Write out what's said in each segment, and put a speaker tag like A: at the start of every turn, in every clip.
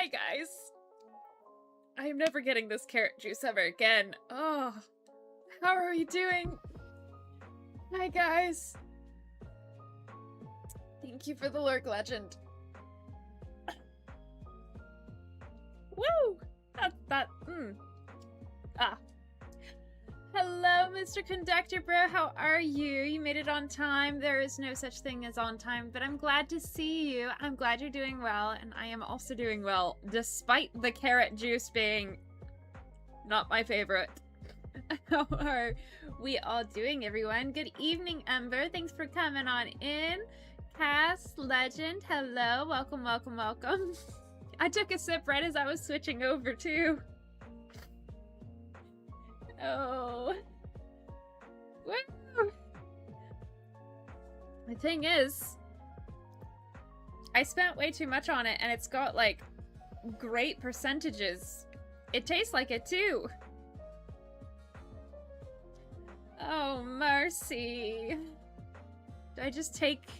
A: Hi, guys. I am never getting this carrot juice ever again. Oh, how are you doing? Hi, guys. Thank you for the lurk, legend. Woo! Hello, Mr. Conductor Bro. How are you? You made it on time. There is no such thing as on time, but I'm glad to see you. I'm glad you're doing well, and I am also doing well, despite the carrot juice being not my favorite. How are we all doing, everyone? Good evening, Ember. Thanks for coming on in. Cass, Legend, hello. Welcome, welcome, welcome. I took a sip right as I was switching over, too. Oh. Woo! The thing is, I spent way too much on it, and it's got, like, great percentages. It tastes like it, too. Oh, mercy. Do I just take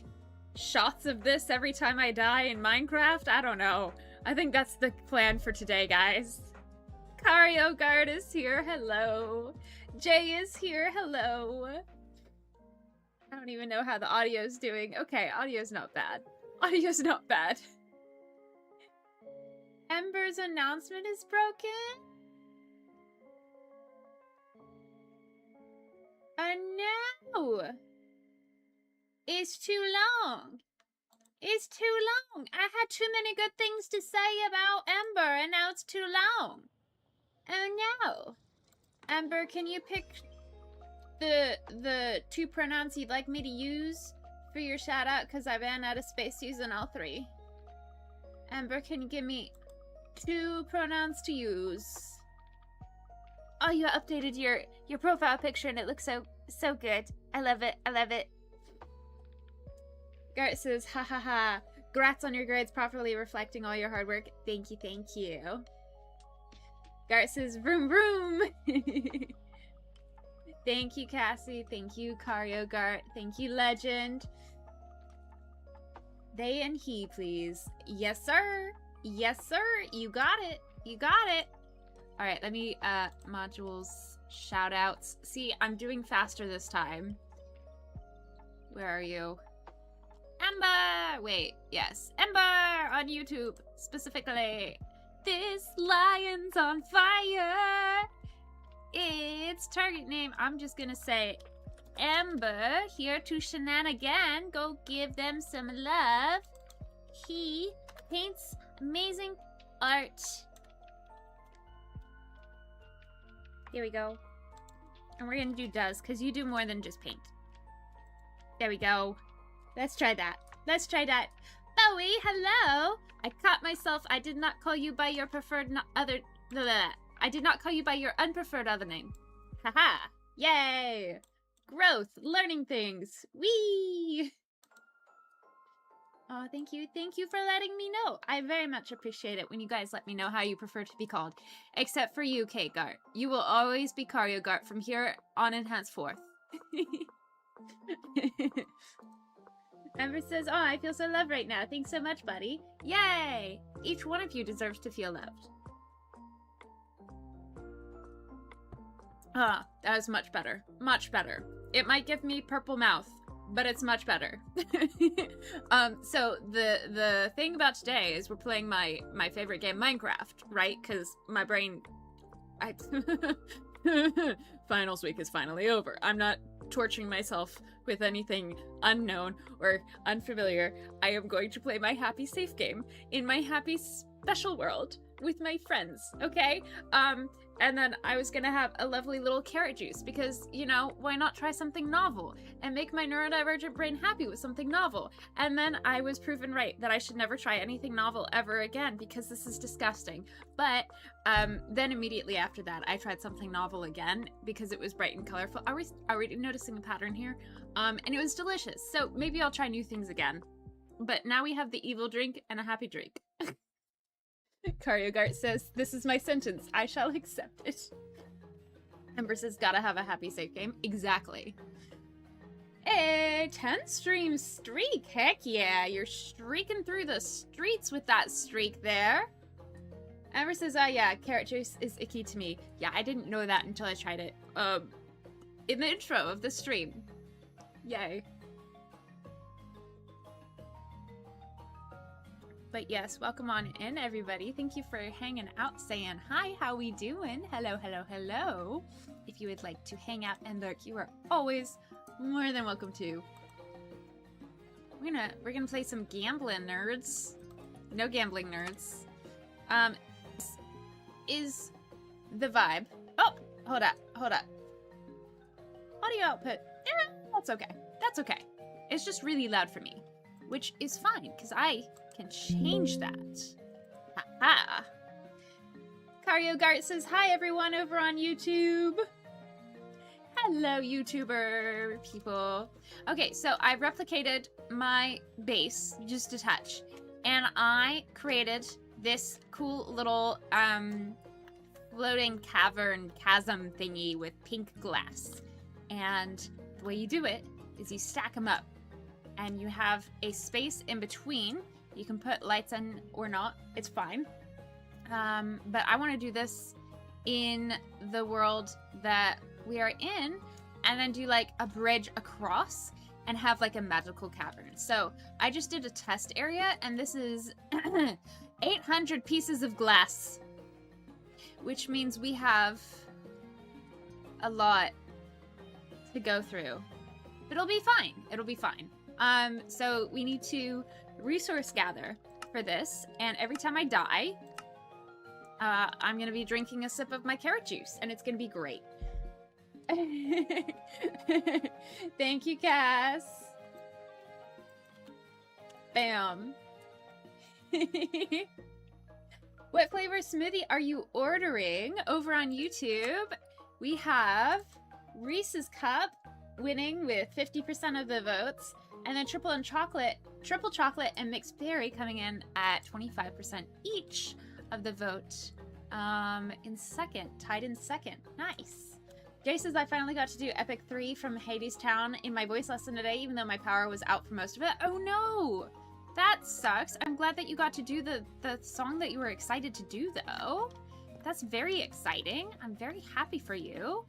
A: shots of this every time I die in Minecraft? I don't know. I think that's the plan for today, guys. Cario Guard is here, hello. Jay is here, hello. I don't even know how the audio's doing. Okay, audio's not bad. Audio's not bad. Ember's announcement is broken? No! It's too long. It's too long. I had too many good things to say about Ember, and now it's too long. Oh no. Ember, can you pick the two pronouns you'd like me to use for your shout out? Because I ran out of space using all three. Ember, can you give me two pronouns to use? Oh, you updated your profile picture and it looks so good. I love it. I love it. Gart says, ha ha ha. Grats on your grades properly reflecting all your hard work. Thank you, thank you. Gart says, vroom vroom. Thank you, Cassie. Thank you, Cario Gart. Thank you, Legend. They and he, please. Yes, sir. Yes, sir. You got it. You got it. All right, let me, modules, shout outs. See, I'm doing faster this time. Where are you? Ember! Wait, yes. Ember on YouTube, specifically. This lion's on fire. Its target name, I'm just gonna say Ember, here to shenanigan. Go give them some love. He paints amazing art. There we go. And we're gonna do does, because you do more than just paint. There we go. Let's try that. Let's try that. Bowie, hello! I caught myself. I did not call you by your preferred other... Blah, blah. I did not call you by your unpreferred other name. Haha! Yay! Growth, learning things. Whee! Oh, thank you. Thank you for letting me know. I very much appreciate it when you guys let me know how you prefer to be called. Except for you, Kate Gart. You will always be Cario Gart from here on and henceforth. Ember says, oh, I feel so loved right now. Thanks so much, buddy. Yay! Each one of you deserves to feel loved. Ah, that was much better. Much better. It might give me purple mouth, but it's much better. So the thing about today is we're playing my favorite game, Minecraft, right? Because my brain... Finals week is finally over. I'm not torturing myself with anything unknown or unfamiliar. I am going to play my happy safe game in my happy special world with my friends, okay? And then I was gonna have a lovely little carrot juice because, you know, why not try something novel and make my neurodivergent brain happy with something novel? And then I was proven right that I should never try anything novel ever again because this is disgusting. But then immediately after that, I tried something novel again because it was bright and colorful. Are we noticing a pattern here? And it was delicious. So maybe I'll try new things again. But now we have the evil drink and a happy drink. Cario says, this is my sentence. I shall accept it. Ember says, gotta have a happy safe game. Exactly. Hey, 10 stream streak. Heck yeah, you're streaking through the streets with that streak there. Amber says, oh yeah, carrot juice is icky to me. Yeah, I didn't know that until I tried it. In the intro of the stream. Yay. But yes, welcome on in, everybody. Thank you for hanging out, saying hi, how we doing? Hello, hello, hello. If you would like to hang out and lurk, you are always more than welcome to. We're gonna play some gambling, nerds. No gambling, nerds. Is the vibe. Oh, hold up. Audio output. That's okay. That's okay. It's just really loud for me, which is fine because I can change that. Ha-ha. Cario Gart says, hi everyone over on YouTube. Hello, YouTuber people. Okay, so I replicated my base just a touch, and I created this cool little floating chasm thingy with pink glass. And the way you do it is you stack them up, and you have a space in between. You can put lights in or not, it's fine. But I want to do this in the world that we are in, and then do like a bridge across and have like a magical cavern. So I just did a test area, and this is 800 pieces of glass, which means we have a lot to go through. It'll be fine. It'll be fine. So we need to resource gather for this, and every time I die, I'm gonna be drinking a sip of my carrot juice, and it's gonna be great. Thank you, Cass. Bam. What flavor smoothie are you ordering over on YouTube? We have Reese's Cup winning with 50% of the votes, and then triple chocolate and mixed berry coming in at 25% each of the vote. In second, tied in second. Nice. Jay says, I finally got to do Epic 3 from Hades Town in my voice lesson today, even though my power was out for most of it. Oh no! That sucks. I'm glad that you got to do the song that you were excited to do, though. That's very exciting. I'm very happy for you.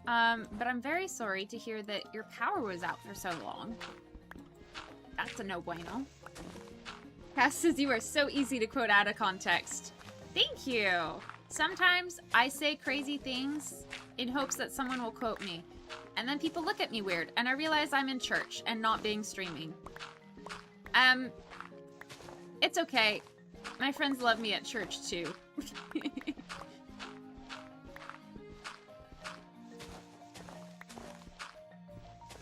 A: But I'm very sorry to hear that your power was out for so long. That's a no bueno. Cass says, you are so easy to quote out of context. Thank you. Sometimes I say crazy things in hopes that someone will quote me. And then people look at me weird, and I realize I'm in church and not being streaming. It's okay. My friends love me at church, too.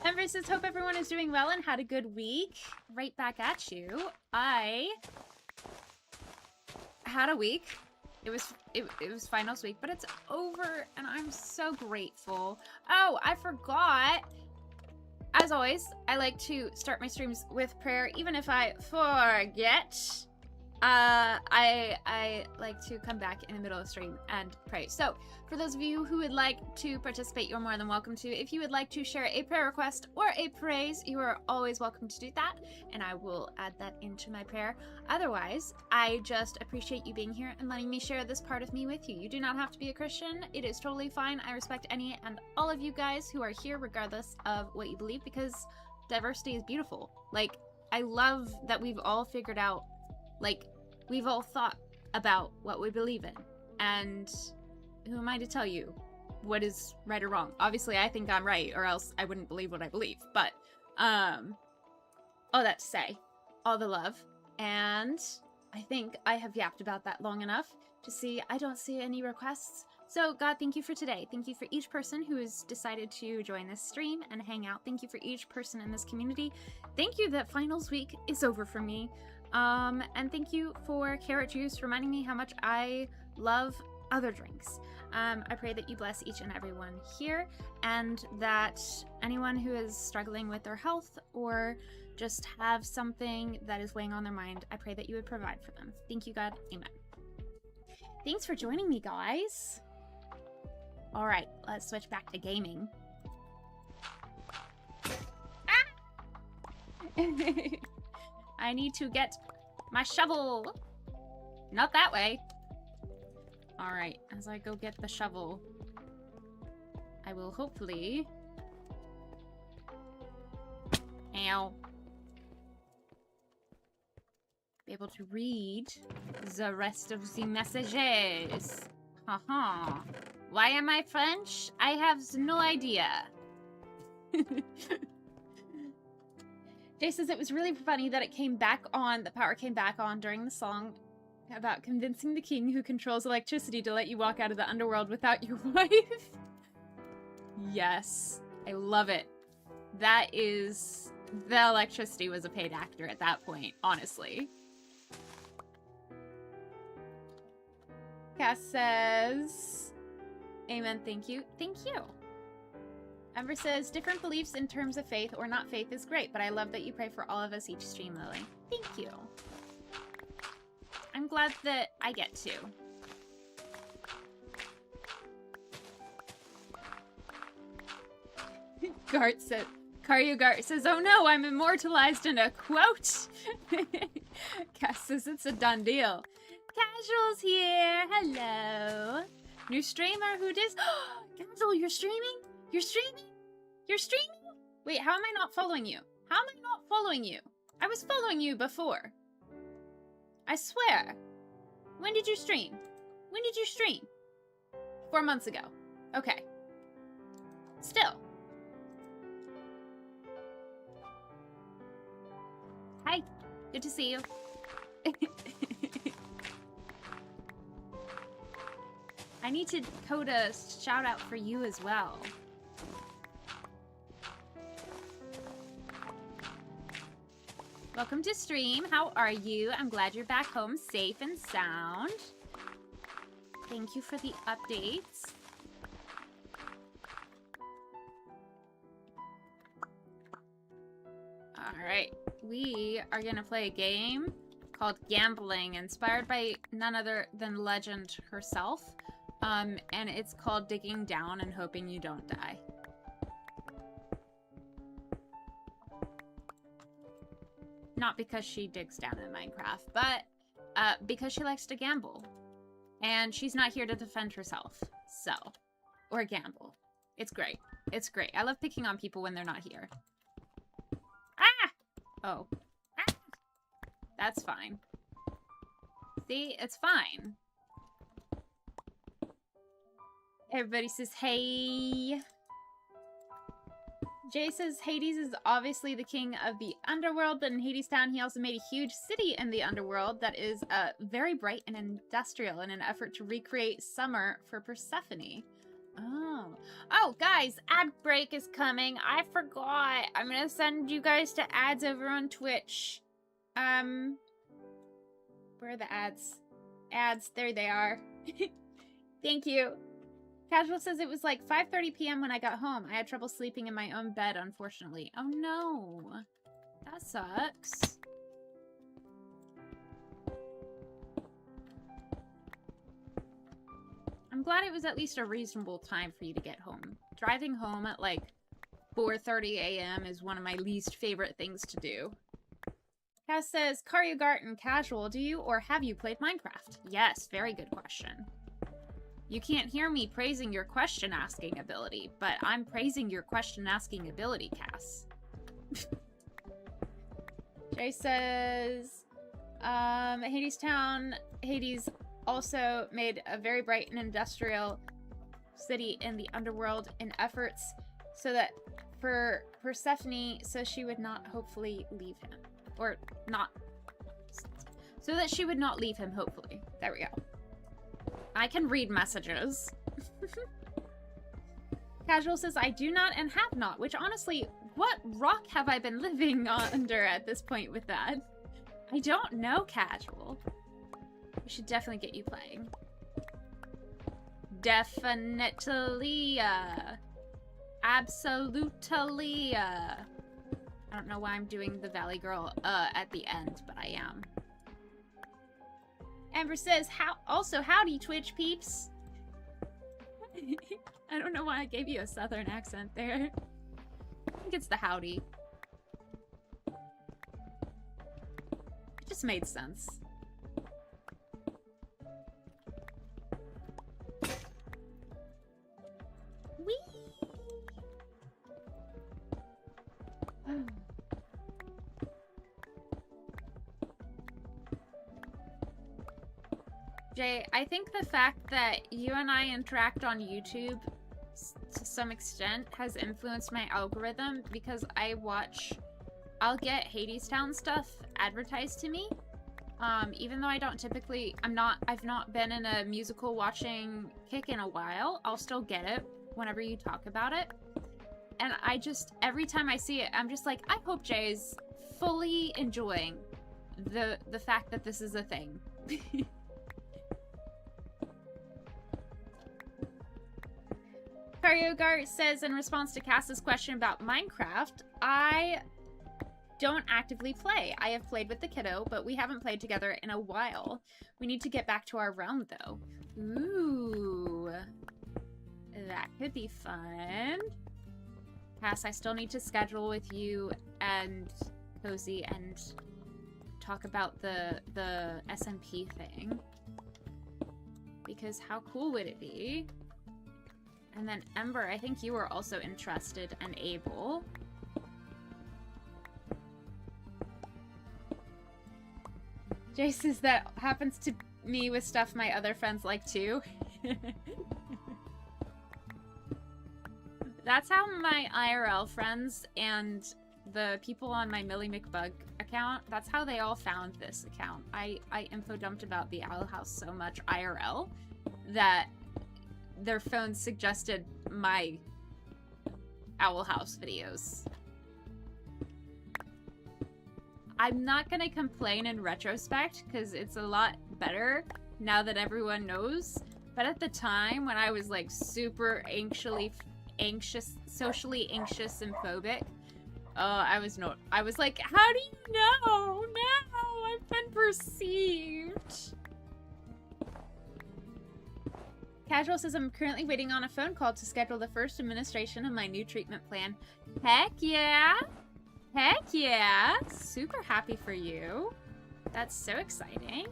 A: Ember says, hope everyone is doing well and had a good week. Right back at you. I had a week. It was finals week, but it's over, and I'm so grateful. Oh, I forgot. As always, I like to start my streams with prayer, even if I forget. I like to come back in the middle of the stream and pray. So, for those of you who would like to participate, you're more than welcome to. If you would like to share a prayer request or a praise, you are always welcome to do that, and I will add that into my prayer. Otherwise, I just appreciate you being here and letting me share this part of me with you. You do not have to be a Christian. It is totally fine. I respect any and all of you guys who are here, regardless of what you believe, because diversity is beautiful. Like, I love that we've all figured out, like, we've all thought about what we believe in, and who am I to tell you what is right or wrong? Obviously, I think I'm right, or else I wouldn't believe what I believe, but, all that to say, all the love, and I think I have yapped about that long enough to see I don't see any requests. So, God, thank you for today. Thank you for each person who has decided to join this stream and hang out. Thank you for each person in this community. Thank you that finals week is over for me. And thank you for carrot juice reminding me how much I love other drinks. I pray that you bless each and every one here, and that anyone who is struggling with their health or just have something that is weighing on their mind, I pray that you would provide for them. Thank you, God. Amen. Thanks for joining me, guys. All right, let's switch back to gaming. Ah! I need to get my shovel. Not that way. Alright, as I go get the shovel, I will hopefully... Ow. Be able to read the rest of the messages. Haha. Why am I French? I have no idea. Jay says it was really funny that it came back on, the power came back on during the song about convincing the king who controls electricity to let you walk out of the underworld without your wife. Yes. I love it. That is... The electricity was a paid actor at that point, honestly. Cass says... Amen, thank you. Thank you. Ember says, different beliefs in terms of faith or not faith is great, but I love that you pray for all of us each stream, Lily. Thank you. I'm glad that I get to. Gart said, Karyu Gart says, oh no, I'm immortalized in a quote. Cass says it's a done deal. Casual's here. Hello. New streamer who does. Casual, you're streaming? You're streaming? You're streaming? Wait, how am I not following you? How am I not following you? I was following you before. I swear. When did you stream? When did you stream? 4 months ago. Okay. Still. Hi. Good to see you. I need to code a shout out for you as well. Welcome to stream. How are you? I'm glad you're back home safe and sound. Thank you for the updates. Alright, we are gonna play a game called Gambling, inspired by none other than Legend herself. And it's called Digging Down and Hoping You Don't Die. Not because she digs down in Minecraft, but because she likes to gamble. And she's not here to defend herself, so. Or gamble. It's great. It's great. I love picking on people when they're not here. Ah! Oh. Ah! That's fine. See? It's fine. Everybody says, hey. Jay says Hades is obviously the king of the underworld, but in Hades Town he also made a huge city in the underworld that is very bright and industrial in an effort to recreate summer for Persephone. Oh. Oh, guys, ad break is coming. I forgot. I'm gonna send you guys to ads over on Twitch. Where are the ads? Ads, there they are. Thank you. Casual says it was like 5:30 p.m. when I got home. I had trouble sleeping in my own bed, unfortunately. Oh no. That sucks. I'm glad it was at least a reasonable time for you to get home. Driving home at like 4:30 a.m. is one of my least favorite things to do. Cass says, Karyugart and Casual, do you or have you played Minecraft? Yes, very good question. You can't hear me praising your question-asking ability, but I'm praising your question-asking ability, Cass. Jay says, Hades Town, Hades also made a very bright and industrial city in the underworld in efforts so that for Persephone, so she would not hopefully leave him. Or not. So that she would not leave him, hopefully. There we go. I can read messages. Casual says, I do not and have not, which honestly, what rock have I been living under at this point with that? I don't know, Casual. We should definitely get you playing. Definitely. Absolutely. I don't know why I'm doing the Valley Girl at the end, but I am. Amber says, howdy, Twitch peeps. I don't know why I gave you a southern accent there. I think it's the howdy. It just made sense. Jay, I think the fact that you and I interact on YouTube to some extent has influenced my algorithm because I'll get Hadestown stuff advertised to me. Even though I don't typically, I've not been in a musical watching kick in a while, I'll still get it whenever you talk about it. And every time I see it, I'm just like, I hope Jay's fully enjoying the fact that this is a thing. Karyogar says in response to Cass's question about Minecraft, I don't actively play. I have played with the kiddo, but we haven't played together in a while. We need to get back to our realm, though. Ooh. That could be fun. Cass, I still need to schedule with you and Cozy and talk about the SMP thing. Because how cool would it be? And then Ember, I think you were also interested and able. Jay says that happens to me with stuff my other friends like too. That's how my IRL friends and the people on my Millie McBug account, that's how they all found this account. I info dumped about the Owl House so much IRL that their phones suggested my Owl House videos. I'm not gonna complain in retrospect because it's a lot better now that everyone knows. But at the time when I was like super socially anxious and phobic, I was like, how do you know? No, I've been perceived. Casual says, I'm currently waiting on a phone call to schedule the first administration of my new treatment plan. Heck yeah! Heck yeah! Super happy for you. That's so exciting.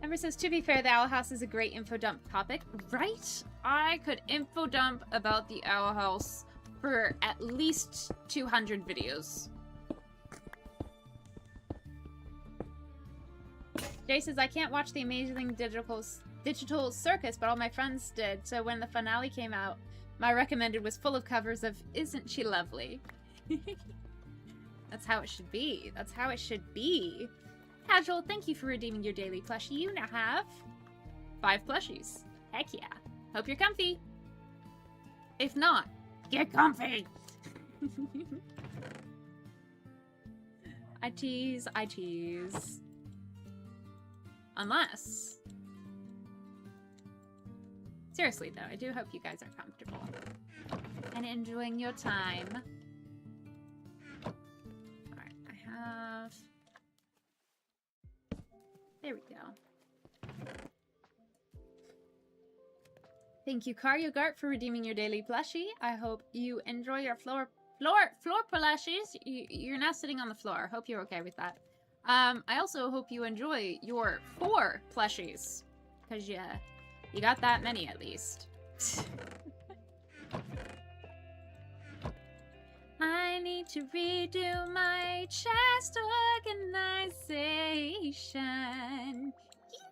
A: Ember says, to be fair, the Owl House is a great info dump topic. Right? I could info dump about the Owl House for at least 200 videos. Jay says, I can't watch the amazing digital circus, but all my friends did. So when the finale came out, my recommended was full of covers of Isn't She Lovely? That's how it should be. That's how it should be. Casual, thank you for redeeming your daily plushie. You now have 5 plushies. Heck yeah. Hope you're comfy. If not, get comfy. I tease, I tease. Unless... Seriously, though, I do hope you guys are comfortable and enjoying your time. Alright, I have... There we go. Thank you, Karyogart, for redeeming your daily plushie. I hope you enjoy your floor plushies. You're now sitting on the floor. Hope you're okay with that. I also hope you enjoy your 4 plushies. Because, yeah, you got that many at least. I need to redo my chest organization. Yeah.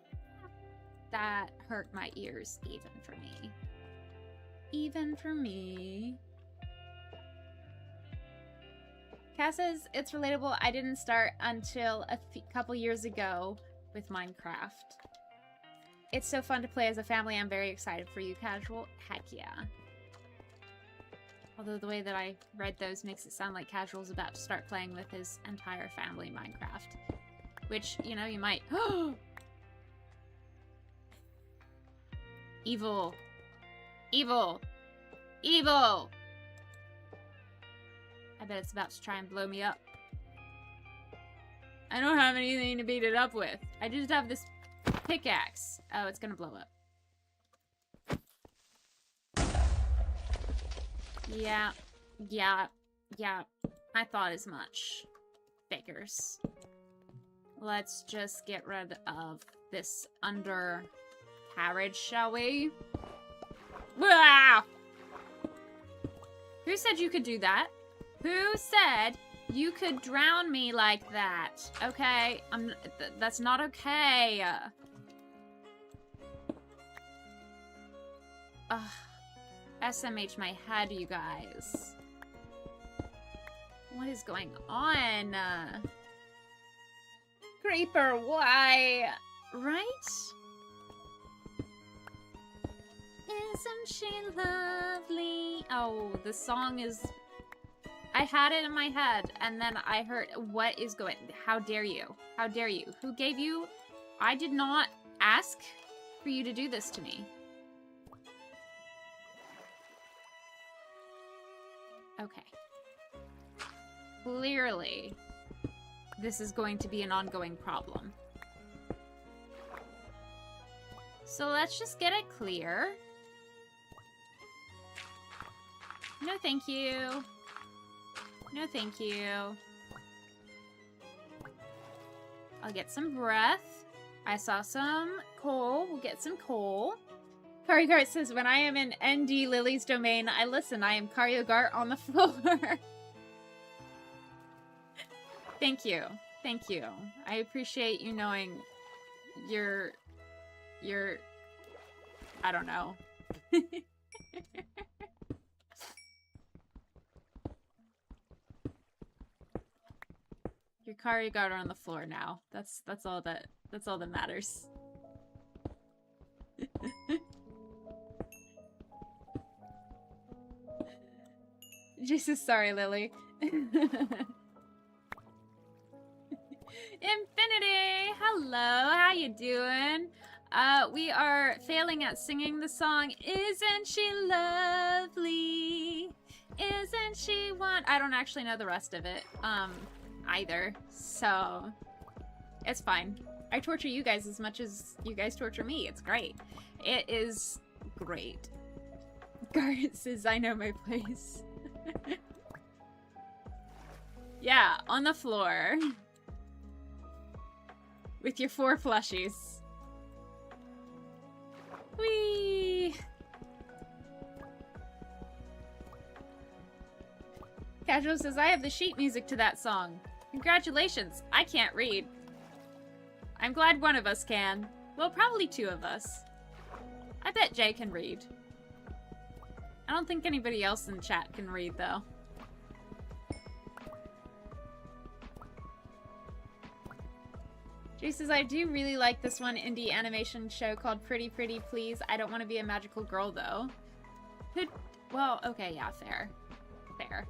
A: That hurt my ears even for me. Even for me. Cass says, it's relatable. I didn't start until a couple years ago with Minecraft. It's so fun to play as a family. I'm very excited for you, Casual. Heck yeah. Although the way that I read those makes it sound like Casual's about to start playing with his entire family Minecraft. Which, you know, you might... Evil. Evil. Evil! I bet it's about to try and blow me up. I don't have anything to beat it up with. I just have this pickaxe. Oh, it's gonna blow up. Yeah. I thought as much. Beggars. Let's just get rid of this undercarriage, shall we? Wow! Who said you could do that? Who said You could drown me like that, okay? That's not okay. Ugh. SMH my head, you guys. What is going on? Creeper, why? Right? Isn't she lovely? Oh, the song is... I had it in my head, and then I heard, what is going... How dare you? How dare you? Who gave you... I did not ask for you to do this to me. Okay. Clearly, this is going to be an ongoing problem. So let's just get it clear. No, thank you. No, thank you. I'll get some breath. I saw some coal. We'll get some coal. Karyogart says, when I am in ND Lily's domain, I listen. I am Karyogart on the floor. Thank you. Thank you. I appreciate you knowing your... I don't know. Your Karyogart on the floor now. That's all that matters. Jesus, sorry, Lily. Infinity! Hello, how you doing? We are failing at singing the song, Isn't She Lovely? Isn't she one? I don't actually know the rest of it, either, so it's fine. I torture you guys as much as you guys torture me. It's great. It is great. Garrett says, I know my place. Yeah, on the floor. With your 4 plushies. Whee! Casual says, I have the sheet music to that song. Congratulations, I can't read. I'm glad one of us can. Well, probably 2 of us. I bet Jay can read. I don't think anybody else in the chat can read, though. Jay says, I do really like this one indie animation show called Pretty Pretty Please. I don't want to be a magical girl, though. Who... Well, okay, yeah, fair. Fair.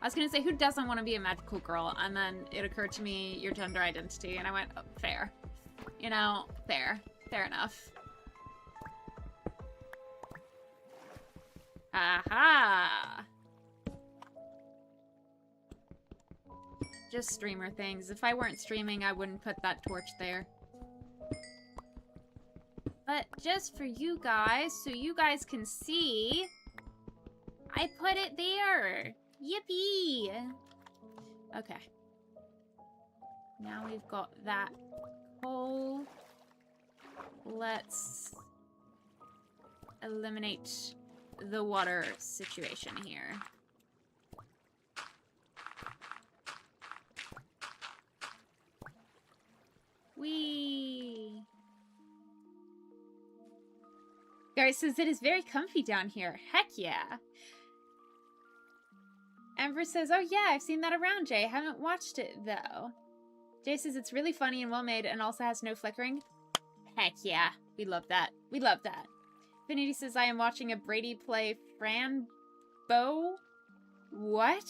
A: I was gonna say, who doesn't want to be a magical girl? And then it occurred to me, your gender identity, and I went, oh, fair. You know, fair. Fair enough. Aha! Just streamer things. If I weren't streaming, I wouldn't put that torch there. But just for you guys, so you guys can see, I put it there. Yippee! Okay. Now we've got that coal. Let's eliminate the water situation here. Whee! Gary says, it is very comfy down here. Heck yeah. Amber says, oh yeah, I've seen that around, Jay. Haven't watched it, though. Jay says, it's really funny and well made and also has no flickering. Heck yeah. We love that. We love that. Infinity says, I am watching a Brady play Fran Bow. What?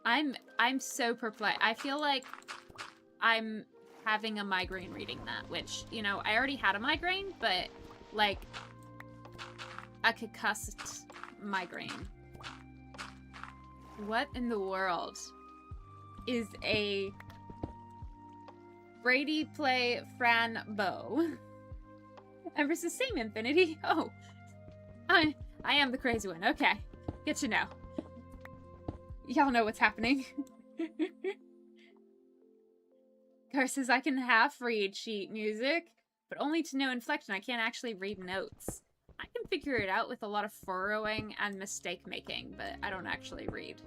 A: I'm so perplexed. I feel like I'm having a migraine reading that, which, you know, I already had a migraine, but, like, a concussed migraine. What in the world is a Brady play Fran Bow? Ember says, same Infinity. Oh, I am the crazy one. Okay, good to know. Y'all know what's happening. Gar says, I can half read sheet music, but only to no inflection. I can't actually read notes. I can figure it out with a lot of furrowing and mistake making, but I don't actually read.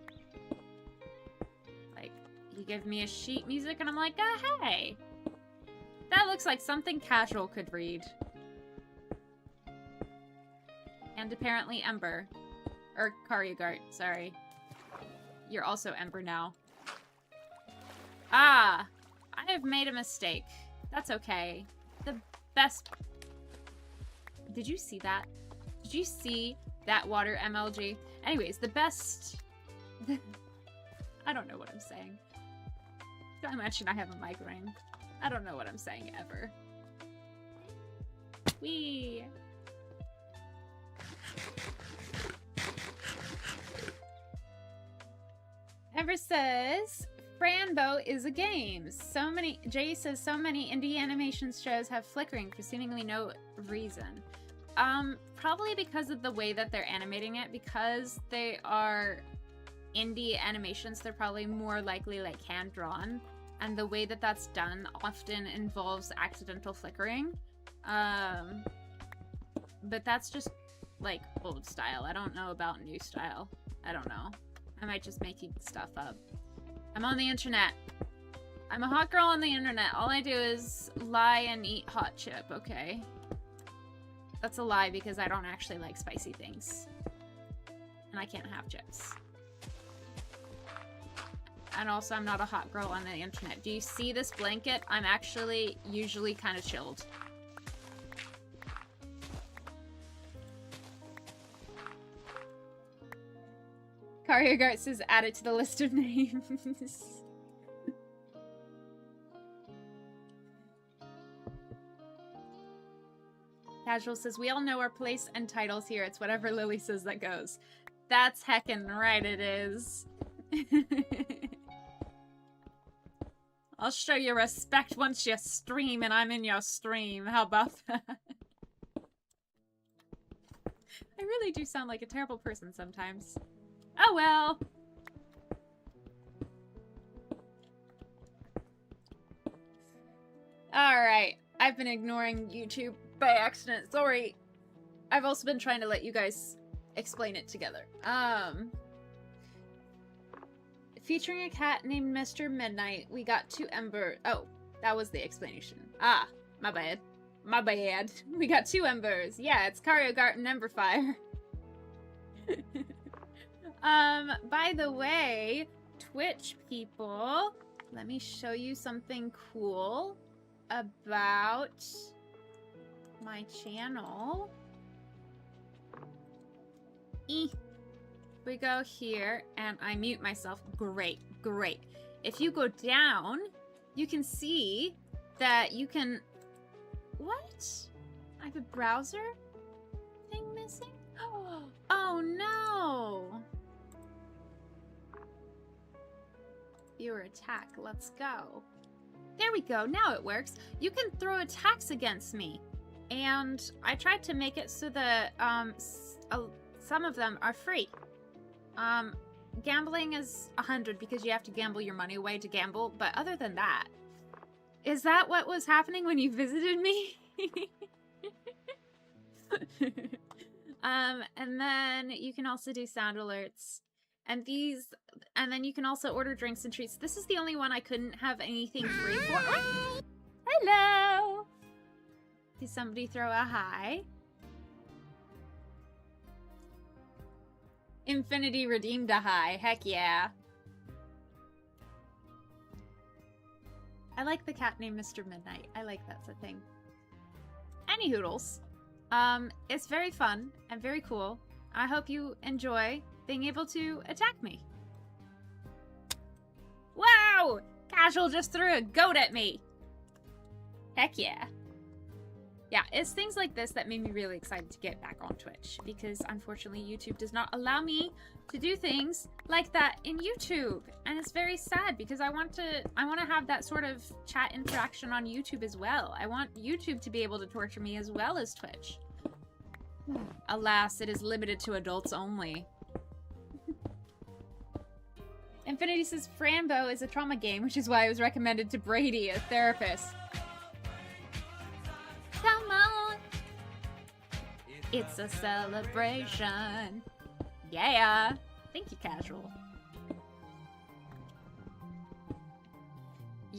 A: You give me a sheet music and I'm like, hey. That looks like something Casual could read. And apparently Ember. Or Karyagart, sorry. You're also Ember now. Ah! I have made a mistake. That's okay. The best... Did you see that? Did you see that water MLG? Anyways, the best... I don't know what I'm saying. Don't mention I have a migraine. I don't know what I'm saying ever. Whee! Ever says, Franbo is a game. Jay says so many indie animation shows have flickering for seemingly no reason. Probably because of the way that they're animating it. Because they are indie animations, they're probably more likely like hand-drawn. And the way that that's done often involves accidental flickering. But that's just like old style. I don't know about new style. I don't know. I might just making stuff up. I'm on the internet. I'm a hot girl on the internet. All I do is lie and eat hot chip, okay? That's a lie because I don't actually like spicy things. And I can't have chips. And also, I'm not a hot girl on the internet. Do you see this blanket? I'm actually usually kind of chilled. Karyagart says add it to the list of names. Casual says, we all know our place and titles here. It's whatever Lily says that goes. That's heckin' right it is. I'll show you respect once you stream and I'm in your stream. How about that? I really do sound like a terrible person sometimes. Oh well. Alright. I've been ignoring YouTube by accident. Sorry. I've also been trying to let you guys explain it together. Featuring a cat named Mr. Midnight, we got 2 Ember. Oh, that was the explanation. Ah, my bad. My bad. We got 2 Embers. Yeah, it's Karyagart and Emberfire. By the way, Twitch people, let me show you something cool about my channel. We go here and I mute myself. Great, great. If you go down, you can see that you can... What? I have a browser thing missing? Oh no! Viewer attack, let's go. There we go, now it works. You can throw attacks against me. And I tried to make it so that some of them are free. Gambling is 100 because you have to gamble your money away to gamble. But other than that, is that what was happening when you visited me? And then you can also do sound alerts. And then you can also order drinks and treats. This is the only one I couldn't have anything free for. Hi. Hello! Did somebody throw a hi? Infinity redeemed a hi. Heck yeah. I like the cat named Mr. Midnight. I like that's a thing. Any hoodles. It's very fun and very cool. I hope you enjoy being able to attack me. Wow! Casual just threw a goat at me. Heck yeah. Yeah, it's things like this that made me really excited to get back on Twitch, because unfortunately YouTube does not allow me to do things like that in YouTube, and it's very sad because I want to have that sort of chat interaction on YouTube as well. I want YouTube to be able to torture me as well as Twitch. Alas, it is limited to adults only. Infinity says Frambo is a trauma game, which is why it was recommended to Brady, a therapist. Come on! It's a celebration. Yeah! Thank you, Casual.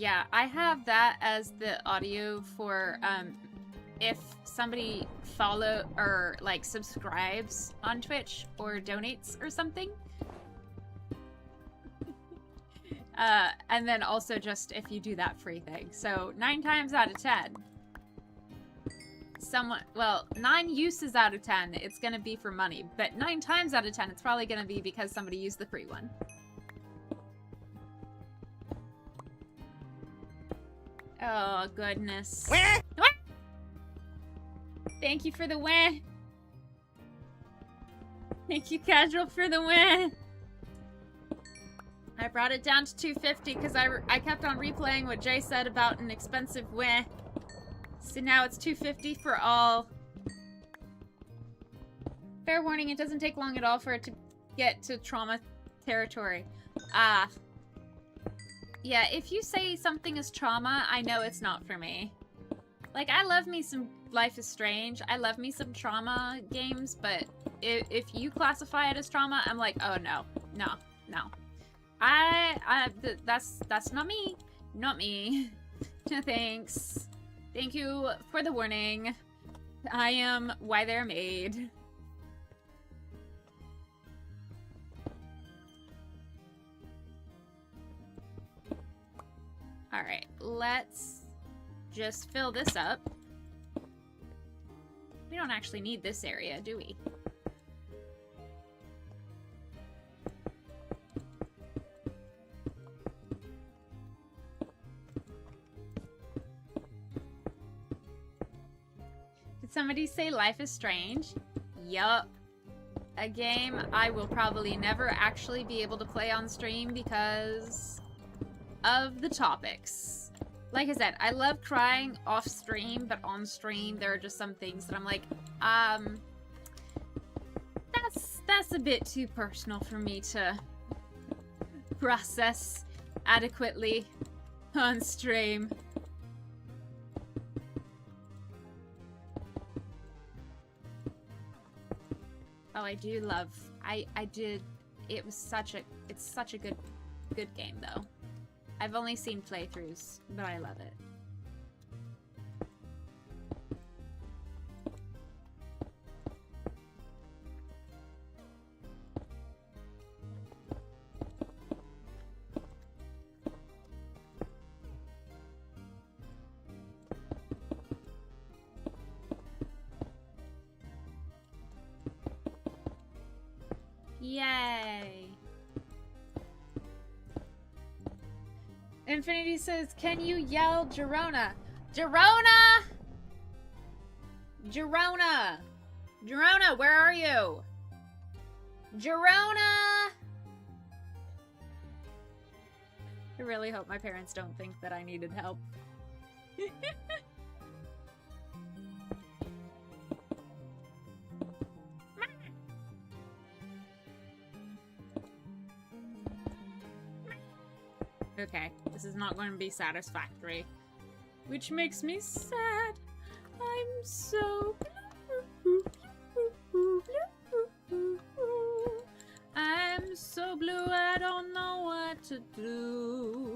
A: Yeah, I have that as the audio for if somebody like subscribes on Twitch or donates or something. And then also just if you do that free thing. So 9 times out of 10, well, 9 uses out of 10, it's gonna be for money. But 9 times out of 10, it's probably gonna be because somebody used the free one. Oh, goodness. Wah! Thank you for the win. Thank you, Casual, for the win. I brought it down to 250 because I kept on replaying what Jay said about an expensive win. So now it's 250 for all. Fair warning, it doesn't take long at all for it to get to trauma territory. Ah. Yeah, if you say something is trauma, I know it's not for me. Like, I love me some Life is Strange. I love me some trauma games, but if you classify it as trauma, I'm like, oh no, no, no. That's not me. Not me. Thanks. Thank you for the warning. I am why they're made. Alright, let's just fill this up. We don't actually need this area, do we? Did somebody say Life is Strange? Yup. A game I will probably never actually be able to play on stream because of the topics. Like I said, I love crying off stream, but on stream there are just some things that I'm like, that's a bit too personal for me to process adequately on stream. Oh, I do love, it's such a good game though. I've only seen playthroughs, but I love it. Yay! Infinity says, can you yell Gerona? Gerona! Gerona! Gerona, where are you? Gerona! I really hope my parents don't think that I needed help. Okay, this is not going to be satisfactory. Which makes me sad. I'm so blue. I'm so blue, I don't know what to do.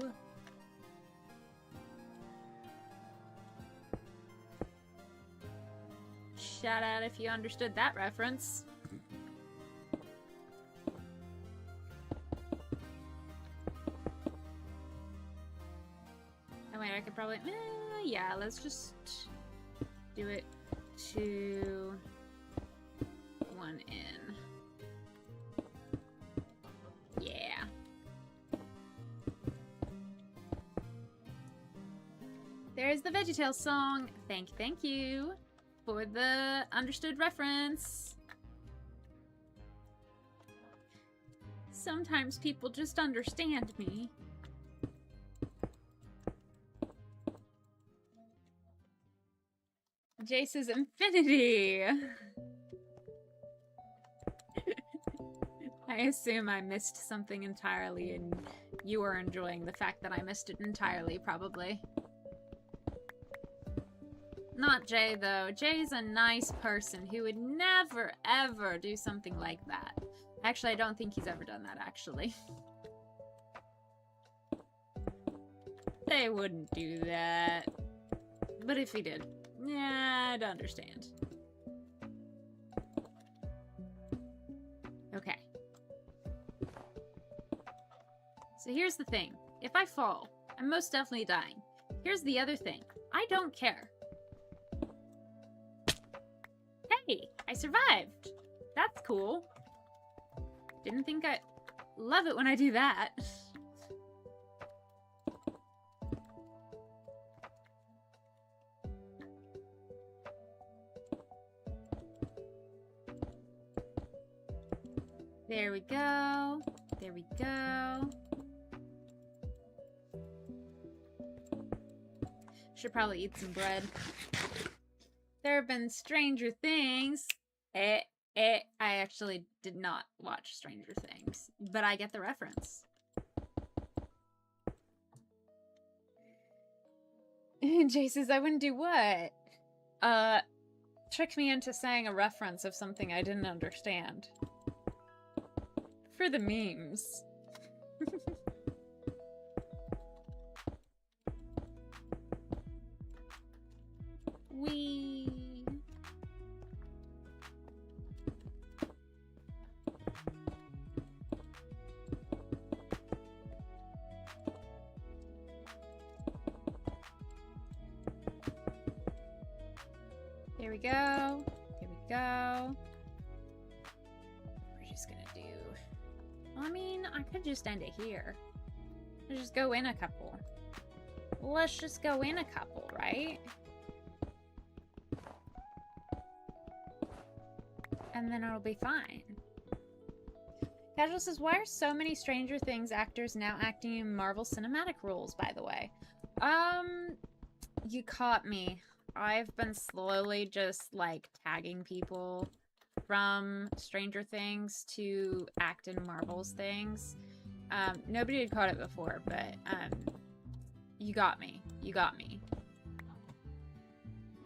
A: Shout out if you understood that reference. Oh wait, I could probably... yeah, let's just do it to 1 in. Yeah. There's the VeggieTales song. Thank you for the understood reference. Sometimes people just understand me. Jace's Infinity. I assume I missed something entirely and you are enjoying the fact that I missed it entirely, probably. Not Jay, though. Jay's a nice person who would never, ever do something like that. Actually, I don't think he's ever done that, actually. say wouldn't do that. But if he did, yeah, I'd understand. Okay. So here's the thing. If I fall, I'm most definitely dying. Here's the other thing. I don't care. Hey, I survived. That's cool. Didn't think I'd love it when I do that. There we go. There we go. Should probably eat some bread. There have been Stranger Things. I actually did not watch Stranger Things, but I get the reference. Jay says, I wouldn't do what? Trick me into saying a reference of something I didn't understand. For the memes. Wee. There we go. There we go. We're just gonna do... I mean, I could just end it here. Let's just go in a couple. Let's just go in a couple, right? And then it'll be fine. Casual says, why are so many Stranger Things actors now acting in Marvel Cinematic roles, by the way? You caught me. I've been slowly just, like, tagging people from Stranger Things to act in Marvel's things. Nobody had caught it before, but, you got me. You got me.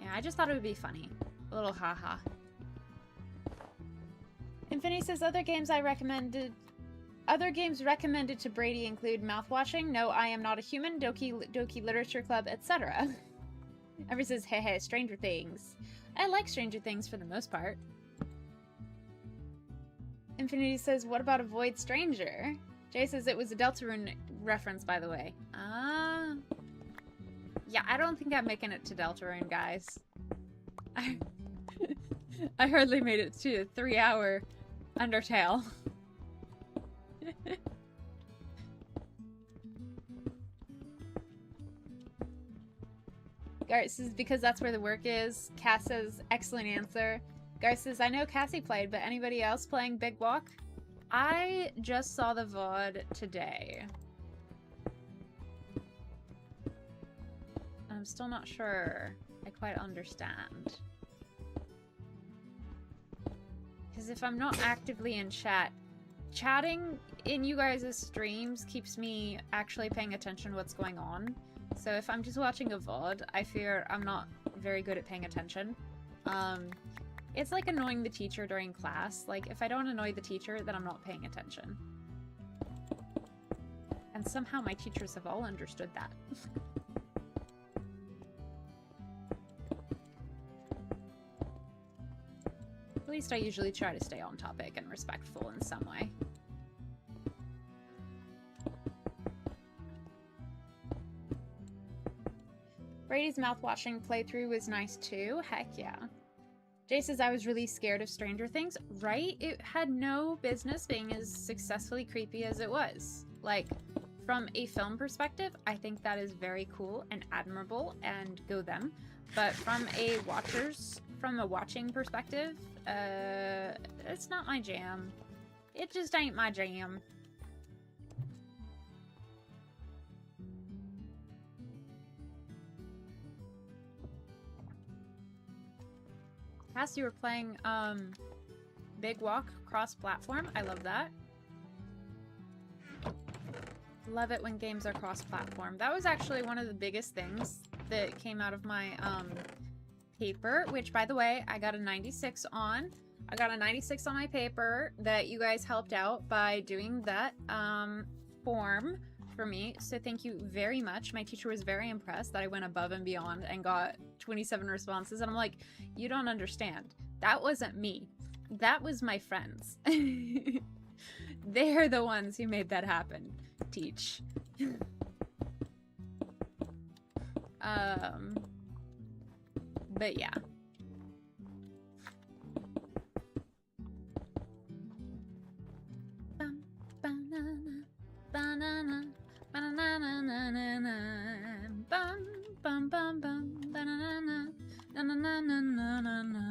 A: Yeah, I just thought it would be funny. A little haha. Infinity says, other games recommended to Brady include mouthwashing, No, I Am Not a Human, Doki Literature Club, etc. Ever says, hey, hey, Stranger Things. I like Stranger Things for the most part. Infinity says, what about Avoid Stranger? Jay says it was a Deltarune reference, by the way. Yeah, I don't think I'm making it to Deltarune, guys. I hardly made it to a 3-hour Undertale. Garth says, because that's where the work is. Cass says, excellent answer. Garth says, I know Cassie played, but anybody else playing Big Walk? I just saw the VOD today. I'm still not sure I quite understand. Because if I'm not actively in chat, chatting in you guys' streams keeps me actually paying attention to what's going on. So if I'm just watching a VOD, I fear I'm not very good at paying attention. It's like annoying the teacher during class. Like, if I don't annoy the teacher, then I'm not paying attention. And somehow my teachers have all understood that. At least I usually try to stay on topic and respectful in some way. Brady's mouthwashing playthrough was nice too. Heck yeah. Jay says, I was really scared of Stranger Things. Right? It had no business being as successfully creepy as it was. Like, from a film perspective, I think that is very cool and admirable, and go them. But from a watching perspective, it's not my jam. It just ain't my jam. Cass, you were playing, Big Walk cross-platform. I love that. Love it when games are cross-platform. That was actually one of the biggest things that came out of my, paper, which, by the way, I got a 96 on. I got a 96 on my paper that you guys helped out by doing that, form for me, so thank you very much. My teacher was very impressed that I went above and beyond and got 27 responses, and I'm like, you don't understand. That wasn't me. That was my friends. They're the ones who made that happen. Teach. But yeah. Banana, banana, banana, bum, bum, bum, bum, banana, na na na na na na na,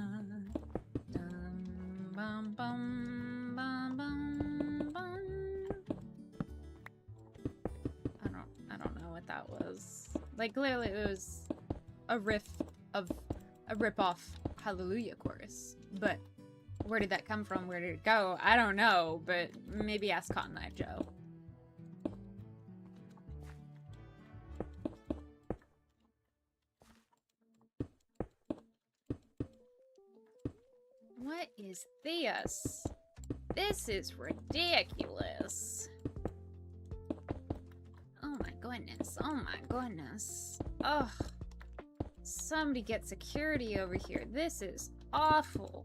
A: bum, bum, bum, bum, bum. I don't know what that was. Like, clearly it was a rip-off Hallelujah chorus, but where did that come from? Where did it go? I don't know, but maybe ask Cotton Eye Joe. What is this? This is ridiculous. Oh my goodness. Oh my goodness. Ugh. Somebody get security over here. This is awful.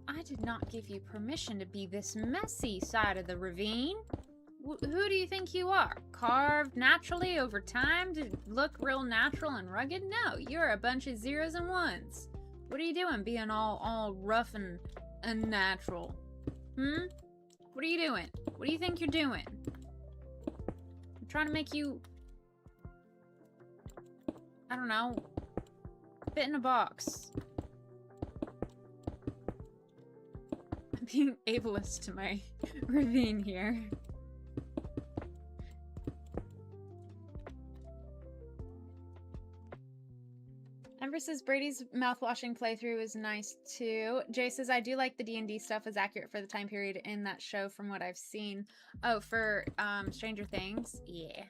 A: I did not give you permission to be this messy side of the ravine. Who do you think you are? Carved naturally over time to look real natural and rugged? No, you're a bunch of zeros and ones. What are you doing being all rough and unnatural? What are you doing? What do you think you're doing? I'm trying to make you, I don't know, fit in a box. I'm being ableist to my ravine here. Ember says Brady's mouthwashing playthrough is nice too. Jay says I do like the D&D stuff is accurate for the time period in that show from what I've seen. Oh, for Stranger Things? Yeah.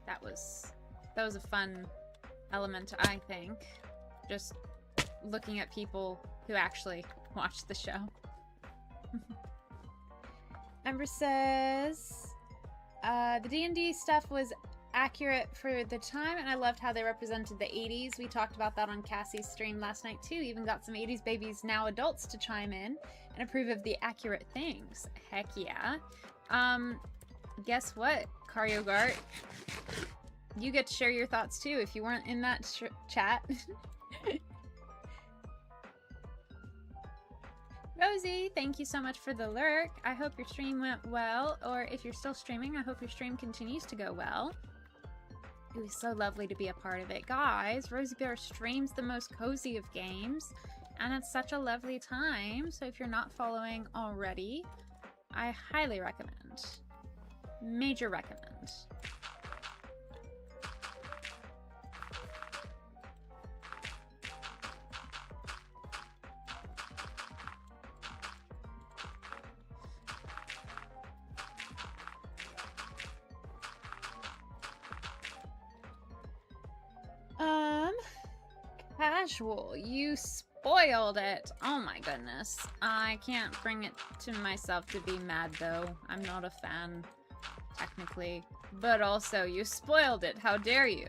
A: That was a fun element, I think. Just looking at people who actually watched the show. Ember says the D&D stuff was accurate for the time, and I loved how they represented the 80s. We talked about that on Cassie's stream last night too. Even got some 80s babies, now adults, to chime in and approve of the accurate things. Heck yeah. Guess what, Karyogart? You get to share your thoughts too if you weren't in that chat. Rosie, thank you so much for the lurk. I hope your stream went well, or if you're still streaming, I hope your stream continues to go well. It was so lovely to be a part of it. Guys, Rosie Bear streams the most cozy of games, and it's such a lovely time. So if you're not following already, I highly recommend. Major recommend. Casual, you spoiled it. Oh my goodness. I can't bring it to myself to be mad though. I'm not a fan, technically. But also, you spoiled it. How dare you?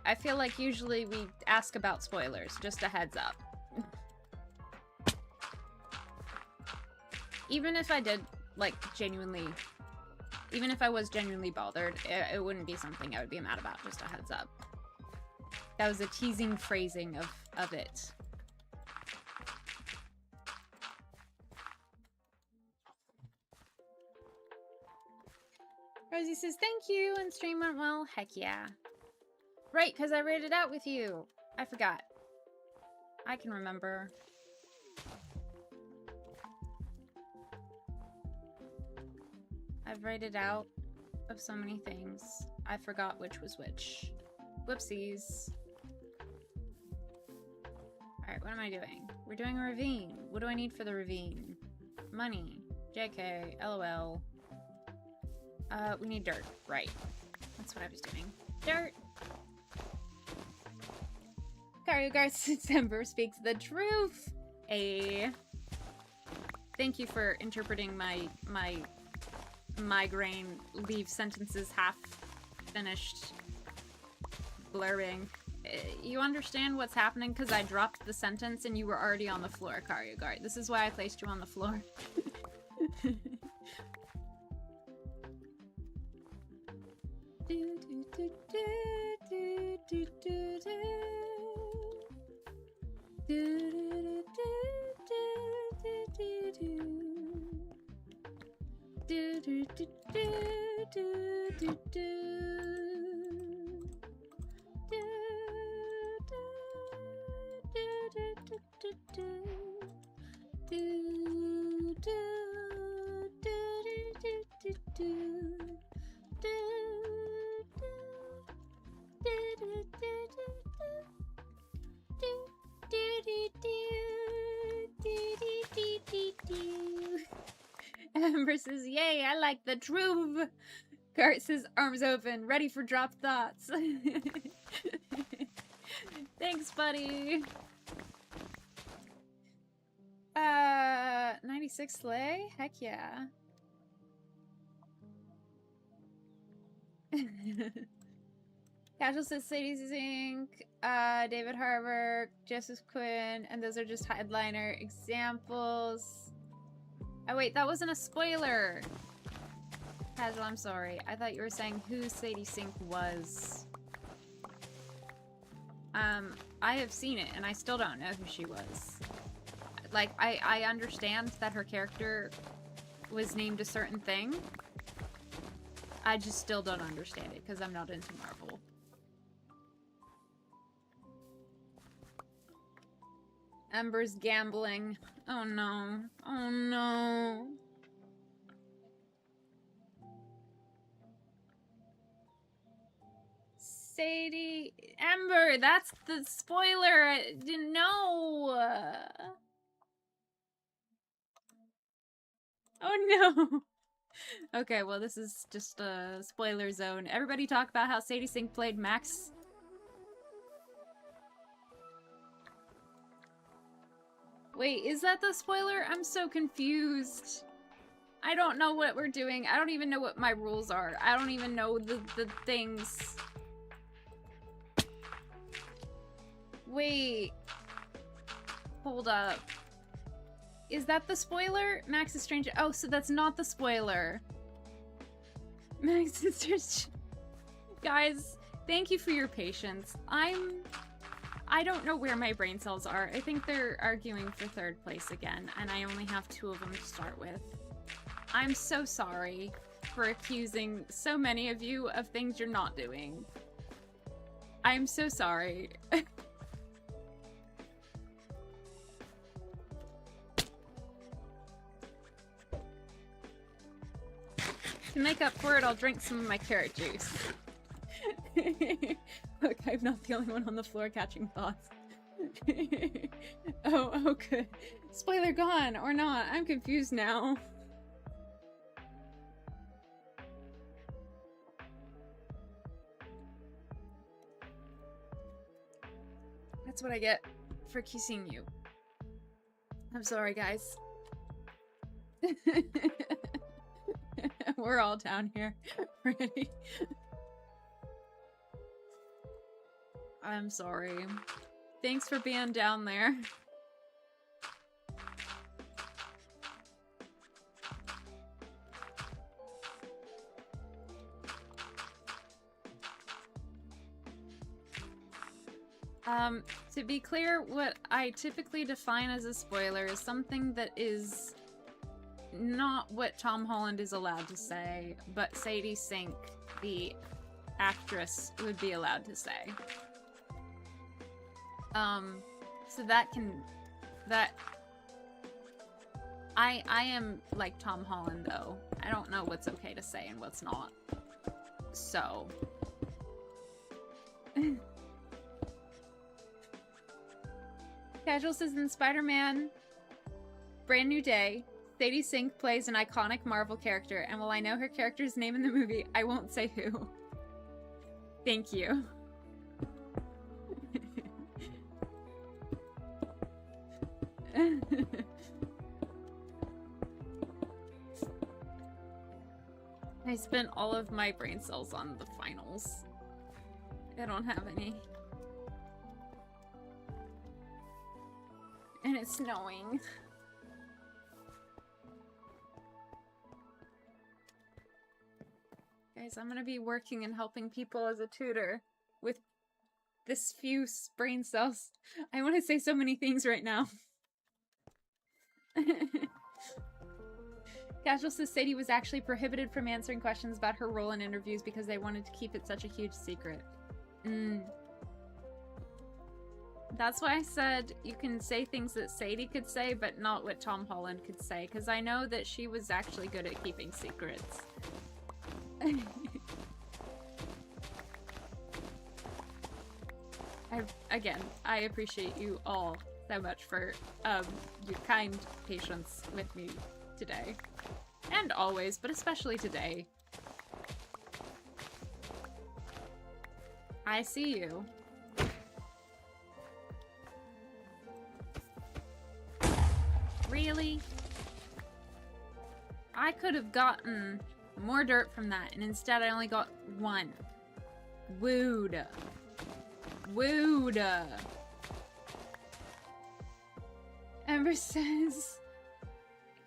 A: I feel like usually we ask about spoilers. Just a heads up. Even if I did, like, genuinely... Even if I was genuinely bothered, it wouldn't be something I would be mad about. Just a heads up. That was a teasing phrasing of it. Rosie says, thank you, and stream went well. Heck yeah. Right, because I read it out with you. I forgot. I can remember. I've read it out of so many things. I forgot which was which. Whoopsies. Alright, what am I doing? We're doing a ravine. What do I need for the ravine? Money. JK. LOL. We need dirt. Right. That's what I was doing. Dirt! Karyogard September speaks the truth! Thank you for interpreting my migraine leave sentences half finished blurring. You understand what's happening because I dropped the sentence and you were already on the floor, Karyogart. This is why I placed you on the floor. Amber says, yay, I like the groove. Gart says, arms open, ready for drop thoughts. Thanks, buddy. 96 Slay? Heck yeah. Casual says Sadie Zink, David Harbour, Joseph Quinn, and those are just headliner examples. Oh wait, that wasn't a spoiler! Casual, I'm sorry. I thought you were saying who Sadie Sink was. I have seen it, and I still don't know who she was. Like, I understand that her character was named a certain thing. I just still don't understand it, because I'm not into Marvel. Ember's gambling. Oh no. Oh no. Sadie... Ember, that's the spoiler! I didn't know! Oh no! Okay, well this is just a spoiler zone. Everybody talk about how Sadie Sink played Max. Wait, is that the spoiler? I'm so confused. I don't know what we're doing. I don't even know what my rules are. I don't even know the things. Wait. Hold up. Is that the spoiler? Max is strange. Oh, so that's not the spoiler. Max is strange. Guys, thank you for your patience. I don't know where my brain cells are. I think they're arguing for third place again, and I only have 2 of them to start with. I'm so sorry for accusing so many of you of things you're not doing. I'm so sorry. To make up for it, I'll drink some of my carrot juice. Look, I'm not the only one on the floor catching thoughts. Oh, good. Spoiler gone, or not. I'm confused now. That's what I get for kissing you. I'm sorry, guys. We're all down here. Ready? I'm sorry. Thanks for being down there. To be clear, what I typically define as a spoiler is something that is not what Tom Holland is allowed to say, but Sadie Sink, the actress, would be allowed to say. So I am like Tom Holland, though. I don't know what's okay to say and what's not. So. Casual says in Spider-Man Brand New Day, Sadie Sink plays an iconic Marvel character, and while I know her character's name in the movie, I won't say who. Thank you. I spent all of my brain cells on the finals. I don't have any. And it's snowing. Guys, I'm gonna be working and helping people as a tutor with this few brain cells. I want to say so many things right now. Casual says Sadie was actually prohibited from answering questions about her role in interviews because they wanted to keep it such a huge secret. That's why I said you can say things that Sadie could say, but not what Tom Holland could say, because I know that she was actually good at keeping secrets. Again, I appreciate you all so much for your kind patience with me today. And always, but especially today. I see you. Really? I could have gotten more dirt from that, and instead I only got one. Wooed. Wooed. Ember says...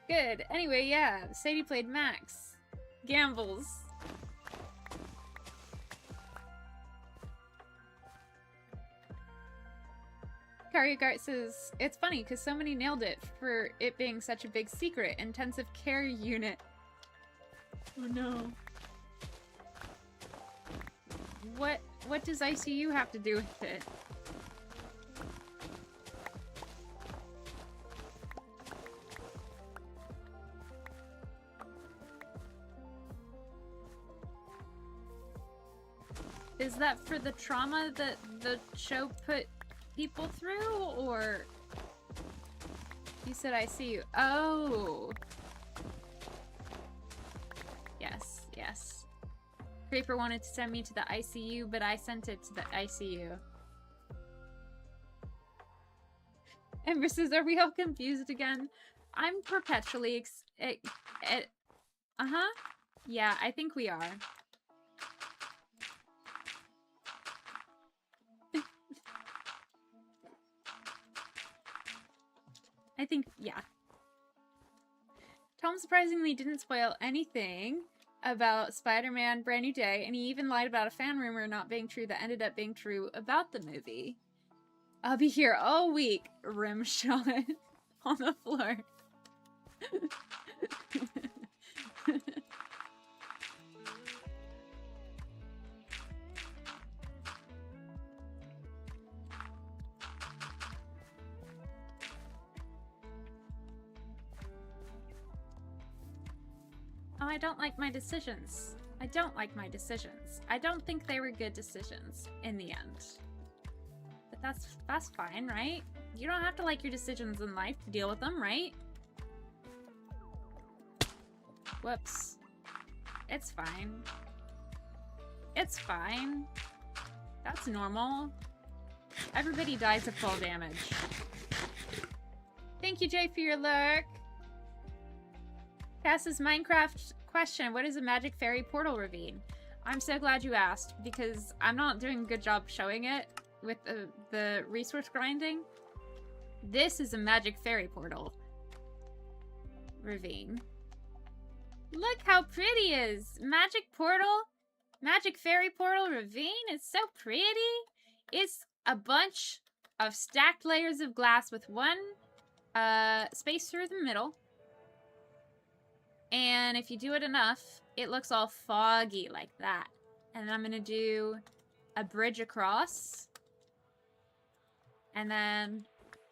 A: Good. Anyway, yeah, Sadie played Max. Gambles. Karyagart says, it's funny because so many nailed it for it being such a big secret. Intensive care unit. Oh no. What does ICU have to do with it? Is that for the trauma that the show put people through, or... You said ICU. Oh! Yes, yes. Creeper wanted to send me to the ICU, but I sent it to the ICU. Ember says, are we all confused again? I'm perpetually uh-huh. Yeah, I think we are. I think, yeah. Tom surprisingly didn't spoil anything about Spider-Man Brand New Day, and he even lied about a fan rumor not being true that ended up being true about the movie. I'll be here all week, rim shot on the floor. Oh, I don't like my decisions. I don't like my decisions. I don't think they were good decisions in the end. But that's fine, right? You don't have to like your decisions in life to deal with them, right? Whoops. It's fine. It's fine. That's normal. Everybody dies of fall damage. Thank you, Jay, for your lurk. Cass's Minecraft question, what is a magic fairy portal ravine? I'm so glad you asked, because I'm not doing a good job showing it with the resource grinding. This is a magic fairy portal ravine. Look how pretty it is! Magic portal, magic fairy portal ravine. It's so pretty. It's a bunch of stacked layers of glass with one space through the middle. And if you do it enough, it looks all foggy like that. And then I'm gonna do a bridge across. And then,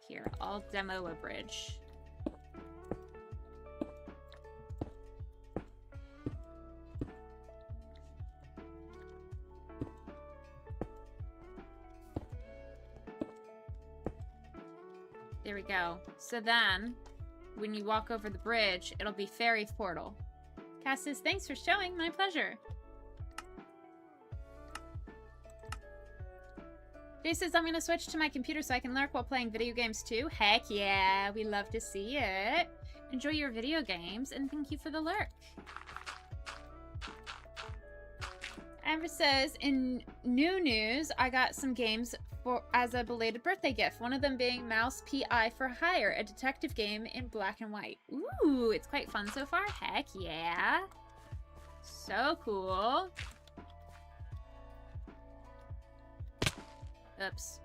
A: here, I'll demo a bridge. There we go. So then, when you walk over the bridge, it'll be fairy portal. Cass says, thanks for showing, my pleasure. Jay says, I'm gonna switch to my computer so I can lurk while playing video games too. Heck yeah, we love to see it. Enjoy your video games, and thank you for the lurk. Amber says, in new news, I got some games as a belated birthday gift. One of them being Mouse P.I. for Hire, a detective game in black and white. Ooh, it's quite fun so far. Heck yeah. So cool. Oops.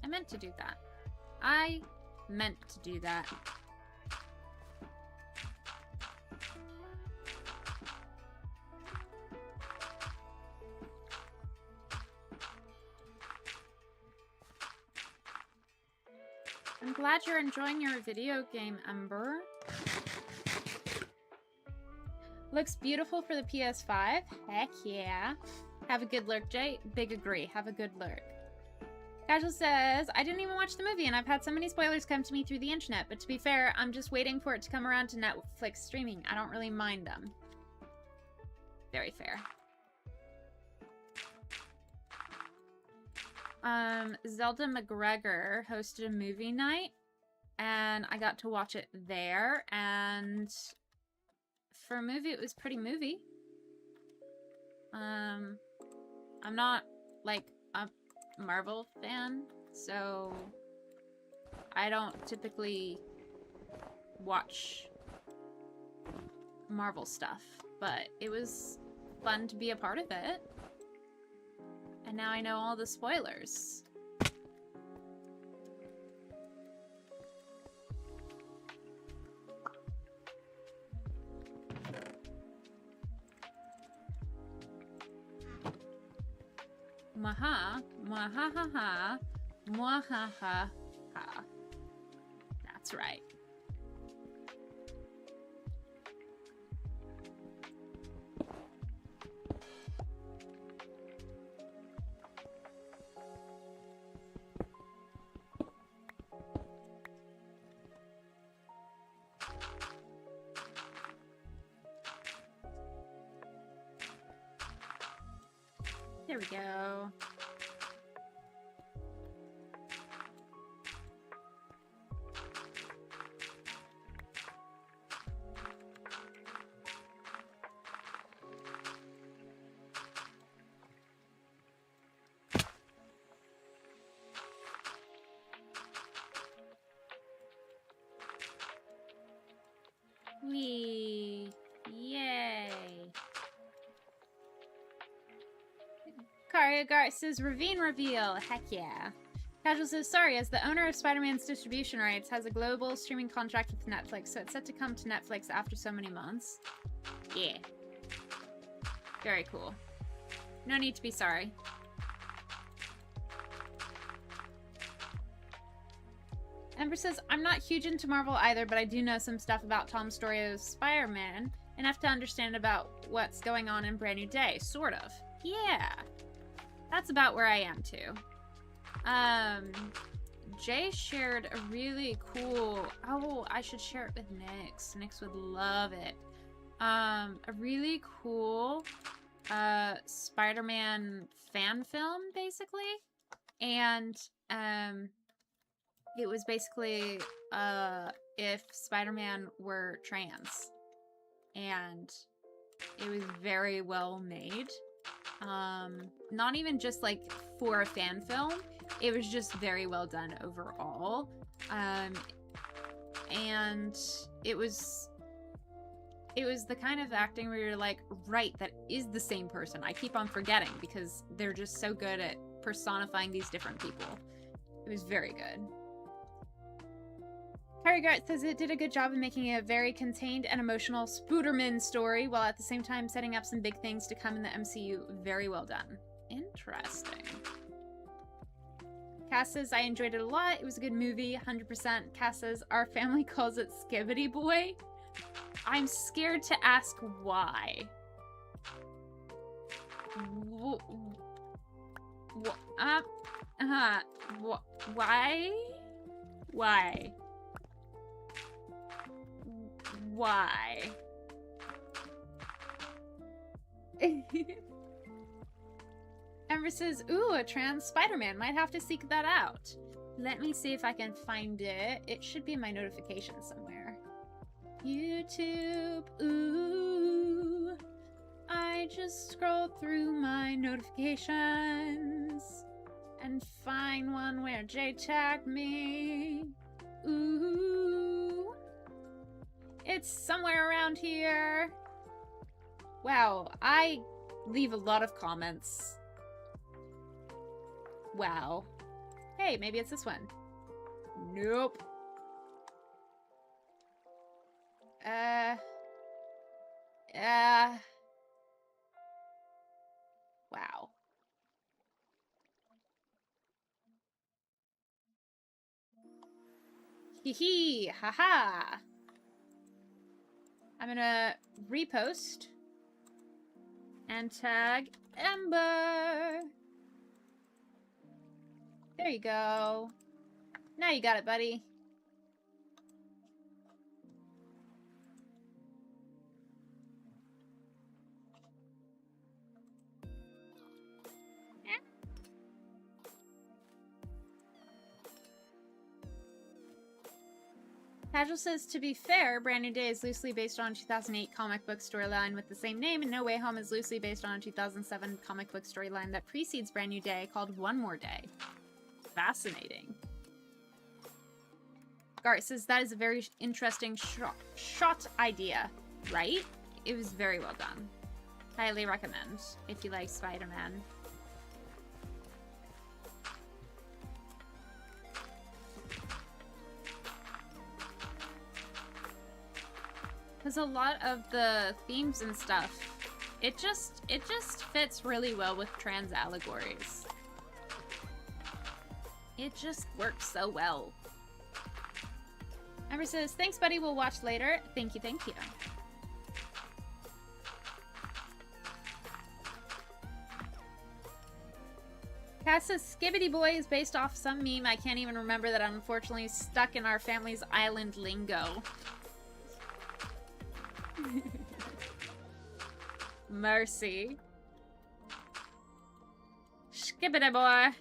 A: I meant to do that. I meant to do that. I'm glad you're enjoying your video game, Ember. Looks beautiful for the PS5. Heck yeah. Have a good lurk, Jay. Big agree. Have a good lurk. Casual says, I didn't even watch the movie and I've had so many spoilers come to me through the internet, but to be fair, I'm just waiting for it to come around to Netflix streaming. I don't really mind them. Very fair. Zelda McGregor hosted a movie night and I got to watch it there, and for a movie it was pretty movie. I'm not like a Marvel fan, so I don't typically watch Marvel stuff, but it was fun to be a part of it. And now I know all the spoilers. Mwaha, mwahaha, mwahaha. That's right. There we go. Whee! Yay! Karyagart says, Ravine reveal. Heck yeah. Casual says, sorry, as the owner of Spider-Man's distribution rights, has a global streaming contract with Netflix, so it's set to come to Netflix after so many months. Yeah. Very cool. No need to be sorry. Ember says, I'm not huge into Marvel either, but I do know some stuff about Tom Storio's Spider-Man, enough to understand about what's going on in Brand New Day, sort of. Yeah. That's about where I am too. Jay shared a really cool, oh, I should share it with Nyx. Nyx would love it. A really cool Spider-Man fan film, basically. And it was basically if Spider-Man were trans. And it was very well made. Not even just like for a fan film, it was just very well done overall. And it was the kind of acting where you're like, right, that is the same person. I keep on forgetting because they're just so good at personifying these different people. It was very good. Harrygart says it did a good job of making a very contained and emotional Spooderman story, while at the same time setting up some big things to come in the MCU. Very well done. Interesting. Cass says, I enjoyed it a lot. It was a good movie, 100%. Cass says, our family calls it Skibbity Boy. I'm scared to ask why. Why? Why? Why? Ember says, ooh, a trans Spider-Man. Might have to seek that out. Let me see if I can find it. It should be in my notifications somewhere. YouTube, ooh, I I just scroll through my notifications and find one where Jay tagged me. Ooh. It's somewhere around here. Wow, I leave a lot of comments. Wow. Hey, maybe it's this one. Nope. Wow. Hee hee, haha. I'm gonna repost and tag Ember. There you go. Now you got it, buddy. Casual says, to be fair, Brand New Day is loosely based on a 2008 comic book storyline with the same name, and No Way Home is loosely based on a 2007 comic book storyline that precedes Brand New Day called One More Day. Fascinating. Gart says, that is a very interesting shot idea, right? It was very well done. Highly recommend if you like Spider-Man. Because a lot of the themes and stuff, it just fits really well with trans allegories. It just works so well. Amber says, thanks, buddy. We'll watch later. Thank you, thank you. Cass says, Skibbity Boy is based off some meme. I can't even remember that I'm unfortunately stuck in our family's island lingo. Mercy. Skibbity Boy.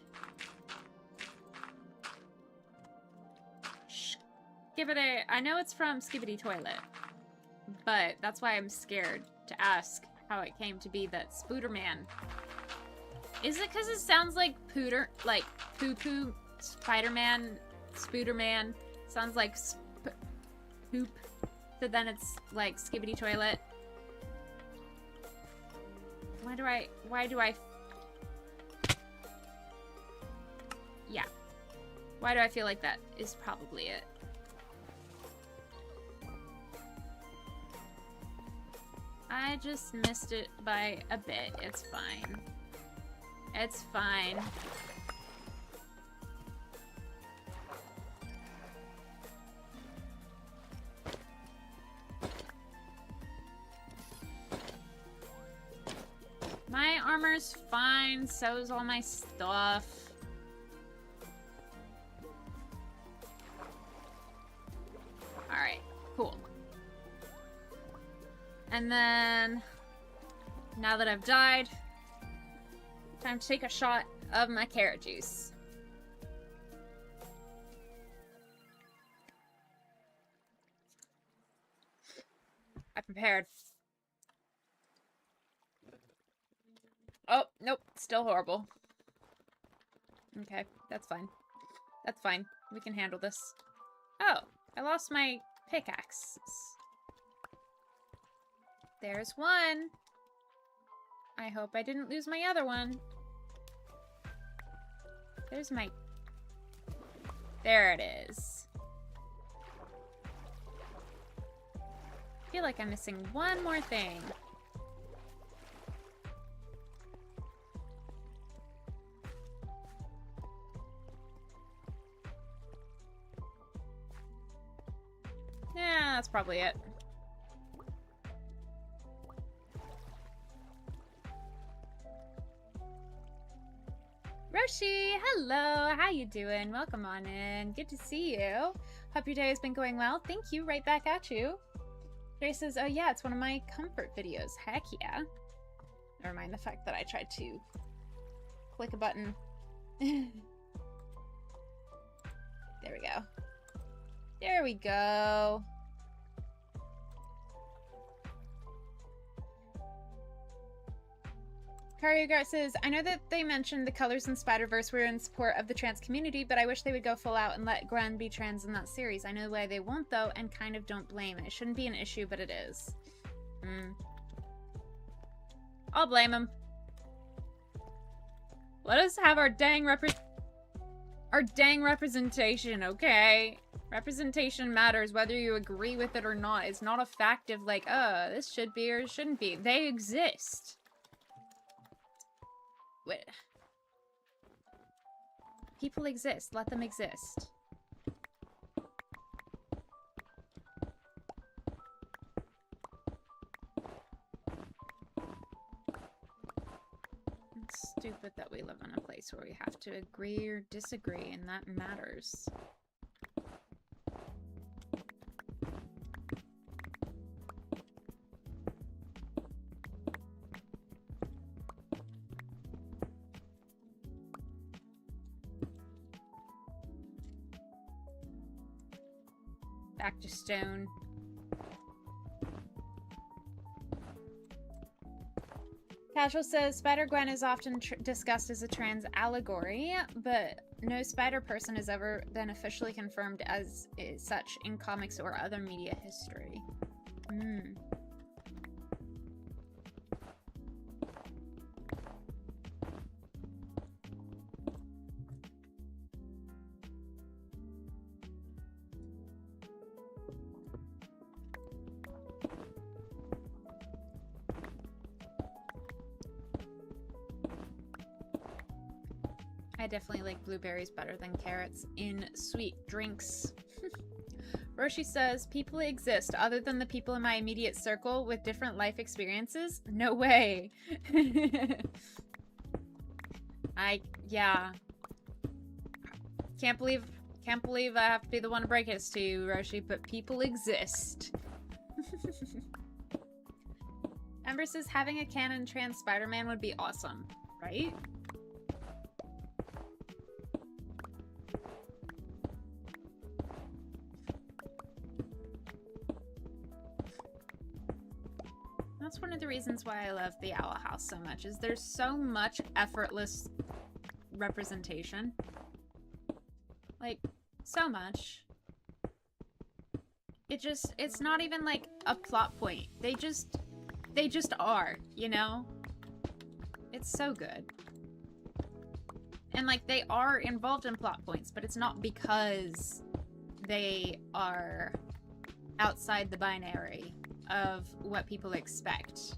A: Skibbity. I know it's from Skibbity Toilet, but that's why I'm scared to ask how it came to be that Spooderman. Is it because it sounds like pooter, like poo-poo, Spider-Man, Spooderman? Sounds like poop. So then it's like Skibbity Toilet. Why do I... Yeah. Why do I feel like that is probably it? I just missed it by a bit. It's fine. It's fine. My armor's fine, so is all my stuff. Alright, cool. And then, now that I've died, time to take a shot of my carrot juice. I prepared. Oh, nope. Still horrible. Okay, that's fine. That's fine. We can handle this. Oh, I lost my pickaxe. There's one. I hope I didn't lose my other one. There's my... There it is. I feel like I'm missing one more thing. Yeah, that's probably it. Roshi, hello, how you doing? Welcome on in. Good to see you. Hope your day has been going well. Thank you, right back at you. Jay says, oh yeah, it's one of my comfort videos. Heck yeah. Never mind the fact that I tried to click a button. There we go. There we go. Karyogart says, I know that they mentioned the colors in Spider-Verse were in support of the trans community, but I wish they would go full out and let Gwen be trans in that series. I know why they won't, though, and kind of don't blame it. It shouldn't be an issue, but it is. I'll blame him. Let us have our dang representation, okay? Representation matters whether you agree with it or not. It's not a fact of like, this should be or it shouldn't be. They exist. Wait. People exist. Let them exist. It's stupid that we live in a place where we have to agree or disagree, and that matters. Back to stone. Casual says, Spider-Gwen is often discussed as a trans allegory, but no Spider-Person has ever been officially confirmed as such in comics or other media history. I definitely like blueberries better than carrots in sweet drinks. Roshi says, people exist other than the people in my immediate circle with different life experiences? No way. Yeah. Can't believe I have to be the one to break it to you, Roshi, but people exist. Ember says, having a canon trans Spider-Man would be awesome, right? That's one of the reasons why I love the Owl House so much, is there's so much effortless representation. Like, so much. It's not even like a plot point. They just are, you know? It's so good. And like, they are involved in plot points, but it's not because they are outside the binary of what people expect.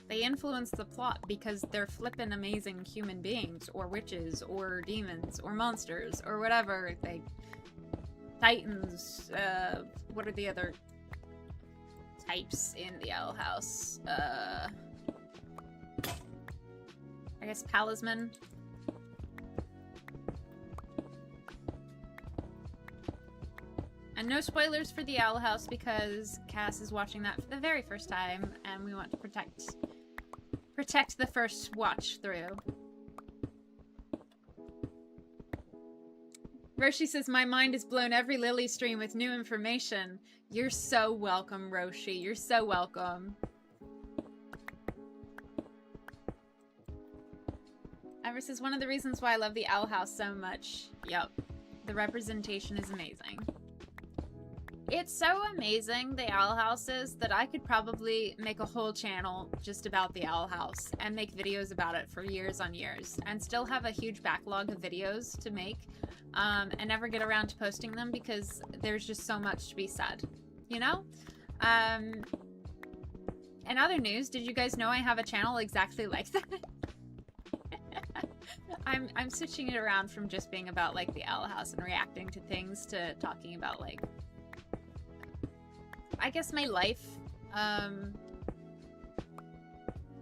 A: They influence the plot because they're flippin' amazing human beings, or witches, or demons, or monsters, or whatever. Titans, what are the other types in the Owl House? I guess Talisman. And no spoilers for the Owl House because Cass is watching that for the very first time, and we want to protect the first watch through. Roshi says, my mind is blown every Lily stream with new information. You're so welcome, Roshi. You're so welcome. Ever says, one of the reasons why I love the Owl House so much. Yep. The representation is amazing. It's so amazing, the Owl House is, that I could probably make a whole channel just about the Owl House and make videos about it for years on years and still have a huge backlog of videos to make and never get around to posting them because there's just so much to be said, you know? In other news, did you guys know I have a channel exactly like that? I'm switching it around from just being about like the Owl House and reacting to things to talking about like, I guess my life,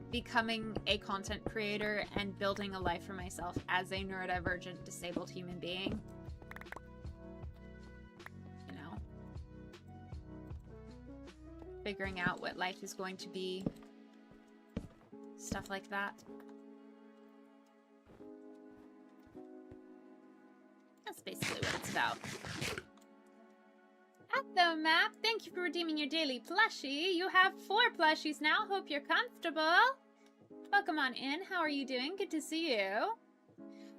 A: becoming a content creator and building a life for myself as a neurodivergent disabled human being. You know? Figuring out what life is going to be. Stuff like that. That's basically what it's about. At Hello, Map. Thank you for redeeming your daily plushie. You have 4 plushies now. Hope you're comfortable. Welcome on in. How are you doing? Good to see you.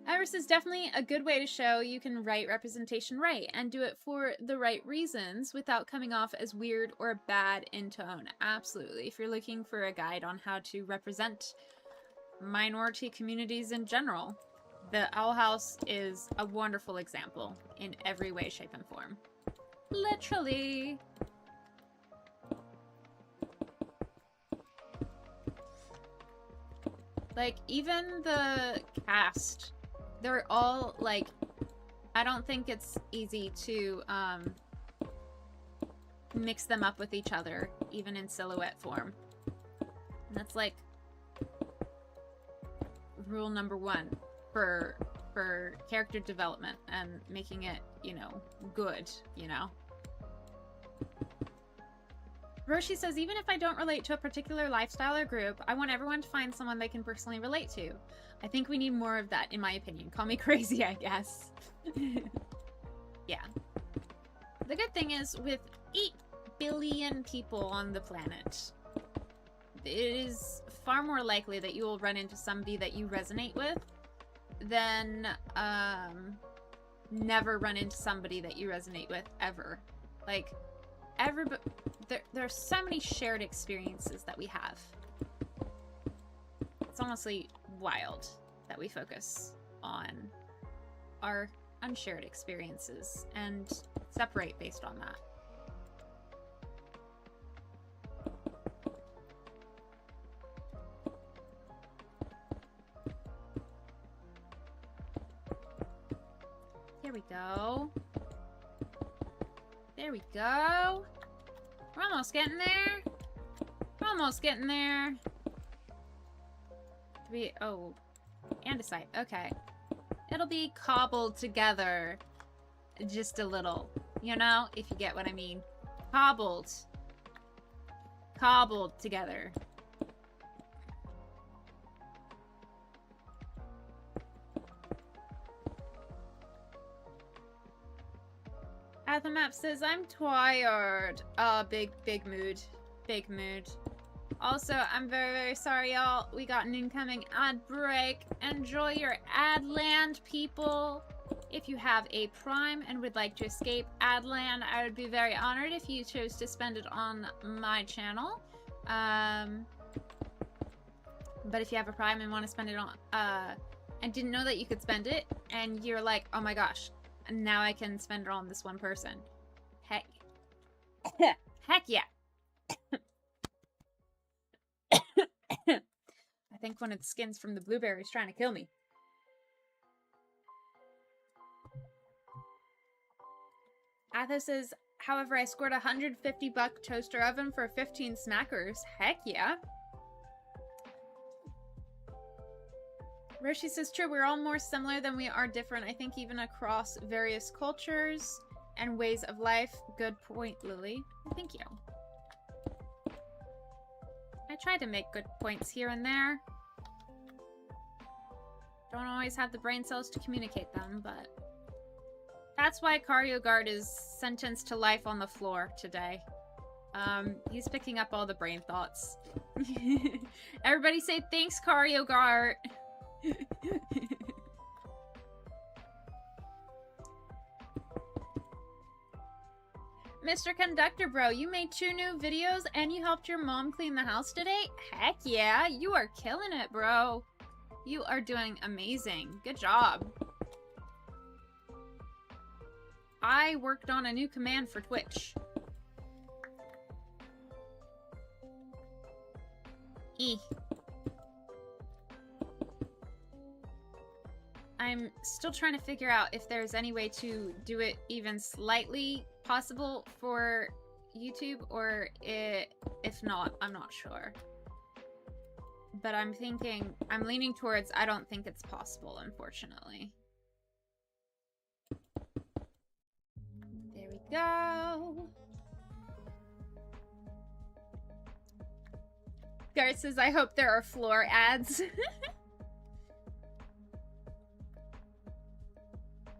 A: Iris is definitely a good way to show you can write representation right and do it for the right reasons without coming off as weird or bad in tone. Absolutely. If you're looking for a guide on how to represent minority communities in general, the Owl House is a wonderful example in every way, shape, and form. Literally. Like, even the cast, they're all, like, I don't think it's easy to, mix them up with each other, even in silhouette form. And that's, like, rule number 1 for character development and making it, you know, good, you know? Roshi says, even if I don't relate to a particular lifestyle or group, I want everyone to find someone they can personally relate to. I think we need more of that, in my opinion. Call me crazy, I guess. Yeah. The good thing is, with 8 billion people on the planet, it is far more likely that you will run into somebody that you resonate with than never run into somebody that you resonate with, ever. Like, there's so many shared experiences that we have. It's honestly wild that we focus on our unshared experiences and separate based on that. Here we go. There we go. We're almost getting there. We're almost getting there. Oh, andesite. Okay. It'll be cobbled together just a little. You know, if you get what I mean. Cobbled. Cobbled together. The map says, I'm tired. Big mood. Big mood. Also, I'm very, very sorry, y'all. We got an incoming ad break. Enjoy your ad land, people. If you have a Prime and would like to escape ad land, I would be very honored if you chose to spend it on my channel. But if you have a Prime and want to spend it on, and didn't know that you could spend it, and you're like, oh my gosh, and now I can spend it on this one person. Heck. Heck yeah. I think one of the skins from the blueberry is trying to kill me. Athos says, however, I scored a $150 toaster oven for 15 smackers. Heck yeah. Roshi says, true, we're all more similar than we are different. I think even across various cultures and ways of life. Good point, Lily. Thank you. I try to make good points here and there. Don't always have the brain cells to communicate them, but... That's why Karyogard is sentenced to life on the floor today. He's picking up all the brain thoughts. Everybody say thanks, Karyogard! Mr. Conductor Bro, you made 2 new videos and you helped your mom clean the house today? Heck yeah, you are killing it, bro. You are doing amazing. Good job. I worked on a new command for Twitch. I'm still trying to figure out if there's any way to do it even slightly possible for YouTube, or if not, I'm not sure. But I'm leaning towards I don't think it's possible, unfortunately. There we go. Garrett says, I hope there are floor ads.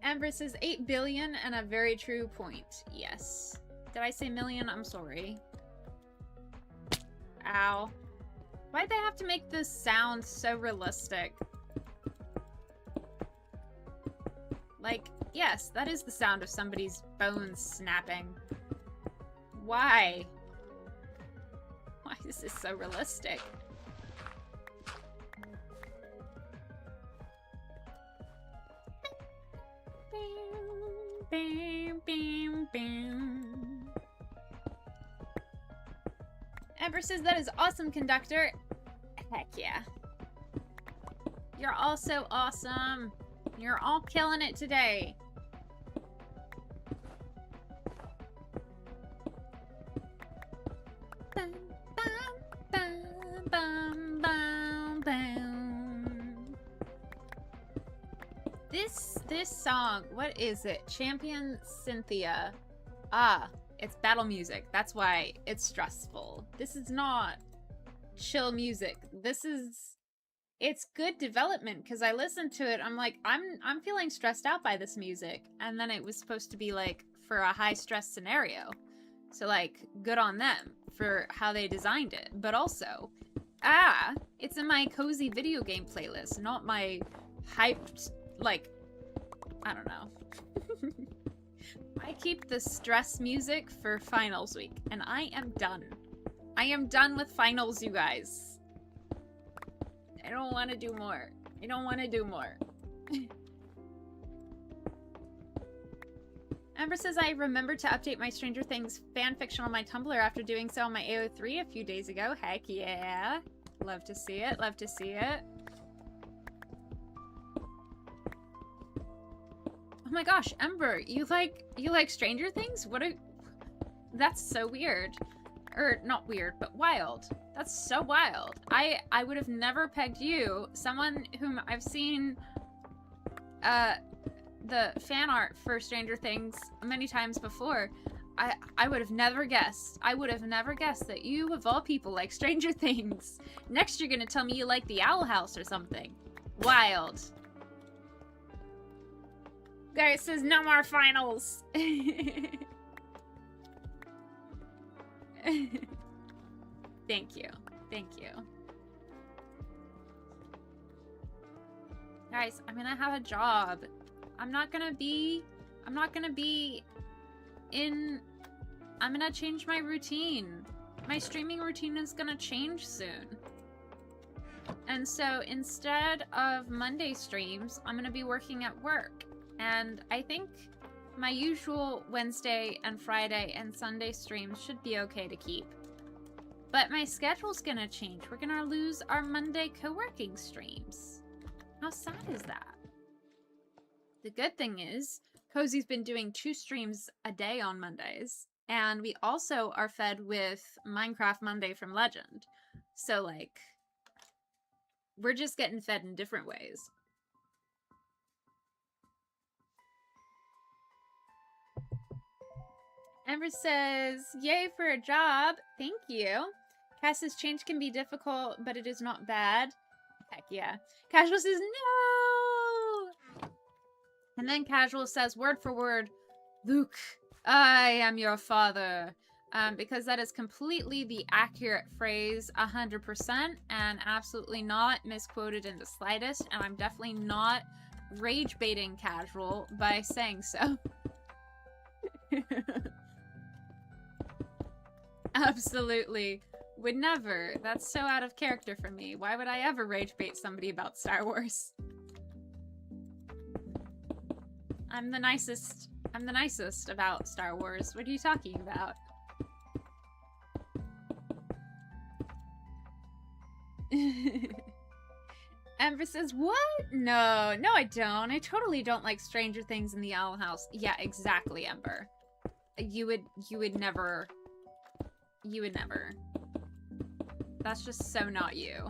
A: Amber says 8 billion and a very true point. Yes. Did I say million? I'm sorry. Ow. Why'd they have to make this sound so realistic? Like, yes, that is the sound of somebody's bones snapping. Why? Why is this so realistic? Bam, bam, bam. Ember says that is awesome, conductor. Heck yeah. You're all so awesome. You're all killing it today. Bum, bum, bum, bum, bum. This song, what is it? Champion Cynthia. Ah, it's battle music. That's why it's stressful. This is not chill music. It's good development because I listened to it. I'm like, I'm feeling stressed out by this music. And then it was supposed to be like for a high stress scenario. So like, good on them for how they designed it. But also, it's in my cozy video game playlist, not my hyped, like, I don't know. I keep the stress music for finals week, and I am done. I am done with finals, you guys. I don't want to do more. I don't want to do more. Amber says, I remembered to update my Stranger Things fanfiction on my Tumblr after doing so on my AO3 a few days ago. Heck yeah. Love to see it. Love to see it. Oh my gosh, Ember, you like Stranger Things? That's so weird. Or not weird, but wild. That's so wild. I would have never pegged you, someone whom I've seen the fan art for Stranger Things many times before. I would have never guessed. I would have never guessed that you, of all people, like Stranger Things. Next you're gonna tell me you like the Owl House or something. Wild. Guy says no more finals. Thank you. Thank you. Guys, I'm gonna have a job. I'm gonna change my routine. My streaming routine is gonna change soon. And so instead of Monday streams, I'm gonna be working at work. And I think my usual Wednesday and Friday and Sunday streams should be okay to keep. But my schedule's gonna change. We're gonna lose our Monday co-working streams. How sad is that? The good thing is, Cozy's been doing 2 streams a day on Mondays. And we also are fed with Minecraft Monday from Legend. So, like, we're just getting fed in different ways. Ember says, yay for a job. Thank you. Cass says, change can be difficult, but it is not bad. Heck yeah. Casual says, no! And then Casual says, word for word, Luke, I am your father. Because that is completely the accurate phrase, 100%, and absolutely not misquoted in the slightest. And I'm definitely not rage baiting Casual by saying so. Absolutely. Would never. That's so out of character for me. Why would I ever rage bait somebody about Star Wars? I'm the nicest about Star Wars. What are you talking about? Ember says, what? No, I don't. I totally don't like Stranger Things in the Owl House. Yeah, exactly, Ember. You would never. You would never. That's just so not you.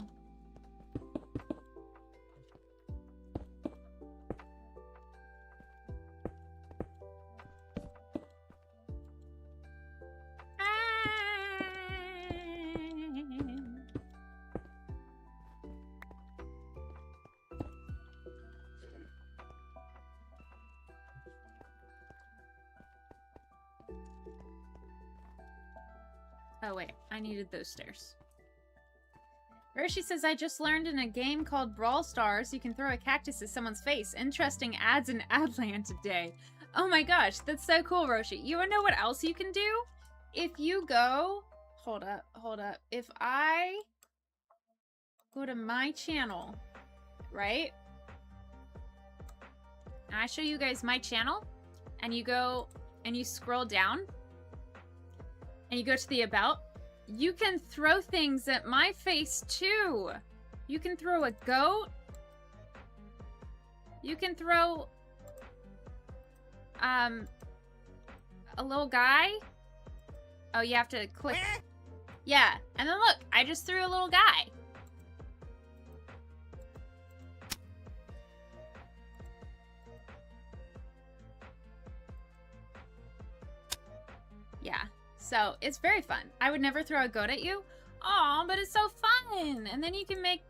A: Oh, wait. I needed those stairs. Roshi says, I just learned in a game called Brawl Stars, you can throw a cactus at someone's face. Interesting ads in Adland today. Oh my gosh, that's so cool, Roshi. You wanna know what else you can do? If you go... Hold up. If I go to my channel, right? And I show you guys my channel, and you go and you scroll down, and you go to the About, you can throw things at my face too. You can throw a goat. You can throw a little guy. Oh, you have to click. Yeah, and then look, I just threw a little guy. Yeah, so it's very fun. I would never throw a goat at you. Aw, but it's so fun. And then you can make...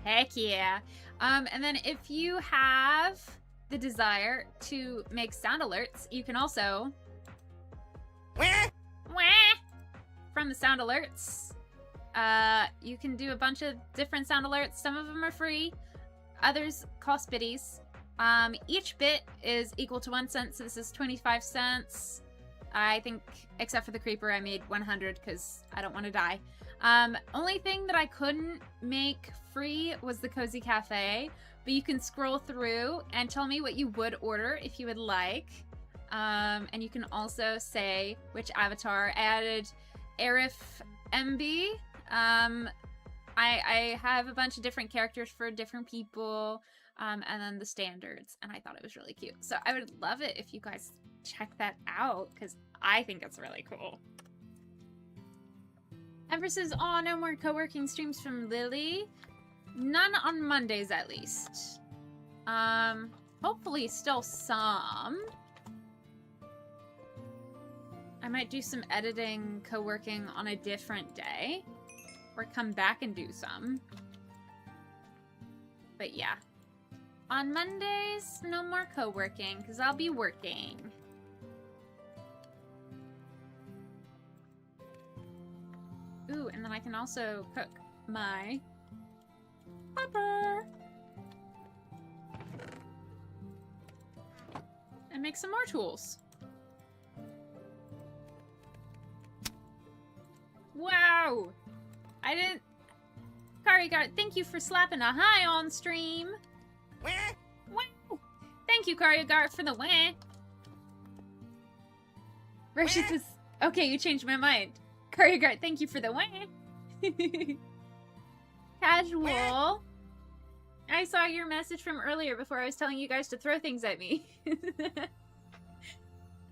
A: Heck yeah. And then if you have the desire to make sound alerts, you can also... From the sound alerts, you can do a bunch of different sound alerts. Some of them are free. Others cost biddies. Each bit is equal to 1 cent, so this is 25 cents. I think, except for the creeper, I made 100 because I don't want to die. Only thing that I couldn't make free was the Cozy Cafe, but you can scroll through and tell me what you would order if you would like. And you can also say which avatar. I added Arif MB. I have a bunch of different characters for different people, and then the standards, and I thought it was really cute. So I would love it if you guys check that out, because I think it's really cool. Ember says, oh, no more co-working streams from Lily. None on Mondays, at least. Hopefully still some. I might do some editing, co-working on a different day. Or come back and do some. But yeah. On Mondays, no more co-working, because I'll be working. Ooh, and then I can also cook my pepper. And make some more tools. Wow! I didn't... Karigart, thank you for slapping a hi on stream. Wow! Thank you, Karigart, for the wah. Roshi says, okay, you changed my mind. Karigart, thank you for the wah. Casual. I saw your message from earlier before I was telling you guys to throw things at me.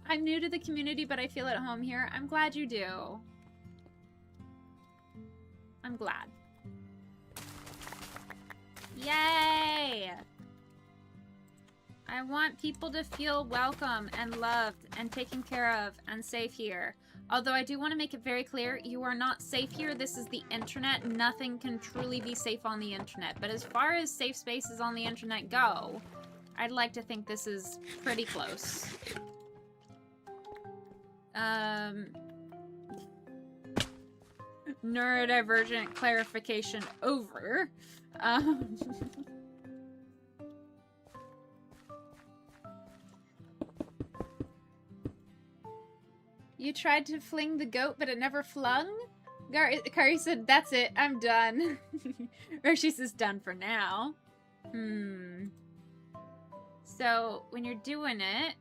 A: I'm new to the community, but I feel at home here. I'm glad you do. I'm glad. Yay! I want people to feel welcome and loved and taken care of and safe here. Although I do want to make it very clear, you are not safe here. This is the internet. Nothing can truly be safe on the internet. But as far as safe spaces on the internet go, I'd like to think this is pretty close. Neurodivergent clarification over. You tried to fling the goat, but it never flung? Kari said, that's it, I'm done. Roshi says, done for now. So, when you're doing it,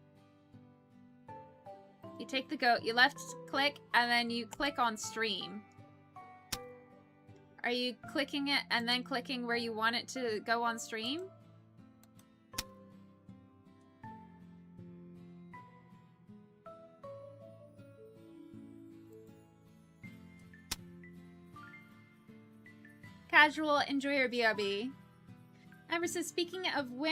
A: you take the goat, you left click, and then you click on stream. Are you clicking it and then clicking where you want it to go on stream? Casual, enjoy your BRB. Amber says, speaking of wah,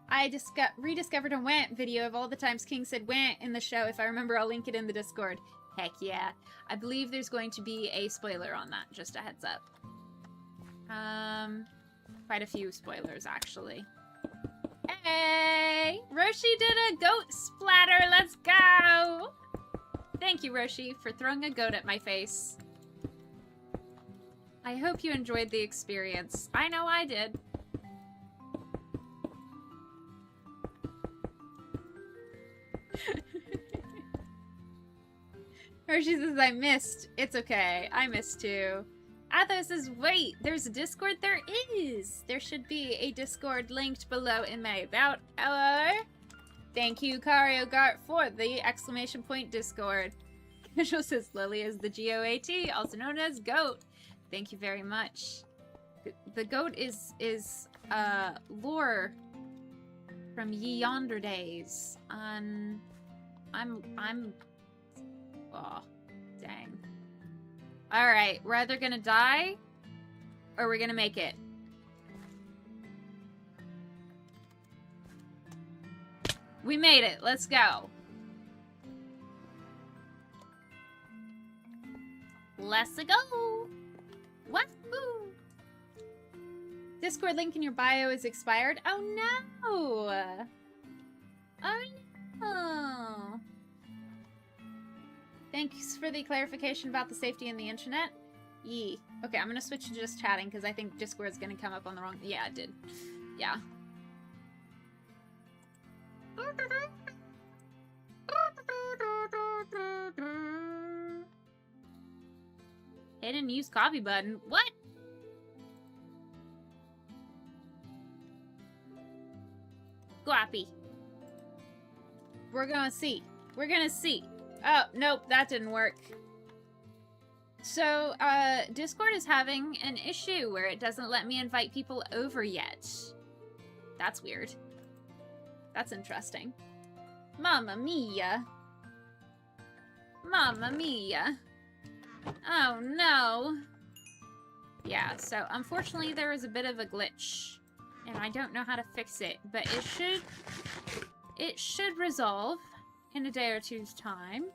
A: I rediscovered a wah video of all the times King said wah in the show. If I remember, I'll link it in the Discord. Heck yeah. I believe there's going to be a spoiler on that, just a heads up. Quite a few spoilers, actually. Yay! Roshi did a goat splatter. Let's go! Thank you, Roshi, for throwing a goat at my face. I hope you enjoyed the experience. I know I did. Hershey says I missed. It's okay. I missed too. Athos says, wait, there's a Discord? There is. There should be a Discord linked below in my about. Hello? Thank you, Karyogart, for the exclamation point Discord. Casual says Lily is the GOAT, also known as GOAT. Thank you very much. The GOAT is lore from ye yonder days. I'm oh, dang. Alright, we're either gonna die, or we're gonna make it. We made it, let's go. Let's go! Wahoo! Discord link in your bio is expired. Oh no! Oh no! Thanks for the clarification about the safety in the internet. Yee. Okay, I'm gonna switch to just chatting because I think Discord's gonna come up on the wrong... Yeah, it did. Yeah. Hit and use copy button. What? Guappy. We're gonna see. We're gonna see. Oh, nope, that didn't work. So, Discord is having an issue where it doesn't let me invite people over yet. That's weird. That's interesting. Mamma mia. Mamma mia. Oh no. Yeah, so unfortunately there was a bit of a glitch. And I don't know how to fix it, but it should resolve in a day or two's time.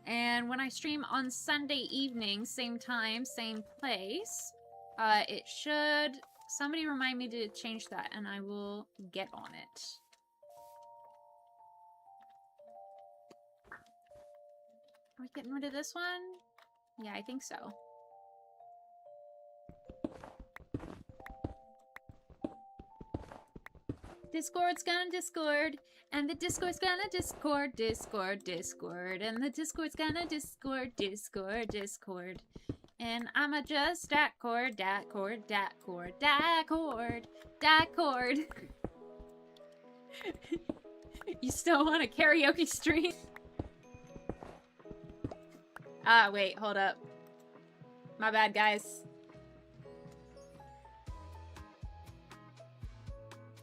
A: And when I stream on Sunday evening, same time, same place, it should... Somebody remind me to change that, and I will get on it. Are we getting rid of this one? Yeah, I think so. Discord's gonna Discord, and the Discord's gonna Discord, and the Discord's gonna Discord. And I'ma just Discord. You still want a karaoke stream? Ah, wait, hold up. My bad, guys.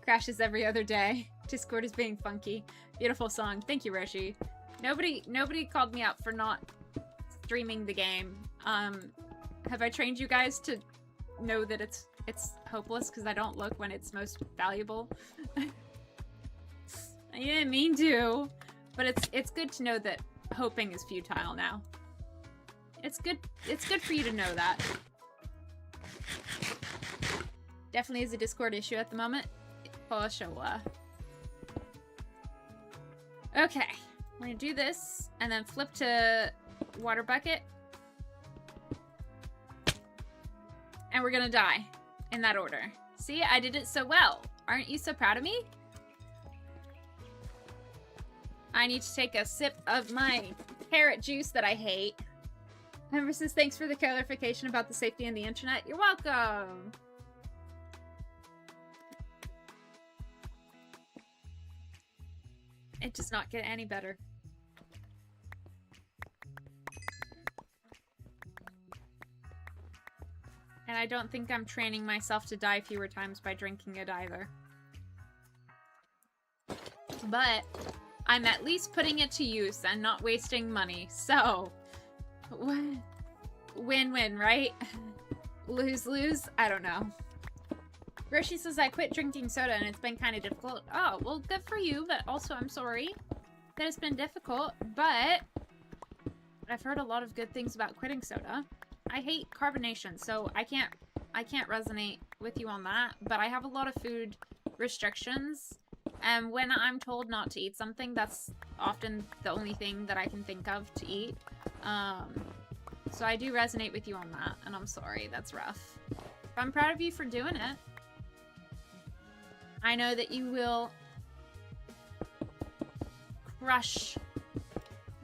A: Crashes every other day. Discord is being funky. Beautiful song. Thank you, Roshi. Nobody called me out for not streaming the game. Have I trained you guys to know that it's hopeless because I don't look when it's most valuable? I didn't mean to, but it's good to know that hoping is futile now. It's good for you to know that. Definitely is a Discord issue at the moment. For sure. Okay, we're gonna do this and then flip to water bucket. And we're gonna die in that order. See, I did it so well. Aren't you so proud of me? I need to take a sip of my carrot juice that I hate. Member says, thanks for the clarification about the safety in the internet. You're welcome. It does not get any better. And I don't think I'm training myself to die fewer times by drinking it either. But I'm at least putting it to use and not wasting money. So, win-win, right? Lose-lose? I don't know. Roshi says, I quit drinking soda and it's been kind of difficult. Oh, well, good for you, but also I'm sorry that it's been difficult, but I've heard a lot of good things about quitting soda. I hate carbonation, so I can't resonate with you on that, but I have a lot of food restrictions, And when I'm told not to eat something, that's often the only thing that I can think of to eat. So I do resonate with you on that, and I'm sorry, that's rough. But I'm proud of you for doing it. I know that you will crush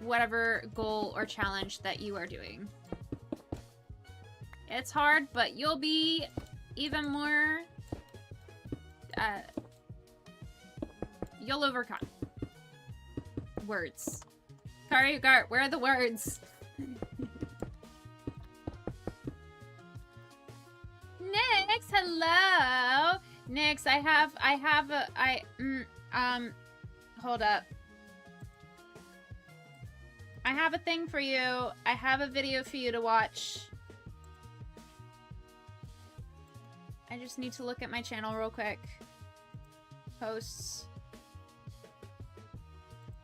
A: whatever goal or challenge that you are doing. It's hard, but you'll be even more... you'll overcome. Words. Karyugart, where are the words? Nyx, hello! Nyx, hold up. I have a thing for you. I have a video for you to watch. I just need to look at my channel real quick. Posts.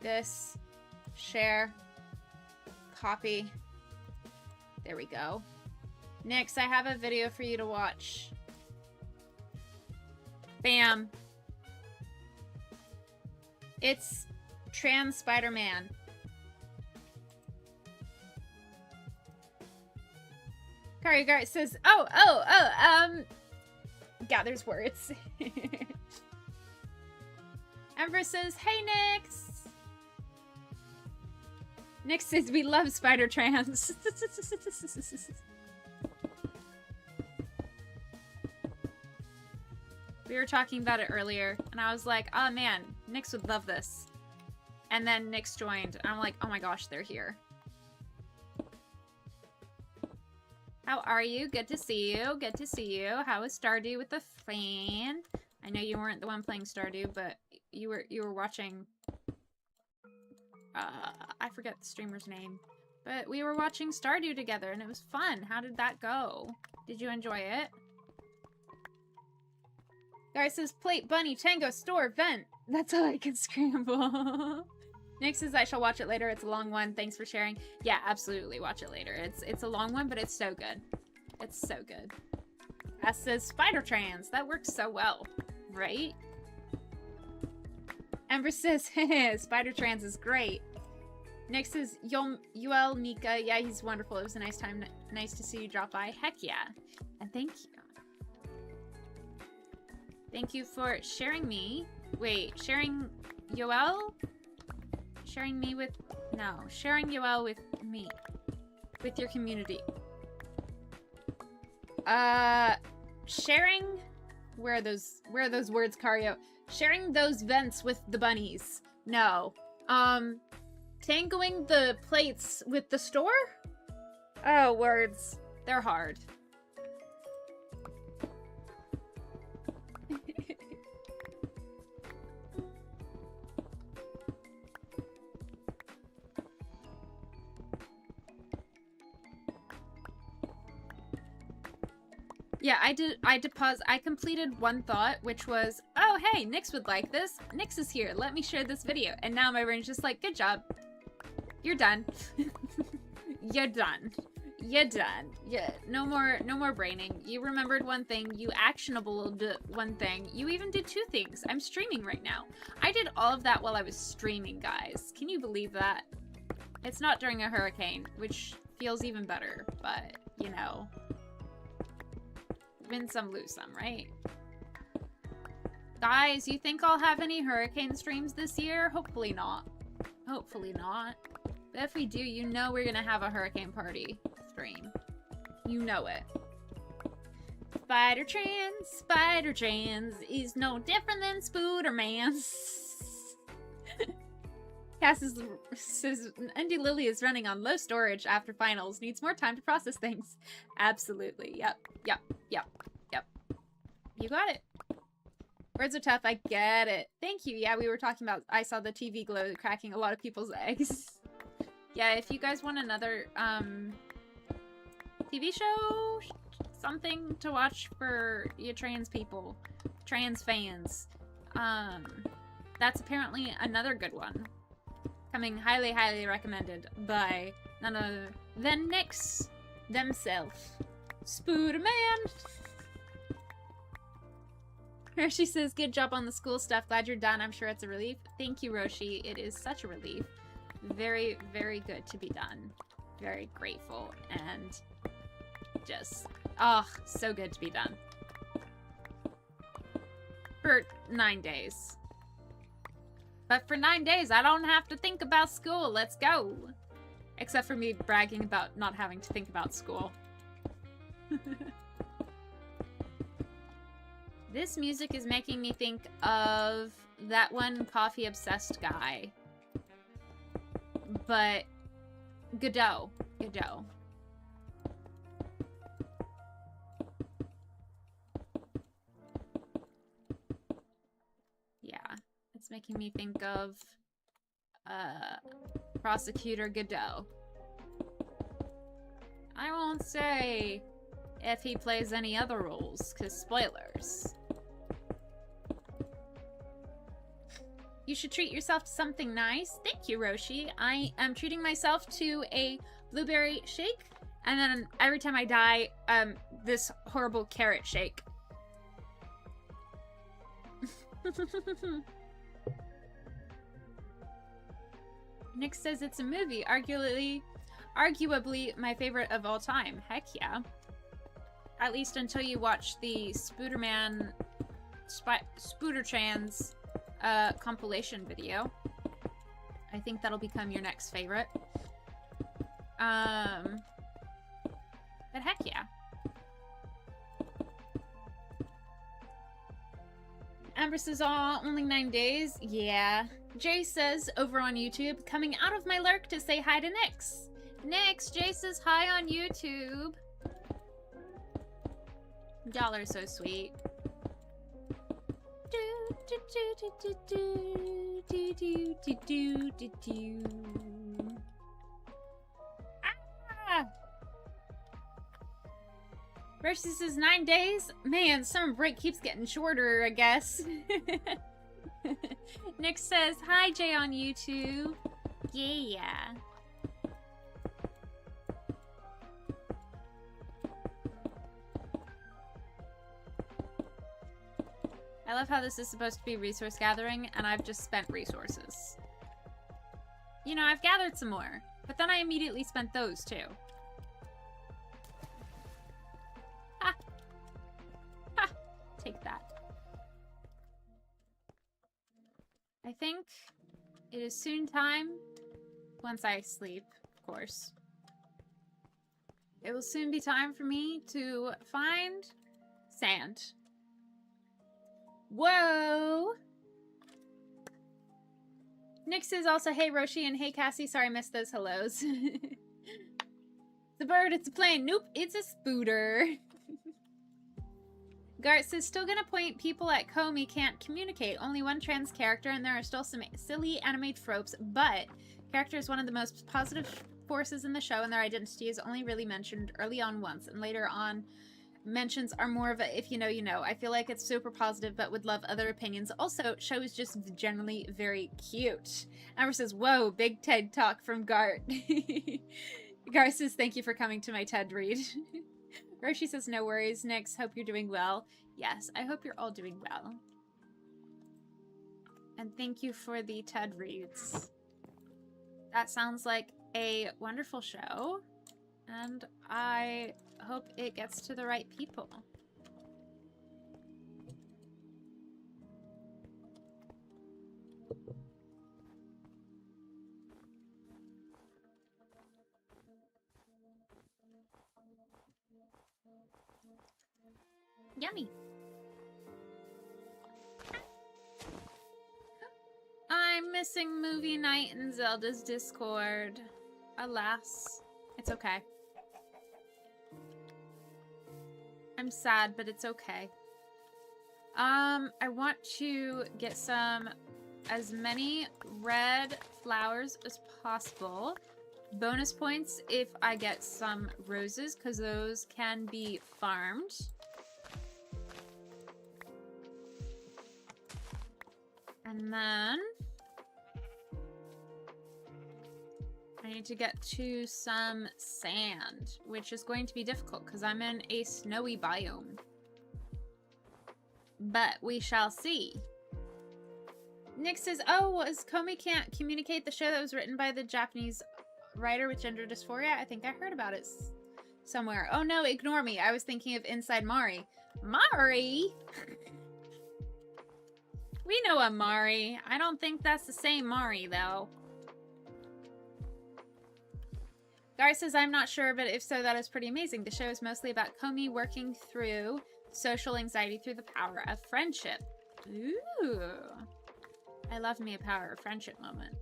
A: This. Share. Copy. There we go. Nyx, I have a video for you to watch. Bam. It's Trans Spider-Man. Karyugart says, gathers words. Ember says, hey, Nyx. Nyx says, we love Spider Trans. We were talking about it earlier, and I was like, oh man, Nyx would love this. And then Nyx joined, and I'm like, oh my gosh, they're here. How are you? Good to see you. Good to see you. How is Stardew with the fan? I know you weren't the one playing Stardew, but you were watching... I forget the streamer's name. But we were watching Stardew together, and it was fun. How did that go? Did you enjoy it? Guy says, plate, bunny, tango, store, vent. That's all I can scramble. Nyx says, I shall watch it later. It's a long one. Thanks for sharing. Yeah, absolutely. Watch it later. It's a long one, but it's so good. It's so good. S says, Spider Trans. That works so well. Right? Ember says, Spider Trans is great. Nyx says, Yoel Mika. Yeah, he's wonderful. It was a nice time. Nice to see you drop by. Heck yeah. And thank you. Thank you for sharing me. Wait, sharing Yoel? Sharing me with... No, sharing Yoel with me. With your community. Sharing... Where are those words, Kario? Sharing those vents with the bunnies. No. Tangoing the plates with the store? Oh, words. They're hard. Yeah, I did pause. I completed one thought, which was, oh, hey, Nyx would like this. Nyx is here. Let me share this video. And now my brain's just like, good job. You're done. You're done. You're done. Yeah, no more braining. You remembered one thing. You actionable one thing. You even did two things. I'm streaming right now. I did all of that while I was streaming, guys. Can you believe that? It's not during a hurricane, which feels even better, but, you know... Win some, lose some, right? Guys, you think I'll have any hurricane streams this year? Hopefully not. Hopefully not. But if we do, you know we're gonna have a hurricane party stream. You know it. Spider Trans is no different than Spooderman. Cass says, Undy Lily is running on low storage after finals. Needs more time to process things. Absolutely. Yep. You got it. Words are tough. I get it. Thank you. Yeah, we were talking about... I saw the TV glow cracking a lot of people's eggs. Yeah, if you guys want another, TV show? Something to watch for you trans people. Trans fans. That's apparently another good one. Coming highly, highly recommended by none other than Nyx themselves. Spooderman! Roshi says, good job on the school stuff. Glad you're done. I'm sure it's a relief. Thank you, Roshi. It is such a relief. Very, very good to be done. Very grateful and just, oh, so good to be done. For 9 days. But for 9 days, I don't have to think about school. Let's go. Except for me bragging about not having to think about school. This music is making me think of that one coffee-obsessed guy. But Godot. Godot. Yeah. It's making me think of Prosecutor Godot. I won't say if he plays any other roles, because spoilers. You should treat yourself to something nice. Thank you, Roshi. I am treating myself to a blueberry shake, and then every time I die, this horrible carrot shake. Nick says it's a movie, arguably my favorite of all time. Heck yeah. At least until you watch the Spooderman, Spooderchan's compilation video. I think that'll become your next favorite. But heck yeah. Amber says, aw, only 9 days. Yeah. Jay says, over on YouTube, coming out of my lurk to say hi to Nyx. Nyx, Jay says hi on YouTube. Y'all are so sweet. Ah! Versus is 9 days? Man, summer break keeps getting shorter, I guess. Nick says, hi, Jay on YouTube. Yeah. I love how this is supposed to be resource gathering, and I've just spent resources. You know, I've gathered some more, but then I immediately spent those too. Ha! Ha! Take that. I think it is soon time, once I sleep, of course. It will soon be time for me to find sand. Whoa! Nick says also, hey Roshi and hey Cassie, sorry I missed those hellos. It's a bird, it's a plane. Nope, it's a spooter. Gart says, still gonna point people at Comey can't communicate. Only one trans character and there are still some silly anime tropes, but character is one of the most positive forces in the show and their identity is only really mentioned early on once and later on mentions are more of a if you know you know. I feel like it's super positive but would love other opinions. Also, show is just generally very cute. Amber says, whoa, big TED talk from Gart. Gart says, thank you for coming to my TED read. Roshi says, no worries. Nyx, hope you're doing well. Yes, I hope you're all doing well. And thank you for the TED reads. That sounds like a wonderful show. And I hope it gets to the right people. Yummy. I'm missing movie night in Zelda's Discord. Alas, it's okay. I'm sad, but it's okay. I want to get as many red flowers as possible. Bonus points if I get some roses, because those can be farmed. And then I need to get to some sand, which is going to be difficult because I'm in a snowy biome. But we shall see. Nick says, oh, was Komi Can't Communicate, the show that was written by the Japanese writer with gender dysphoria? I think I heard about it somewhere. Oh no, ignore me. I was thinking of Inside Mari. Mari? We know a Mari. I don't think that's the same Mari, though. Gar says, I'm not sure, but if so, that is pretty amazing. The show is mostly about Komi working through social anxiety through the power of friendship. Ooh. I love me a power of friendship moment.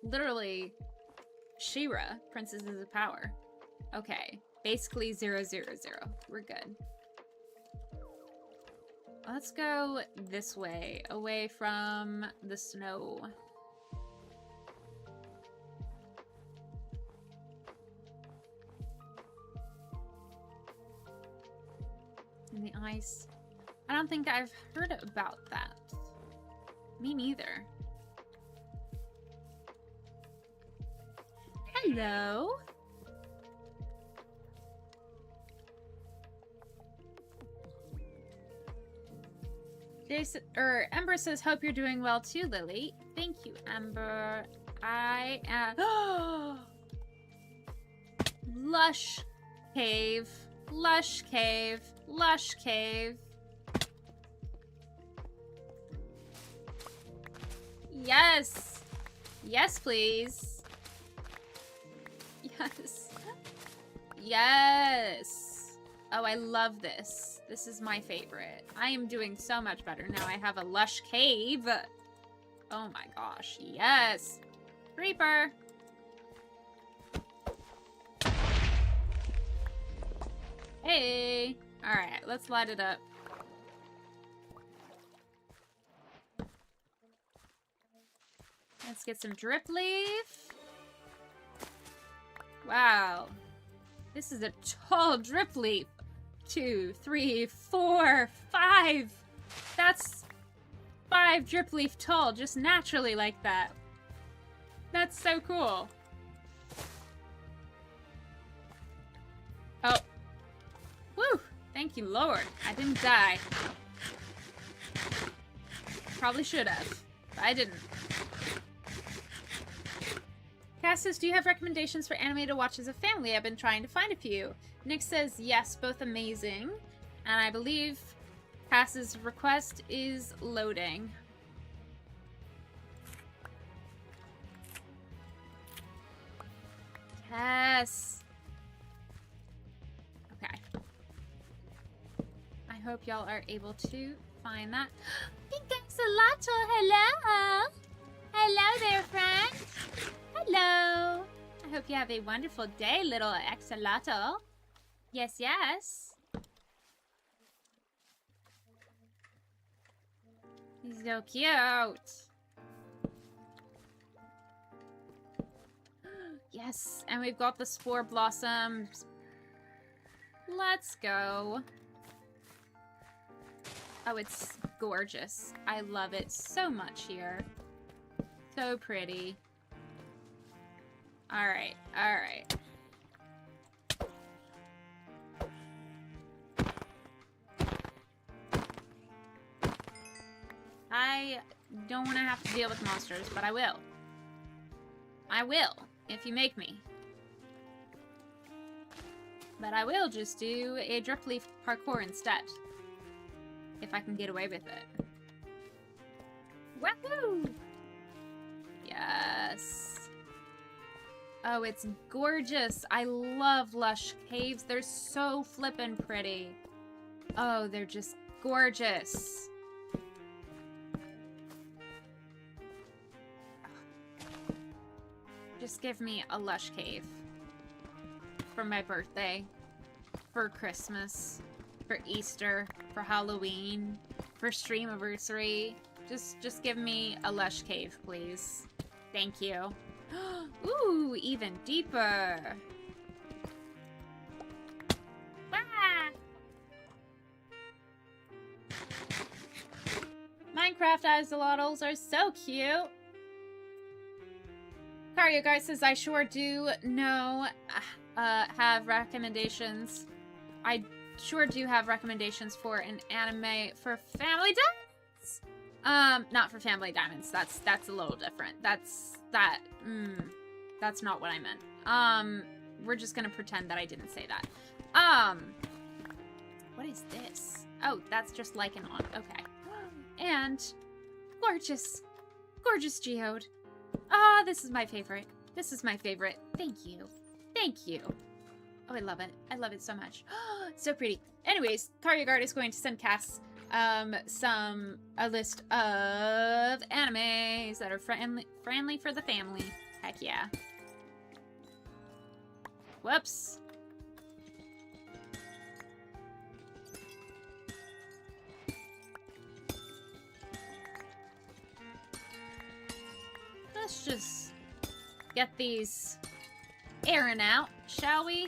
A: Literally, She-Ra, Princesses of Power. Okay. Basically 0, 0, 0. We're good. Let's go this way, away from the snow. And the ice. I don't think I've heard about that. Me neither. Hello. Ember says, hope you're doing well too, Lily. Thank you, Ember. I am... Lush cave. Lush cave. Lush cave. Yes. Yes, please. Yes. Yes. Oh, I love this. This is my favorite. I am doing so much better now. I have a lush cave. Oh my gosh. Yes. Creeper. Hey. Alright, let's light it up. Let's get some drip leaf. Wow. This is a tall drip leaf. 2, 3, 4, 5. That's 5 drip leaf tall, just naturally like that. That's so cool. Oh. Woo! Thank you, Lord. I didn't die. Probably should have, but I didn't. Cass says, do you have recommendations for anime to watch as a family? I've been trying to find a few. Nick says, yes, both amazing. And I believe Cass's request is loading. Cass. Okay. I hope y'all are able to find that. Pink Axolotl, hello! Hello there, friend! Hello! I hope you have a wonderful day, little axolotl. Yes, yes. He's so cute. Yes, and we've got the spore blossoms. Let's go. Oh, it's gorgeous. I love it so much here. So pretty. Alright, alright. I don't want to have to deal with monsters, but I will. I will, if you make me. But I will just do a drip leaf parkour instead. If I can get away with it. Woohoo! Yes. Oh, it's gorgeous. I love lush caves. They're so flippin' pretty. Oh, they're just gorgeous. Just give me a lush cave. For my birthday. For Christmas. For Easter. For Halloween. For Streamiversary. Just give me a lush cave, please. Thank you. Ooh, even deeper. Ah! Minecraft axolotls are so cute. Karyogar says, I sure do know, have recommendations. I sure do have recommendations for an anime for family diamonds. Not for family diamonds. That's a little different. That's not what I meant. We're just gonna pretend that I didn't say that. What is this? Oh, that's just like an on. Okay. And gorgeous, gorgeous geode. Ah, this is my favorite. This is my favorite. Thank you. Thank you. Oh, I love it. I love it so much. So pretty. Anyways, Karyogard is going to send Cass a list of animes that are friendly for the family. Heck yeah. Whoops. Let's just get these airing out, shall we?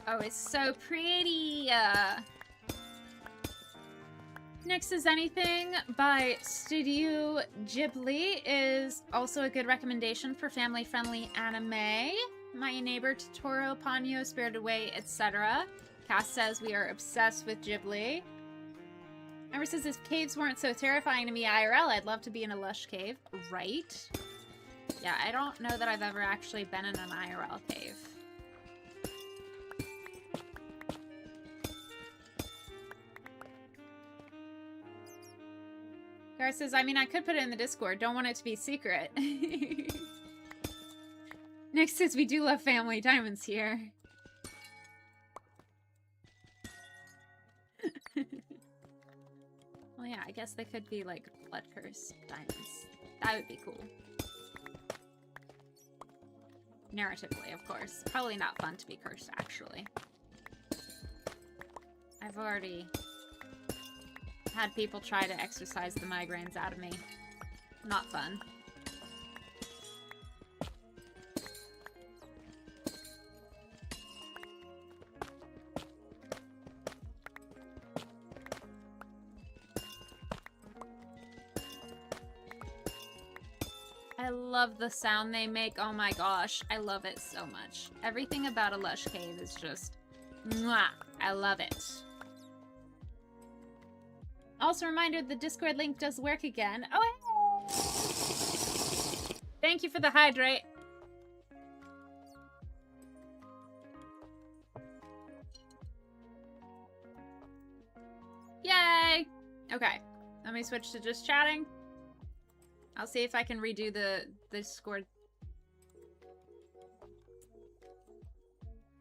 A: Oh, it's so pretty. Next is Anything by Studio Ghibli is also a good recommendation for family-friendly anime. My Neighbor Totoro, Ponyo, Spirited Away, etc. Cass says we are obsessed with Ghibli. Amber says if caves weren't so terrifying to me IRL, I'd love to be in a lush cave. Right? Yeah, I don't know that I've ever actually been in an IRL cave. Gar says, I mean, I could put it in the Discord. Don't want it to be secret. Nick says, we do love family diamonds here. Well, yeah, I guess they could be, like, blood curse diamonds. That would be cool. Narratively, of course. Probably not fun to be cursed, actually. I've already had people try to exorcise the migraines out of me. Not fun. I love the sound they make. Oh my gosh. I love it so much. Everything about a lush cave is just mwah. I love it. Also, reminder, the Discord link does work again. Oh, hey! Thank you for the hydrate. Yay! Okay, let me switch to just chatting. I'll see if I can redo the Discord.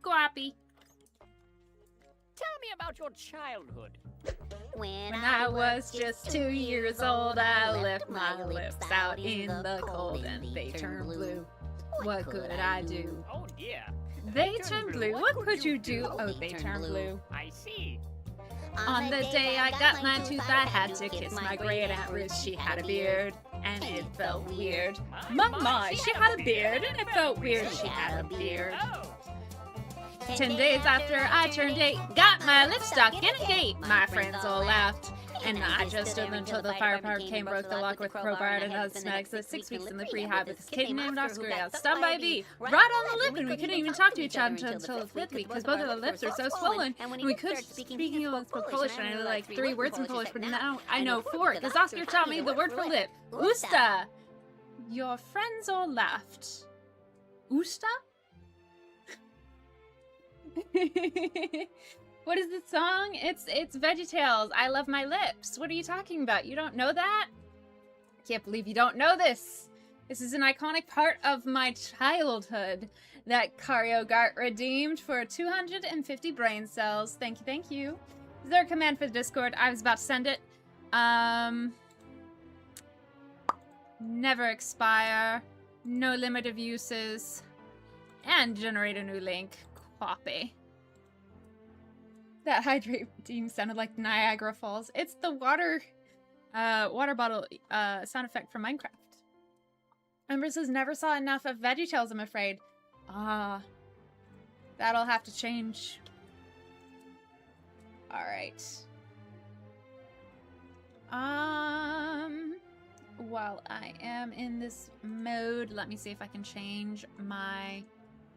A: Guappy.
B: Tell me about your childhood.
C: When
A: I was just 2 years old, I left my lips out in the cold and they turned blue. What could I do?
B: Oh dear.
A: They turned blue. What could you do? Oh, they turned blue.
B: I see.
A: On the day I got my tooth, I had to kiss my great aunt Ruth. She had a beard, and it felt weird. My, she had a beard, and it felt weird. She had a beard.
B: Oh.
A: 10 days after I turned 8, got my lips stuck in a gate. My friends all laughed, and I just stood until the fire department came, broke the lock with crowbar and another snag. So 6 weeks in the prehab with this kid named Oscar, stung by a bee, right on the lip, and we couldn't even talk to each other until the 5th week because both of the lips are so swollen. And we could speak English for Polish, and I know like 3 words in Polish, but now I know 4 because Oscar taught me the word for lip. Usta. Your friends all laughed. Usta? What is the song? It's VeggieTales. I love my lips. What are you talking about? You don't know that? Can't believe you don't know this. This is an iconic part of my childhood that Karyogard redeemed for 250 brain cells. Thank you, thank you. Is there a command for the Discord? I was about to send it. Never expire. No limit of uses. And generate a new link. Copy. That hydrate team sounded like Niagara Falls. It's the water bottle sound effect from Minecraft. Ember says never saw enough of VeggieTales, I'm afraid. Ah, that'll have to change. All right. while I am in this mode, let me see if I can change my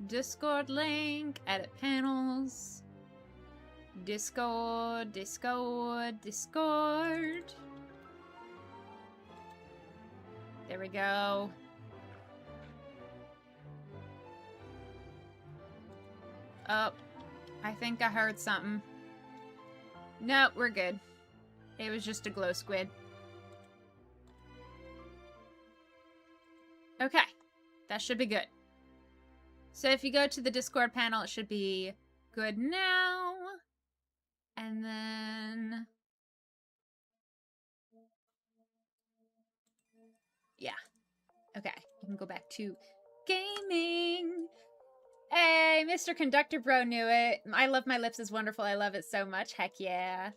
A: Discord link. Edit panels. Discord. There we go. Oh, I think I heard something. No, we're good. It was just a glow squid. Okay, that should be good. So if you go to the Discord panel, it should be good now. And then... yeah. Okay, you can go back to gaming. Hey, Mr. Conductor Bro knew it. I love my lips is wonderful. I love it so much. Heck yeah.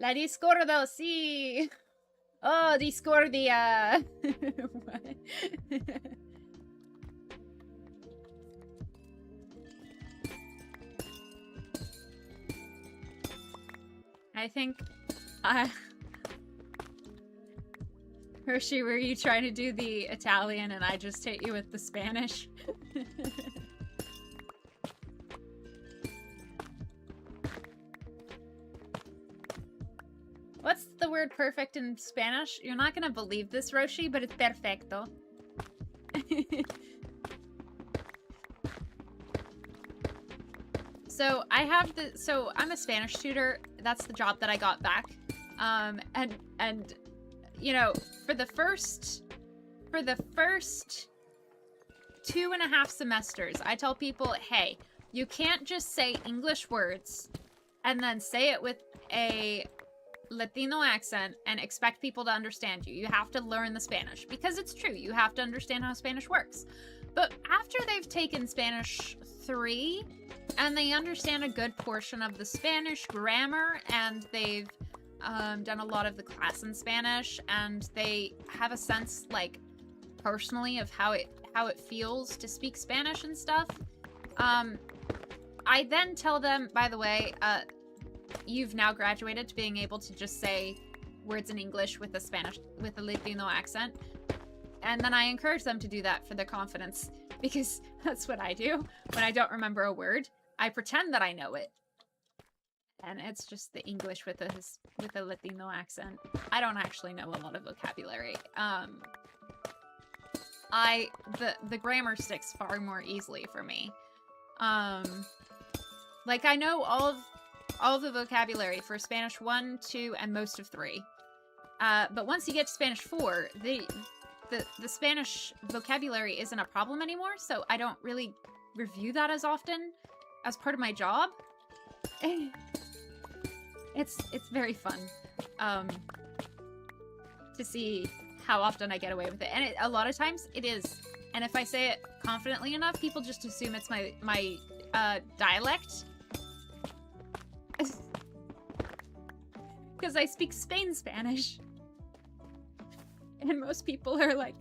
A: La discordo, sí. Oh, discordia. What? I think Hershey, were you trying to do the Italian and I just hit you with the Spanish? What's the word perfect in Spanish? You're not gonna believe this, Roshi, but it's perfecto. So I'm a Spanish tutor. That's the job that I got back. And you know, for the first 2.5 semesters, I tell people, hey, you can't just say English words and then say it with a Latino accent and expect people to understand you. You have to learn the Spanish, because it's true. You have to understand how Spanish works. But after they've taken Spanish 3 and they understand a good portion of the Spanish grammar, and they've done a lot of the class in Spanish, and they have a sense, like, personally of how it feels to speak Spanish and stuff, I then tell them, by the way, you've now graduated to being able to just say words in English with a Latino accent. And then I encourage them to do that for their confidence, because that's what I do when I don't remember a word. I pretend that I know it. And it's just the English with a Latino accent. I don't actually know a lot of vocabulary. The grammar sticks far more easily for me. Like, I know all of the vocabulary for Spanish 1, 2, and most of 3. But once you get to Spanish 4, the Spanish vocabulary isn't a problem anymore, so I don't really review that as often as part of my job. It's very fun to see how often I get away with it. And a lot of times it is. And if I say it confidently enough, people just assume it's my dialect. Because I speak Spain Spanish. And most people are like,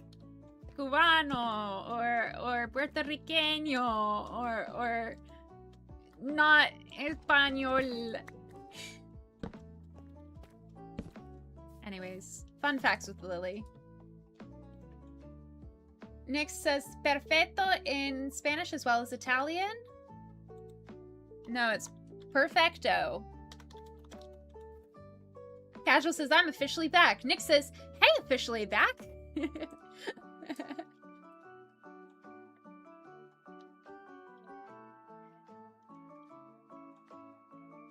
A: Cubano, or Puerto Riqueño, or not Español. Anyways, fun facts with Lily. Nick says perfecto in Spanish as well as Italian. No, it's perfecto. Casual says, I'm officially back. Nick says, hey, officially back.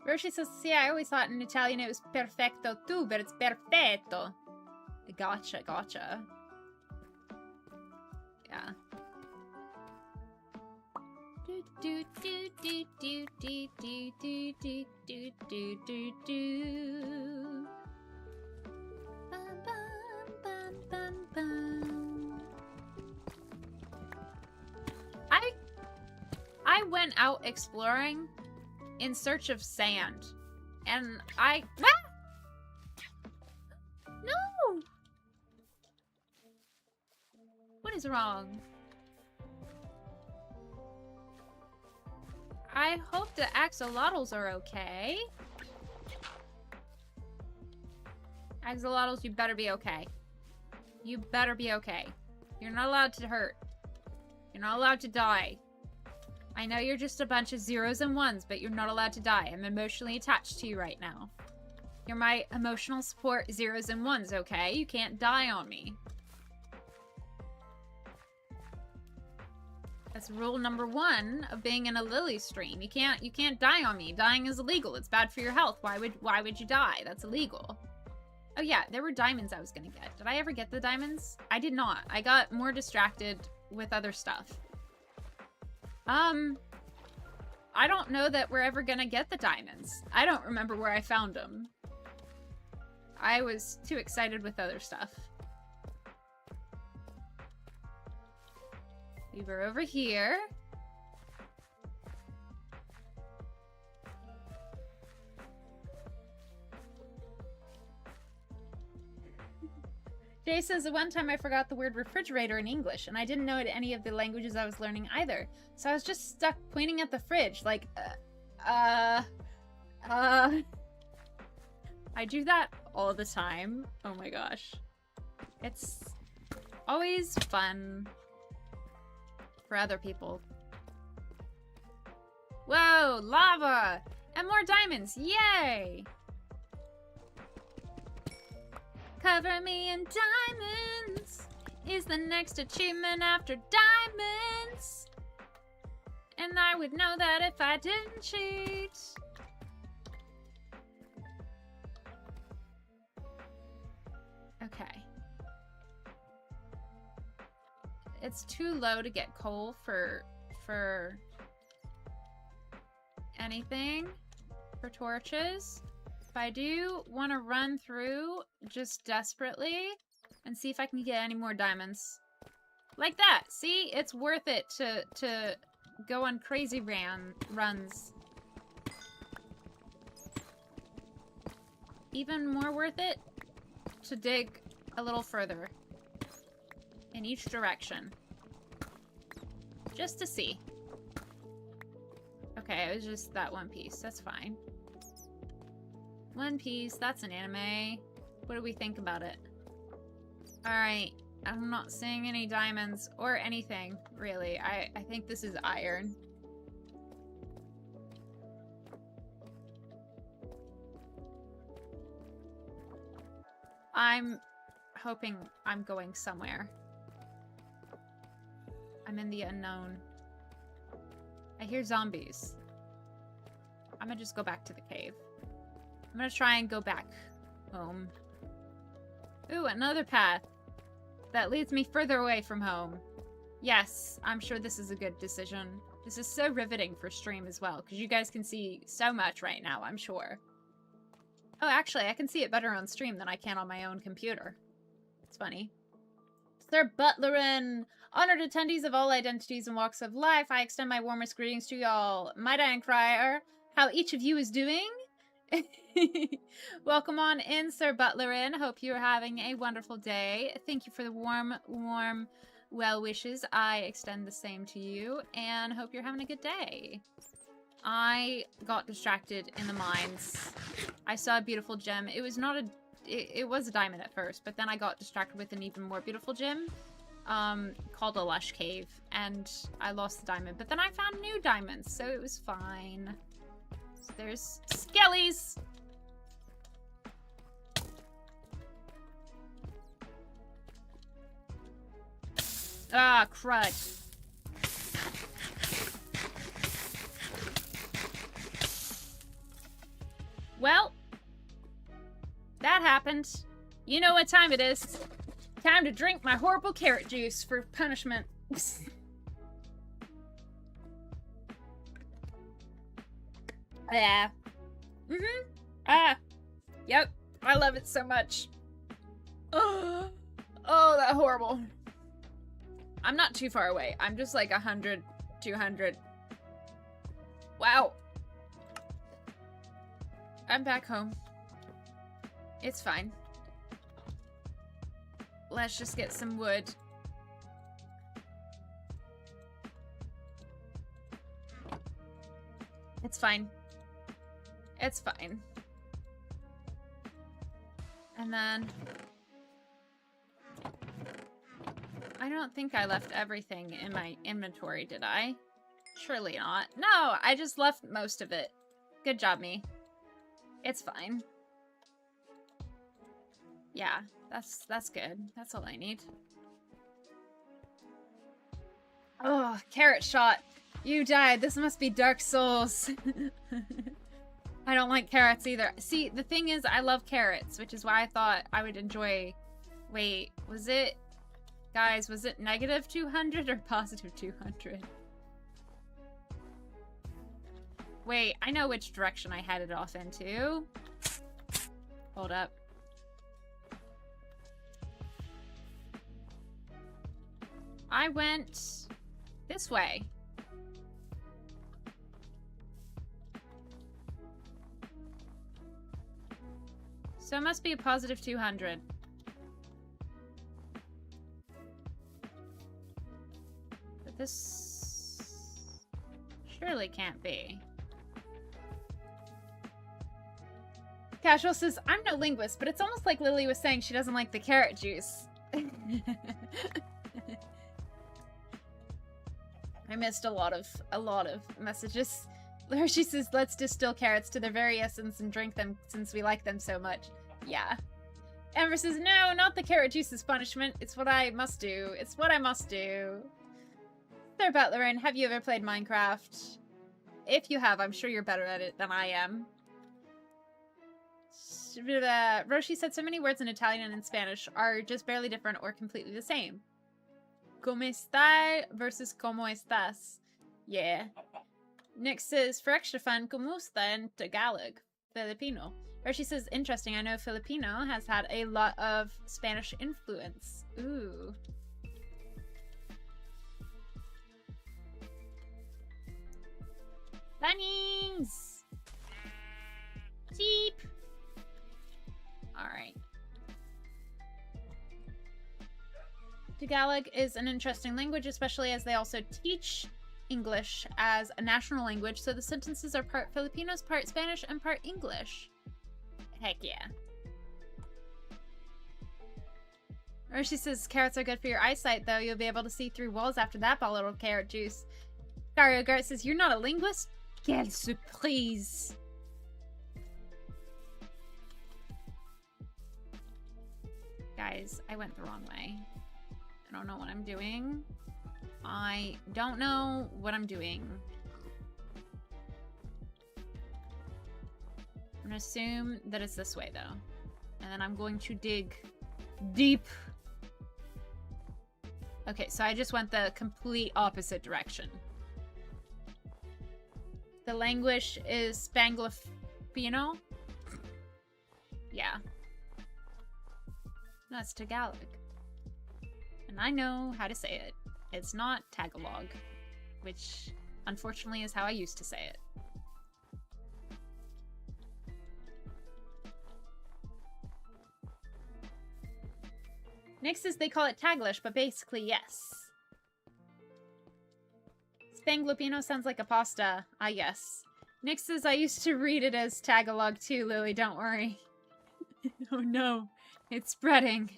A: Roshi says, see, I always thought in Italian it was perfetto too, but it's perfetto. Gotcha. Yeah. I went out exploring in search of sand, and no! What is wrong? I hope the axolotls are okay. Axolotls, you better be okay. You better be okay. You're not allowed to hurt. You're not allowed to die. I know you're just a bunch of zeros and ones, but you're not allowed to die. I'm emotionally attached to you right now. You're my emotional support zeros and ones, okay? You can't die on me. That's rule number 1 of being in a Lily stream. You can't die on me. Dying is illegal. It's bad for your health. Why would you die? That's illegal. Oh yeah, there were diamonds I was gonna get. Did I ever get the diamonds? I did not. I got more distracted with other stuff. I don't know that we're ever gonna get the diamonds. I don't remember where I found them. I was too excited with other stuff. We were over here. Jay says, the one time I forgot the word refrigerator in English, and I didn't know any of the languages I was learning either. So I was just stuck pointing at the fridge, like, I do that all the time. Oh my gosh. It's always fun for other people. Whoa, lava! And more diamonds, yay! Cover me in diamonds is the next achievement after diamonds. And I would know that if I didn't cheat. Okay. It's too low to get coal for anything, for torches. But I do want to run through just desperately and see if I can get any more diamonds. Like that! See? It's worth it to go on crazy runs. Even more worth it to dig a little further in each direction. Just to see. Okay, it was just that one piece. That's fine. One piece. That's an anime. What do we think about it? Alright. I'm not seeing any diamonds or anything, really. I think this is iron. I'm hoping I'm going somewhere. I'm in the unknown. I hear zombies. I'm gonna just go back to the cave. I'm gonna try and go back home. Ooh, another path that leads me further away from home. Yes, I'm sure this is a good decision. This is so riveting for stream as well, because you guys can see so much right now, I'm sure. Oh, actually, I can see it better on stream than I can on my own computer. It's funny. Sir Butlerin, honored attendees of all identities and walks of life, I extend my warmest greetings to y'all. Might I inquire how each of you is doing? Welcome on in, Sir Butlerin. Hope you're having a wonderful day. Thank you for the warm well wishes. I extend the same to you, and hope you're having a good day. I got distracted in the mines. I saw a beautiful gem. It was not a... It was a diamond at first, but then I got distracted with an even more beautiful gem called a lush cave, and I lost the diamond. But then I found new diamonds, so it was fine. So there's skellies! Ah, crud. Well, that happened. You know what time it is. Time to drink my horrible carrot juice for punishment. Yeah. Ah. Yep. I love it so much. Oh, that horrible. I'm not too far away. I'm just like 100, 200. Wow. I'm back home. It's fine. Let's just get some wood. It's fine. It's fine. And then I don't think I left everything in my inventory, did I? Surely not. No, I just left most of it. Good job, me. It's fine. Yeah, that's good. That's all I need. Oh, carrot shot. You died. This must be Dark Souls. I don't like carrots either. See, the thing is, I love carrots, which is why I thought I would enjoy... Wait, was it... Guys, was it negative 200 or positive 200? Wait, I know which direction I headed off into. Hold up. I went this way. So it must be a positive 200. But this surely can't be. Casual says, I'm no linguist, but it's almost like Lily was saying she doesn't like the carrot juice. I missed a lot of messages. Hershey says, let's distill carrots to their very essence and drink them since we like them so much. Yeah. Amber says, no, not the carrot juice's punishment. It's what I must do. It's what I must do. Sir Butlerin, have you ever played Minecraft? If you have, I'm sure you're better at it than I am. Roshi said so many words in Italian and in Spanish are just barely different or completely the same. Como está versus como estás. Yeah. Nick says, for extra fun, como está in Tagalog, Filipino. Roshi says, interesting, I know Filipino has had a lot of Spanish influence. Ooh. Bunnies! Sheep! Alright. Tagalog is an interesting language, especially as they also teach English as a national language, so the sentences are part Filipinos, part Spanish, and part English. Heck yeah. Or she says, carrots are good for your eyesight, though. You'll be able to see through walls after that bottle of carrot juice. Dario Gart says, you're not a linguist? Quelle surprise. Guys, I went the wrong way. I don't know what I'm doing. I don't know what I'm doing. I'm gonna assume that it's this way, though. And then I'm going to dig deep. Okay, so I just went the complete opposite direction. The language is Spanglofino? Yeah. No, it's Tagalog. And I know how to say it. It's not Tagalog, which unfortunately is how I used to say it. Nick says they call it Taglish, but basically yes. Spanglopino sounds like a pasta, I guess. Nick says I used to read it as Tagalog too, Lily, don't worry. Oh no, it's spreading.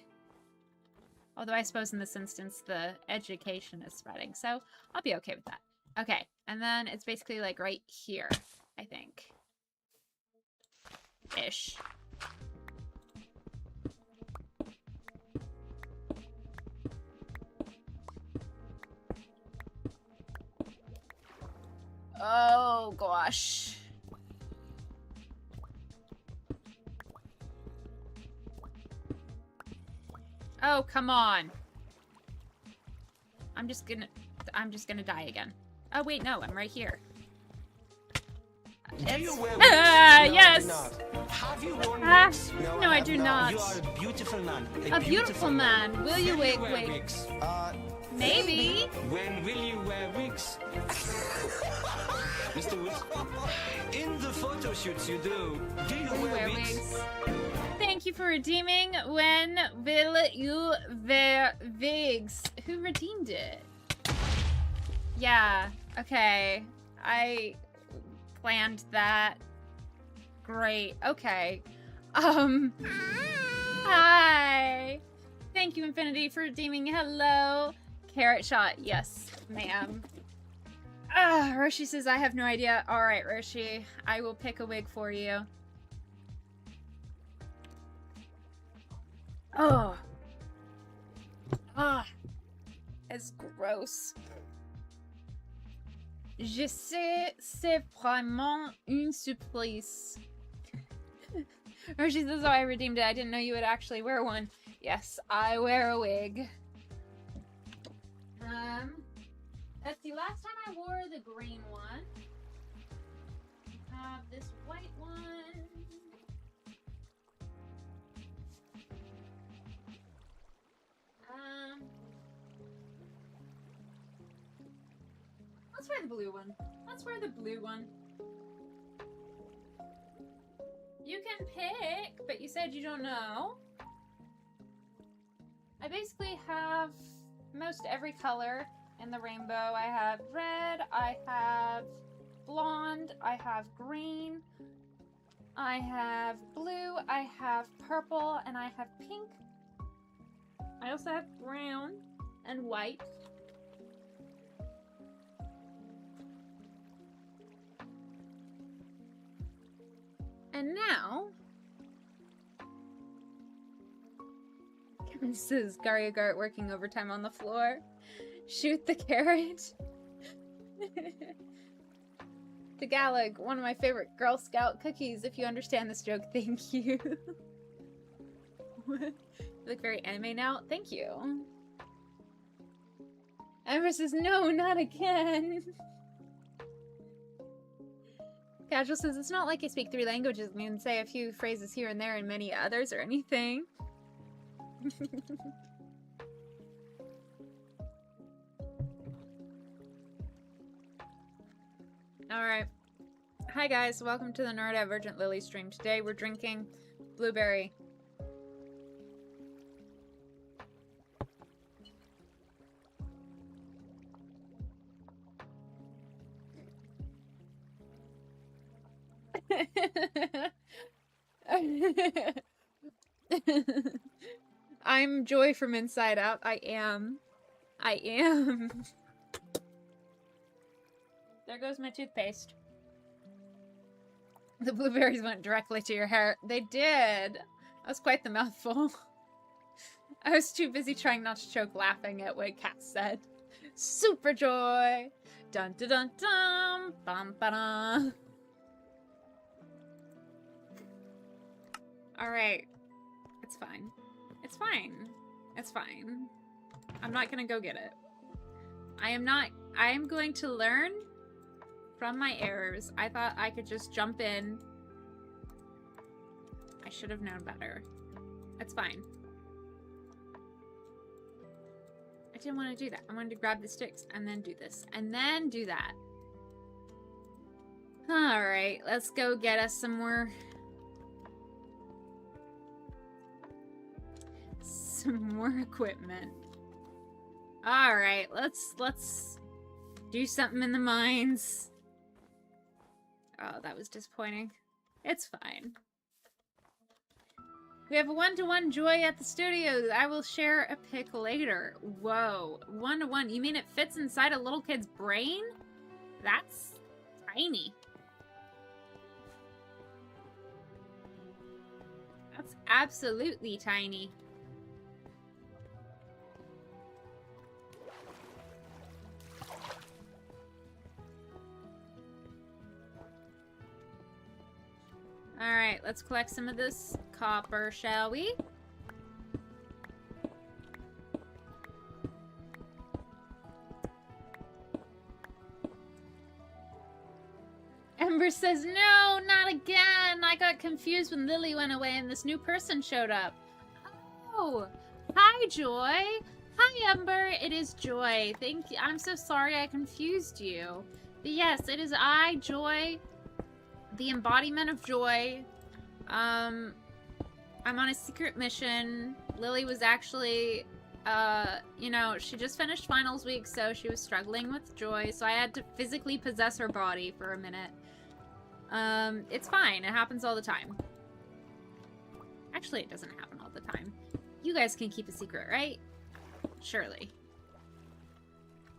A: Although I suppose in this instance, the education is spreading, so I'll be okay with that. Okay, and then it's basically like right here, I think. Ish. Oh, gosh. Oh, come on. I'm just gonna die again. Oh, wait, no, I'm right here. Yes!
C: Have you worn
A: wigs? No, I do not.
C: You are a beautiful man.
A: A beautiful man. Will you wait?
C: Wigs?
A: Maybe.
C: When will you wear wigs? Mr. Woods, in the photo shoots you do you wear wigs?
A: Thank you for redeeming. When will you wear wigs? Who redeemed it? Yeah, okay. I planned that. Great, okay. Hi. Thank you, Infinity, for redeeming. Hello. Carrot shot. Yes, ma'am. Ah, Roshi says, I have no idea. Alright, Roshi. I will pick a wig for you. Oh. Ah. It's gross. Je sais, c'est vraiment une surprise. Roshi says, oh, I redeemed it. I didn't know you would actually wear one. Yes, I wear a wig. Let's see, last time I wore the green one. I have this white one. Let's wear the blue one. Let's wear the blue one. You can pick, but you said you don't know. I basically have most every color in the rainbow. I have red, I have blonde, I have green, I have blue, I have purple, and I have pink. I also have brown and white. And now, Kevin says, Garyagart working overtime on the floor. Shoot the carrot. Tagalog, one of my favorite Girl Scout cookies. If you understand this joke, thank you. You look very anime now. Thank you. Amber says, no, not again. Casual says, it's not like I speak 3 languages and can say a few phrases here and there and many others or anything. Alright. Hi guys, welcome to the Neurodivergent Lily stream. Today we're drinking blueberry. I'm Joy from Inside Out. I am. There goes my toothpaste. The blueberries went directly to your hair. They did. That was quite the mouthful. I was too busy trying not to choke laughing at what Kat said. Super Joy! Dun dun dun dun! Bum ba dun! Alright. It's fine. It's fine. It's fine. I'm not gonna go get it. I am going to learn from my errors. I thought I could just jump in. I should have known better. It's fine. I didn't want to do that. I wanted to grab the sticks and then do this. And then do that. Alright, let's go get us some more equipment. Alright, let's do something in the mines. Oh, that was disappointing. It's fine. We have a one-to-one Joy at the studios. I will share a pic later. Whoa. One-to-one. You mean it fits inside a little kid's brain? That's tiny. That's absolutely tiny. Alright, let's collect some of this copper, shall we? Ember says, no, not again! I got confused when Lily went away and this new person showed up. Oh! Hi, Joy! Hi, Ember! It is Joy. Thank you. I'm so sorry I confused you. But yes, it is I, Joy. The embodiment of joy. I'm on a secret mission. Lily was actually, you know, she just finished finals week, so she was struggling with joy, so I had to physically possess her body for a minute. It's fine. It happens all the time. Actually, it doesn't happen all the time. You guys can keep a secret, right? Surely.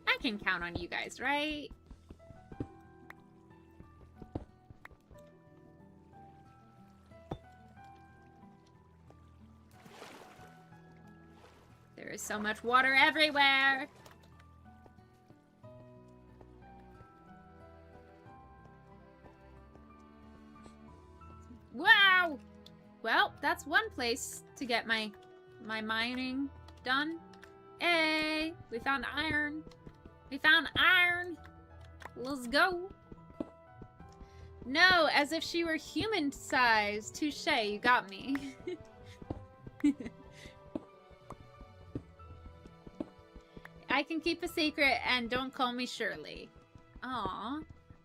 A: I can count on you guys, right? There is so much water everywhere! Wow! Well, that's one place to get my mining done. Hey! We found iron! We found iron! Let's go! No, as if she were human-sized. Touche, you got me. I can keep a secret and don't call me Shirley. Aw.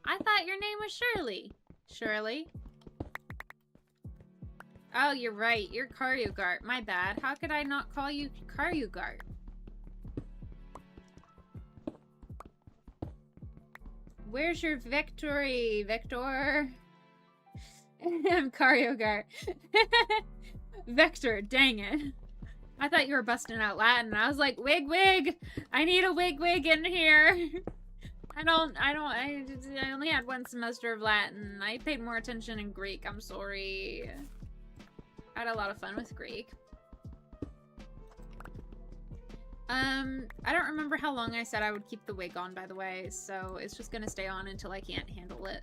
A: I thought your name was Shirley. Shirley? Oh, you're right. You're Karyogart. My bad. How could I not call you Karyogart? Where's your victory, Victor? I'm Karyogart. Vector, dang it. I thought you were busting out Latin. I was like, wig! I need a wig in here. I only had one semester of Latin. I paid more attention in Greek. I'm sorry. I had a lot of fun with Greek. I don't remember how long I said I would keep the wig on, by the way, so it's just gonna stay on until I can't handle it.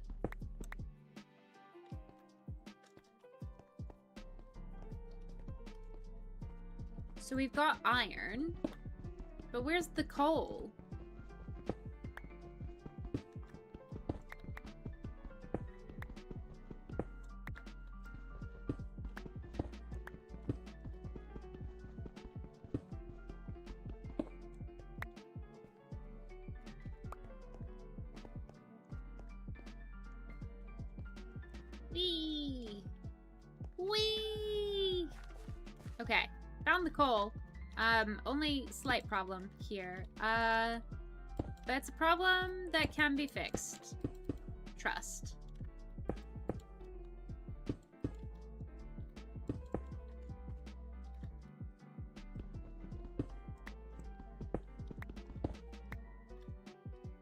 A: So we've got iron, but where's the coal? Whee! Whee! Okay, found the coal. Only slight problem here. But it's a problem that can be fixed. Trust.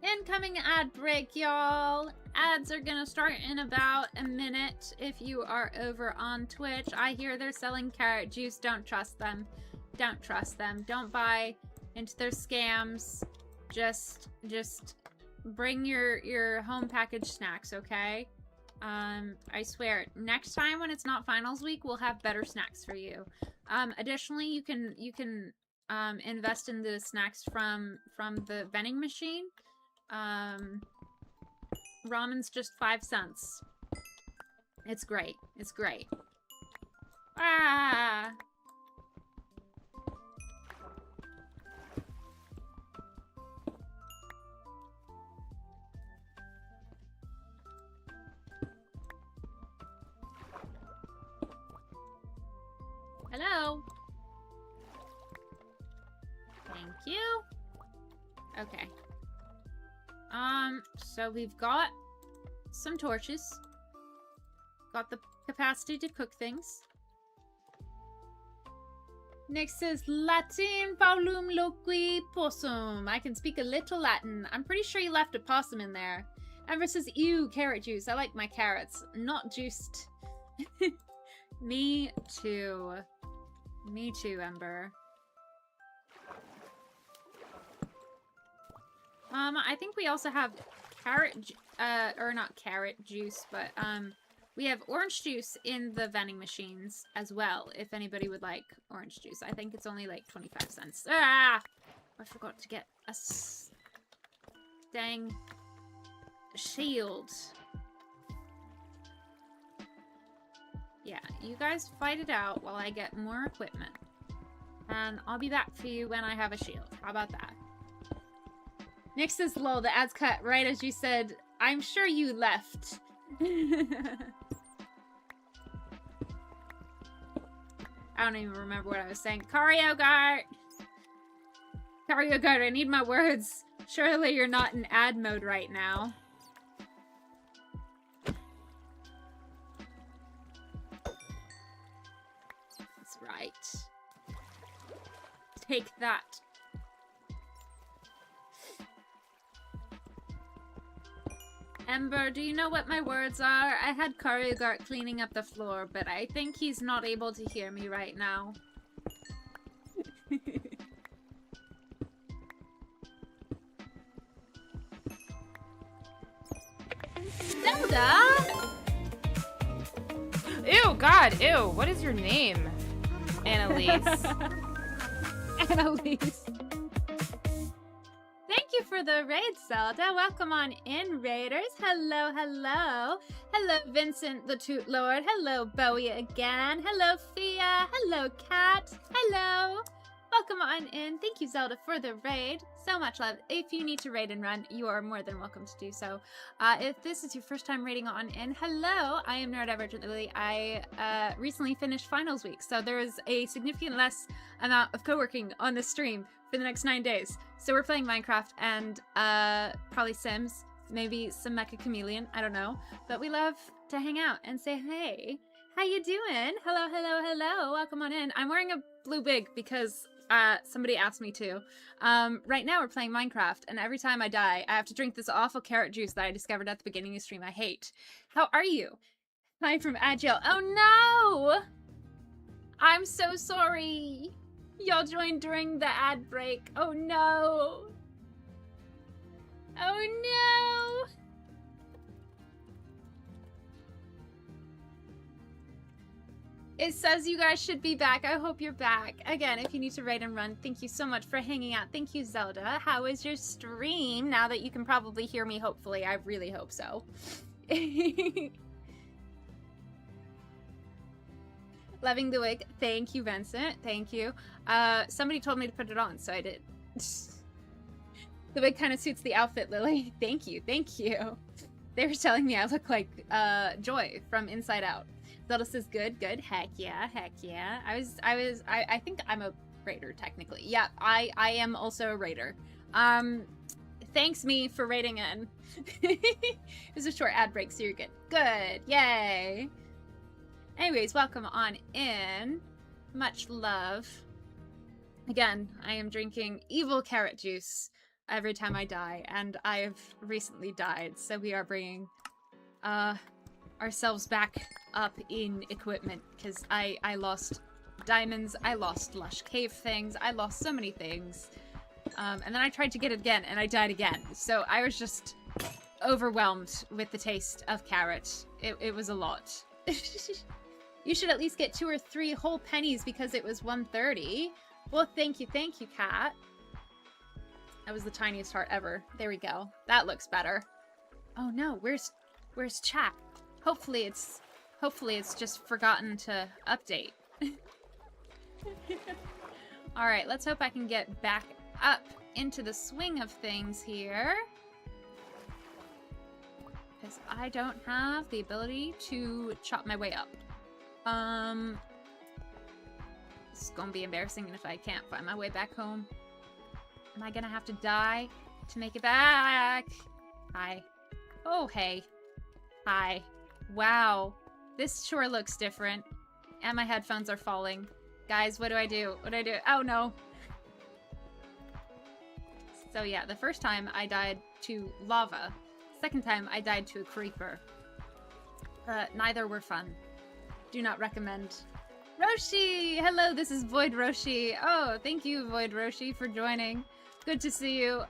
A: Incoming ad break, y'all. Ads are gonna start in about a minute if you are over on Twitch. I hear they're selling carrot juice. Don't trust them. Don't trust them. Don't buy into their scams. Just bring your home packaged snacks, okay? I swear, next time when it's not finals week, we'll have better snacks for you. Additionally, you can invest in the snacks from the vending machine. Ramen's just 5 cents. It's great. It's great. Ah! Hello? Thank you. Okay. So we've got some torches. Got the capacity to cook things. Next says, Latin paulum loqui possum. I can speak a little Latin. I'm pretty sure you left a possum in there. Ember says, ew, carrot juice. I like my carrots. Not juiced. Me too. Me too, Ember. I think we also have or not carrot juice, but, we have orange juice in the vending machines as well, if anybody would like orange juice. I think it's only like 25 cents. Ah! I forgot to get a dang shield. Yeah, you guys fight it out while I get more equipment. And I'll be back for you when I have a shield. How about that? Nick says, lol, the ads cut right as you said, I'm sure you left. I don't even remember what I was saying. Karyogart! Karyogart, I need my words. Surely you're not in ad mode right now. That's right. Take that. Ember, do you know what my words are? I had Karyugart cleaning up the floor, but I think he's not able to hear me right now. Zelda!
D: Ew, God, ew. What is your name? Annalise.
A: Annalise. Thank you for the raid, Zelda. Welcome on in, raiders. Hello, hello. Hello, Vincent the Toot Lord. Hello, Bowie again. Hello, Fia. Hello, Kat. Hello. Welcome on in. Thank you, Zelda, for the raid. So much love. If you need to raid and run, you are more than welcome to do so. If this is your first time raiding on in, hello. I am Neurodivergent Lily. I recently finished finals week, so there is a significant less amount of co-working on this stream for the next 9 days. So we're playing Minecraft and probably Sims, maybe some Mecha Chameleon, I don't know. But we love to hang out and say, hey, how you doing? Hello, hello, hello. Welcome on in. I'm wearing a blue wig because somebody asked me to. Right now we're playing Minecraft, and every time I die, I have to drink this awful carrot juice that I discovered at the beginning of the stream. I hate. How are you? Hi from Agile. Oh no! I'm so sorry. Y'all joined during the ad break. Oh no. Oh no. It says you guys should be back. I hope you're back. Again, if you need to raid and run, thank you so much for hanging out. Thank you, Zelda. How is your stream? Now that you can probably hear me, hopefully. I really hope so. Loving the wig. Thank you, Vincent. Thank you. Somebody told me to put it on, so I did. The wig kind of suits the outfit, Lily. Thank you. Thank you. They were telling me I look like Joy from Inside Out. Zelda says good, good. Heck yeah, heck yeah. I think I'm a raider technically. Yeah, I am also a raider. Thanks me for raiding in. It was a short ad break, so you're good. Good, yay. Anyways, welcome on in. Much love. Again, I am drinking evil carrot juice every time I die, and I have recently died, so we are bringing ourselves back up in equipment, because I lost diamonds, I lost lush cave things, I lost so many things, and then I tried to get it again, and I died again, so I was just overwhelmed with the taste of carrot. It was a lot. You should at least get 2 or 3 whole pennies because it was 130. Well, thank you, Kat. That was the tiniest heart ever. There we go. That looks better. Oh no, where's chat? Hopefully it's just forgotten to update. Alright, let's hope I can get back up into the swing of things here. Because I don't have the ability to chop my way up. It's gonna be embarrassing if I can't find my way back home. Am I gonna have to die to make it back? Hi. Oh, hey. Hi. Wow. This sure looks different. And my headphones are falling. Guys, what do I do? What do I do? Oh, no. So yeah, the first time I died to lava. Second time I died to a creeper. Neither were fun. Do not recommend. Roshi! Hello, this is Void Roshi. Oh, thank you, Void Roshi, for joining. Good to see you.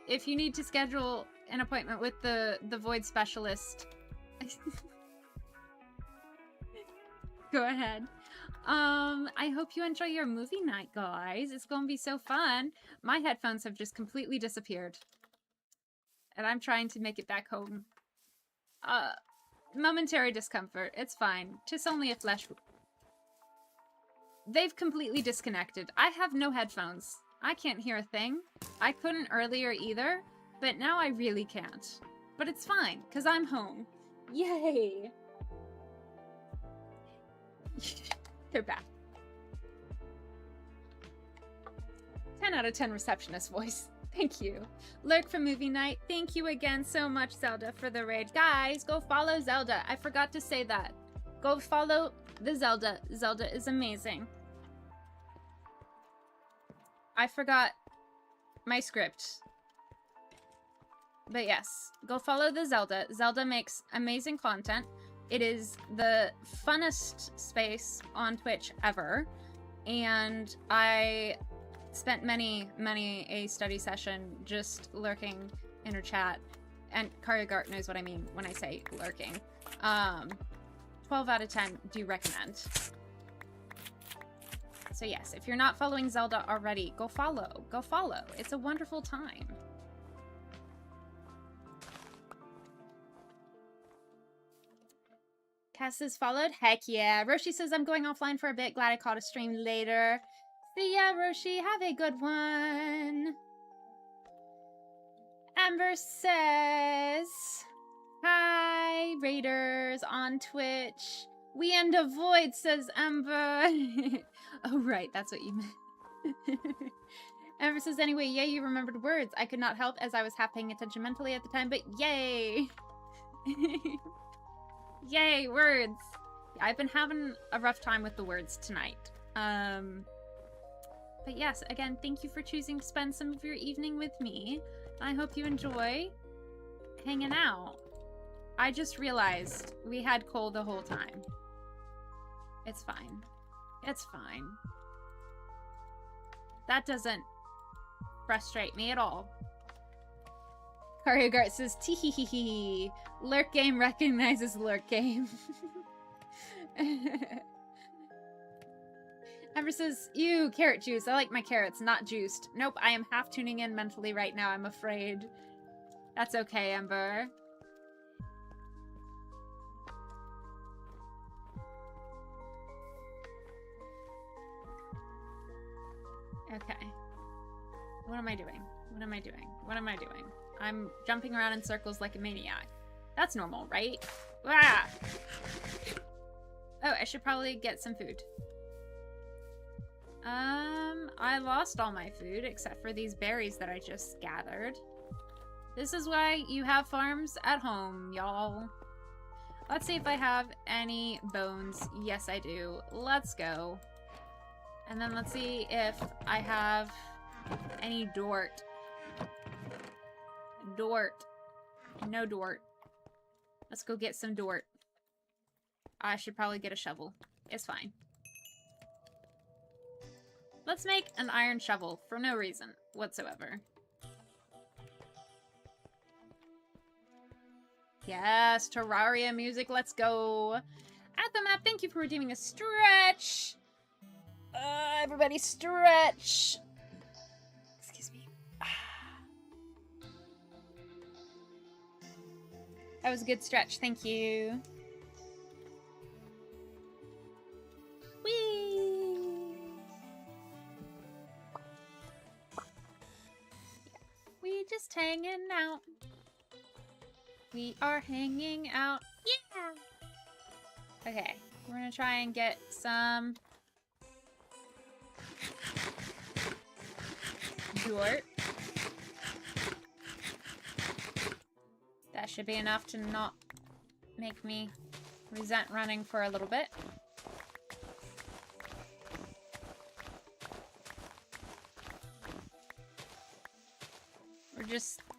A: If you need to schedule an appointment with the Void Specialist, go ahead. I hope you enjoy your movie night, guys. It's gonna be so fun. My headphones have just completely disappeared. And I'm trying to make it back home. Momentary discomfort. It's fine. 'Tis only a flesh wound. They've completely disconnected. I have no headphones. I can't hear a thing. I couldn't earlier either, but now I really can't. But it's fine, because I'm home. Yay! They're back. 10 out of 10 receptionist voice. Thank you. Lurk for movie night. Thank you again so much, Zelda, for the raid. Guys, go follow Zelda. I forgot to say that. Go follow the Zelda. Zelda is amazing. I forgot my script. But yes, go follow the Zelda. Zelda makes amazing content. It is the funnest space on Twitch ever. And I spent many a study session just lurking in her chat. And Karyagart knows what I mean when I say lurking. 12 out of 10 do recommend. So yes, if you're not following Zelda already, go follow. Go follow. It's a wonderful time. Cass is followed? Heck yeah. Roshi says, I'm going offline for a bit. Glad I caught a stream later. See ya, Roshi. Have a good one. Amber says, hi, Raiders on Twitch. We end a void, says Amber. Oh, right. That's what you meant. Amber says, anyway, yay, you remembered words. I could not help as I was half paying attention mentally at the time, but yay. Yay, words. I've been having a rough time with the words tonight. But yes, again, thank you for choosing to spend some of your evening with me. I hope you enjoy hanging out. I just realized we had Cole the whole time. It's fine. It's fine. That doesn't frustrate me at all. Karyagart says, tee-hee-hee-hee. Lurk game recognizes lurk game. Amber says, ew, carrot juice. I like my carrots, not juiced. Nope, I am half tuning in mentally right now, I'm afraid. That's okay, Amber. Okay. What am I doing? What am I doing? What am I doing? I'm jumping around in circles like a maniac. That's normal, right? Ah! Oh, I should probably get some food. I lost all my food except for these berries that I just gathered. This is why you have farms at home, y'all. Let's see if I have any bones. Yes, I do. Let's go. And then let's see if I have any dort. Dort. No dort. Let's go get some dort. I should probably get a shovel. It's fine. Let's make an iron shovel for no reason whatsoever. Yes, Terraria music, let's go. At the map, thank you for redeeming a stretch. Everybody stretch. Excuse me. That was a good stretch, thank you. Whee! We just hanging out. We are hanging out. Yeah! Okay, we're gonna try and get some dort. That should be enough to not make me resent running for a little bit.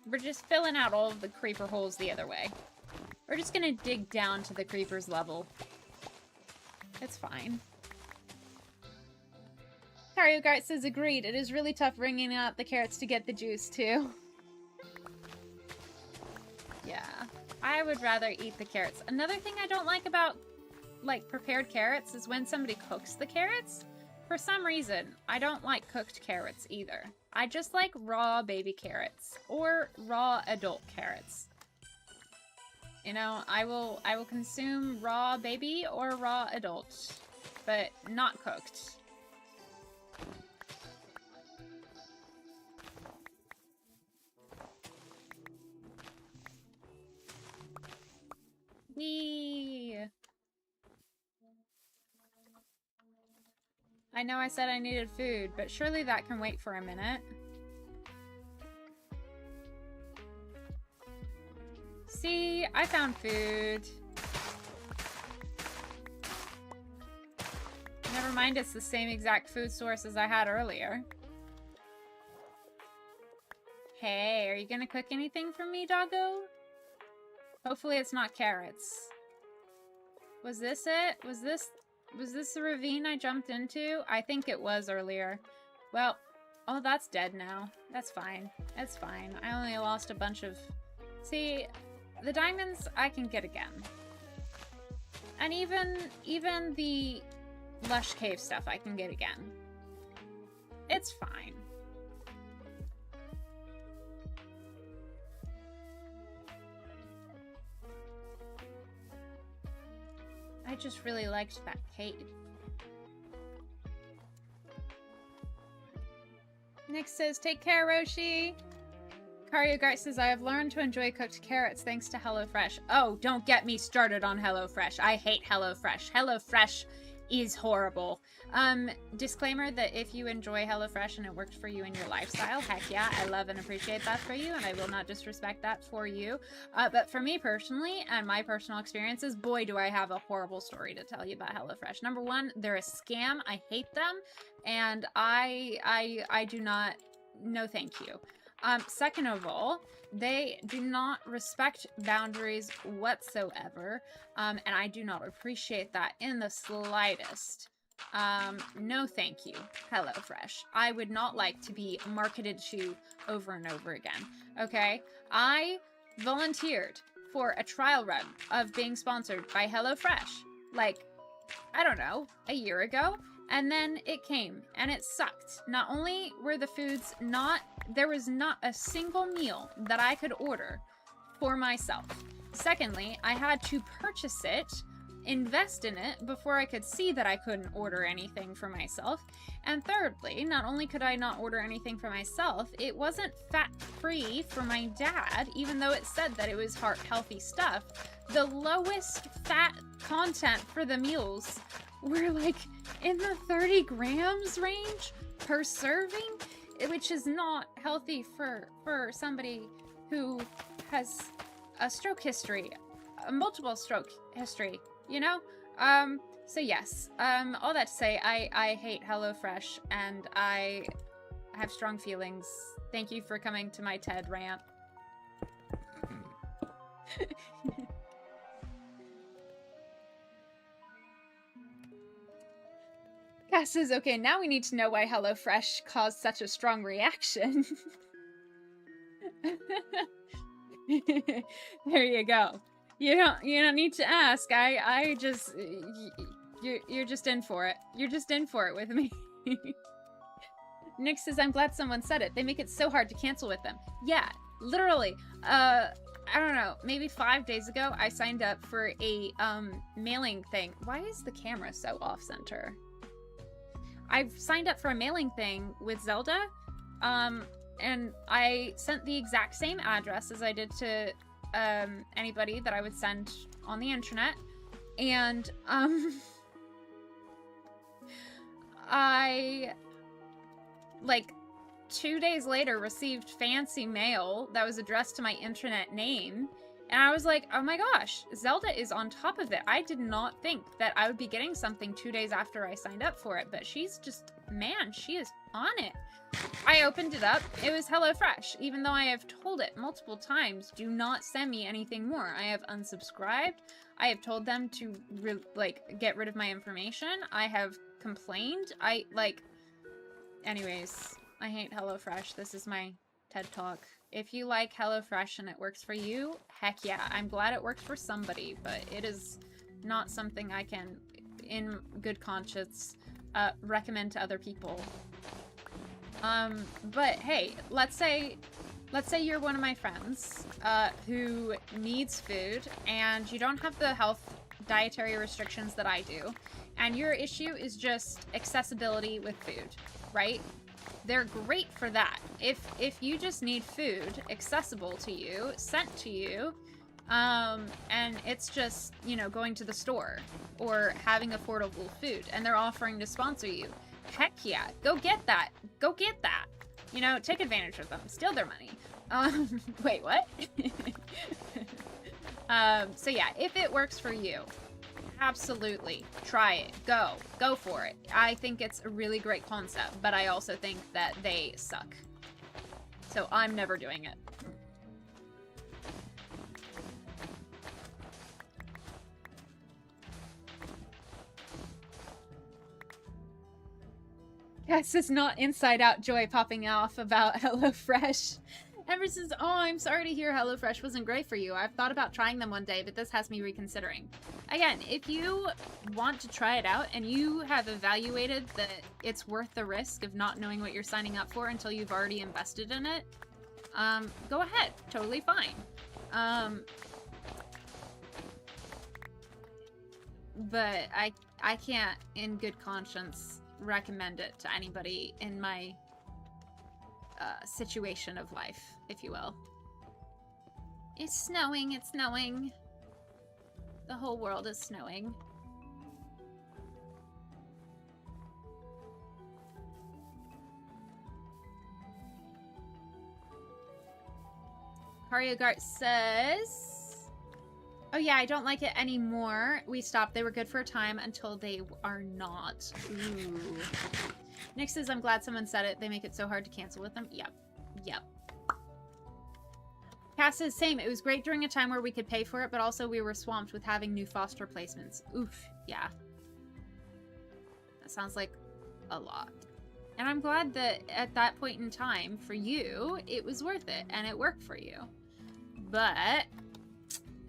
A: We're just filling out all of the creeper holes the other way. We're just gonna dig down to the creeper's level. It's fine. Karyogart says agreed. It is really tough wringing out the carrots to get the juice too. Yeah, I would rather eat the carrots. Another thing I don't like about like prepared carrots is when somebody cooks the carrots. For some reason, I don't like cooked carrots either. I just like raw baby carrots or raw adult carrots. You know, I will consume raw baby or raw adult, but not cooked. Whee! I know I said I needed food, but surely that can wait for a minute. See, I found food. Never mind, it's the same exact food source as I had earlier. Hey, are you gonna cook anything for me, doggo? Hopefully it's not carrots. Was this it? Was this the ravine I jumped into? I think it was earlier. Well, oh, that's dead now. That's fine. That's fine. I only lost a bunch of... See, the diamonds I can get again. And even the lush cave stuff I can get again. It's fine. I just really liked that cave. Nick says, take care, Roshi. Karyogart says, I have learned to enjoy cooked carrots thanks to HelloFresh. Oh, don't get me started on HelloFresh. I hate HelloFresh. HelloFresh is horrible. Disclaimer that if you enjoy HelloFresh and it worked for you in your lifestyle, heck yeah, I love and appreciate that for you, and I will not disrespect that for you. But for me personally, and my personal experiences, boy, do I have a horrible story to tell you about HelloFresh. Number one, they're a scam. I hate them, and I do not, no thank you. Second of all, they do not respect boundaries whatsoever, and I do not appreciate that in the slightest. No thank you, HelloFresh. I would not like to be marketed to over and over again, okay? I volunteered for a trial run of being sponsored by HelloFresh, like, I don't know, a year ago, and then it came, and it sucked. Not only were the foods there was not a single meal that I could order for myself. Secondly, I had to purchase it, invest in it, before I could see that I couldn't order anything for myself. And thirdly, not only could I not order anything for myself, it wasn't fat-free for my dad, even though it said that it was heart-healthy stuff. The lowest fat content for the meals were like in the 30 grams range per serving, which is not healthy for somebody who has a stroke history, a multiple stroke history, you know? So yes, all that to say, I hate HelloFresh, and I have strong feelings. Thank you for coming to my TED rant. Cass says, okay, now we need to know why HelloFresh caused such a strong reaction. There you go. You don't need to ask. I just you're just in for it. You're just in for it with me. Nick says, I'm glad someone said it. They make it so hard to cancel with them. Yeah, literally. I don't know, maybe 5 days ago I signed up for a mailing thing. Why is the camera so off center? I've signed up for a mailing thing with Zelda, and I sent the exact same address as I did to anybody that I would send on the internet, and I, like, 2 days later received fancy mail that was addressed to my internet name, and I was like, oh my gosh, Zelda is on top of it. I did not think that I would be getting something 2 days after I signed up for it, but she's just, man, she is on it. I opened it up. It was HelloFresh, even though I have told it multiple times, do not send me anything more. I have unsubscribed. I have told them to, get rid of my information. I have complained. Anyways, I hate HelloFresh. This is my TED Talk. If you like HelloFresh and it works for you, heck yeah. I'm glad it works for somebody, but it is not something I can, in good conscience, recommend to other people. But hey, let's say you're one of my friends, who needs food, and you don't have the health dietary restrictions that I do, and your issue is just accessibility with food, right? They're great for that. If you just need food accessible to you, sent to you, and it's just, you know, going to the store or having affordable food, and they're offering to sponsor you, heck yeah, go get that. Go get that. You know, take advantage of them. Steal their money. Wait, what? So yeah, if it works for you, absolutely try it. Go for it. I think it's a really great concept, but I also think that they suck. So I'm never doing it. Yes, it's not inside out joy popping off about HelloFresh. Ember says, oh, I'm sorry to hear HelloFresh wasn't great for you. I've thought about trying them one day, but this has me reconsidering. Again, if you want to try it out and you have evaluated that it's worth the risk of not knowing what you're signing up for until you've already invested in it, go ahead. Totally fine. But I can't, in good conscience, recommend it to anybody in my situation of life, if you will. It's snowing, it's snowing. The whole world is snowing. Karyogart says, oh yeah, I don't like it anymore. We stopped. They were good for a time until they are not. Ooh. Nick says, I'm glad someone said it. They make it so hard to cancel with them. Yep. Yep. Cass says, same. It was great during a time where we could pay for it, but also we were swamped with having new foster placements. Oof. Yeah. That sounds like a lot. And I'm glad that at that point in time, for you, it was worth it and it worked for you. But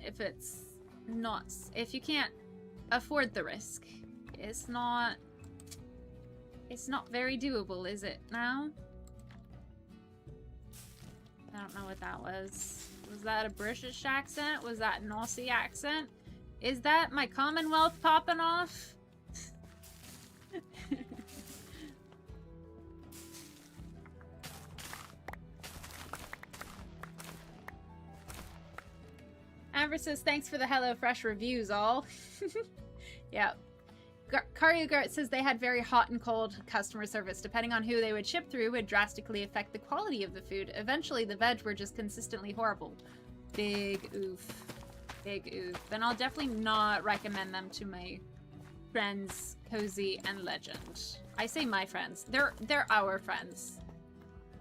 A: if it's not, if you can't afford the risk, it's not very doable, is it now? I don't know what that was. Was that a British accent? Was that an Aussie accent? Is that my Commonwealth popping off? Amber says, thanks for the HelloFresh reviews, all. Yep. Karyogart says they had very hot and cold customer service. Depending on who they would ship through would drastically affect the quality of the food. Eventually, the veg were just consistently horrible. Big oof. Big oof. Then I'll definitely not recommend them to my friends, Cozy and Legend. I say my friends. They're our friends.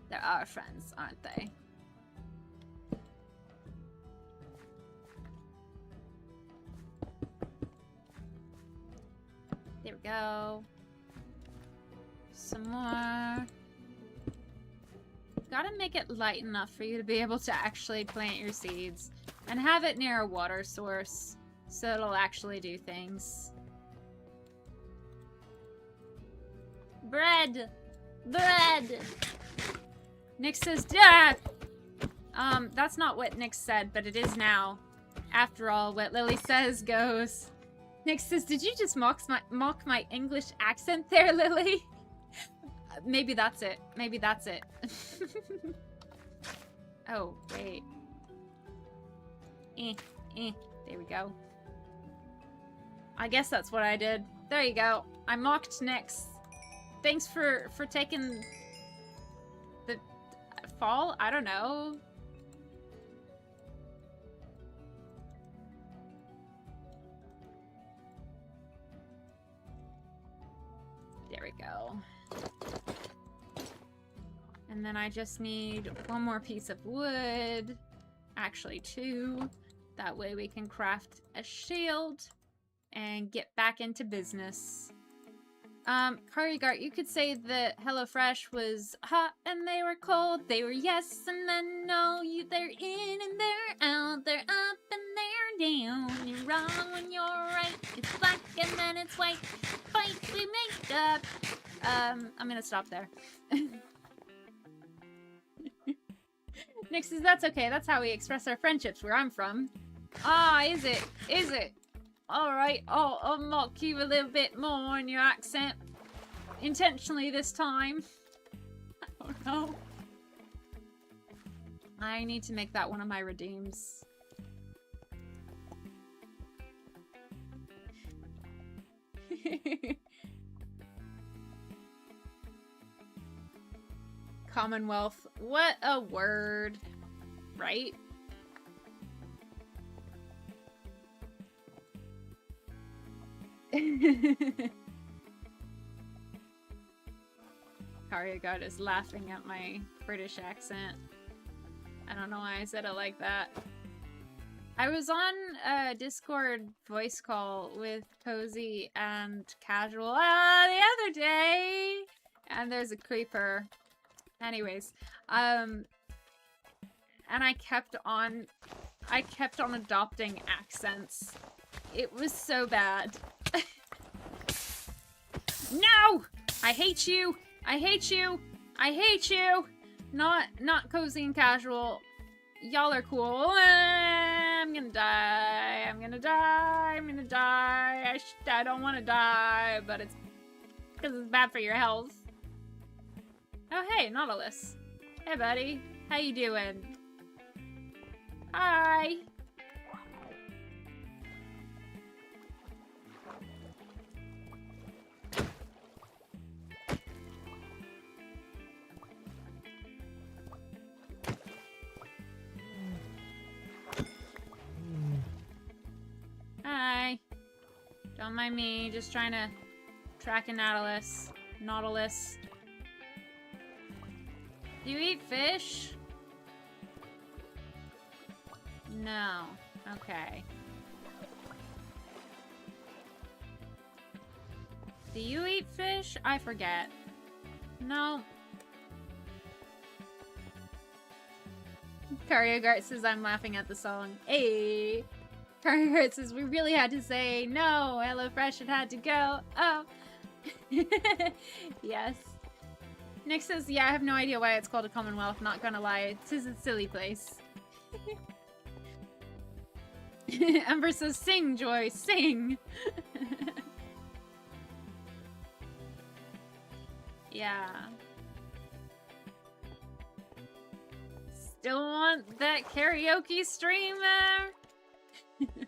A: They're our friends, aren't they? There we go. Some more. Gotta make it light enough for you to be able to actually plant your seeds. And have it near a water source, so it'll actually do things. Bread! Bread! Nick says, Dad! That's not what Nick said, but it is now. After all, what Lily says goes. Nick says, did you just mock my English accent there, Lily? Maybe that's it. Maybe that's it. Oh, wait. There we go. I guess that's what I did. There you go. I mocked Nick's. Thanks for taking the fall? I don't know. There we go. And then I just need one more piece of wood. Actually, two. That way we can craft a shield and get back into business. Karyogart, you could say that HelloFresh was hot and they were cold. They were yes and then no. They're in and they're out. They're up and they're down. You're wrong when you're right. It's black and then it's white. Fight, we make up. I'm gonna stop there. Nick says, that's okay. That's how we express our friendships where I'm from. Ah, is it? Is it? Alright, I'll mock you a little bit more in your accent. Intentionally this time. I don't know. I need to make that one of my redeems. Commonwealth. What a word. Right? Karyogart is laughing at my British accent. I don't know why I said it like that. I was on a Discord voice call with Cozy and Casual the other day, and there's a creeper. Anyways, and I kept on adopting accents. It was so bad. No! I hate you! I hate you! I hate you! Not Cozy and Casual. Y'all are cool. I'm gonna die. I'm gonna die. I'm gonna die. I don't want to die, but it's because it's bad for your health. Oh, hey, Nautilus. Hey, buddy. How you doing? Hi. Hi. Don't mind me, just trying to track a Nautilus. Do you eat fish? No. Okay. Do you eat fish? I forget. No. Karyogart says I'm laughing at the song. Hey. Karyogart says we really had to say no. HelloFresh had to go. Oh. Yes. Nick says, yeah, I have no idea why it's called a Commonwealth. Not gonna lie. It is a silly place. Ember says, sing, Joy, sing. Yeah. Still want that karaoke stream there? I'm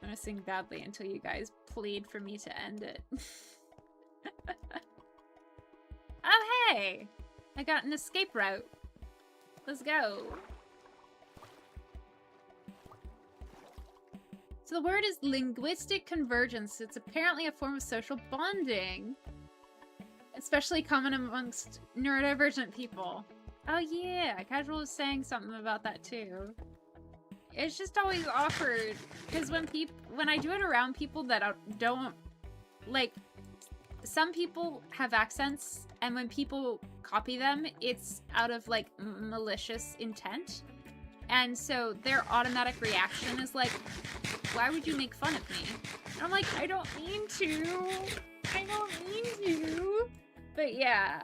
A: gonna sing badly until you guys plead for me to end it. Oh, hey! I got an escape route. Let's go. So the word is linguistic convergence. It's apparently a form of social bonding. Especially common amongst neurodivergent people. Oh yeah, Casual was saying something about that too. It's just always awkward because when I do it around people that don't like, some people have accents, and when people copy them, it's out of like malicious intent, and so their automatic reaction is like, "Why would you make fun of me?" And I'm like, "I don't mean to. I don't mean to." But yeah.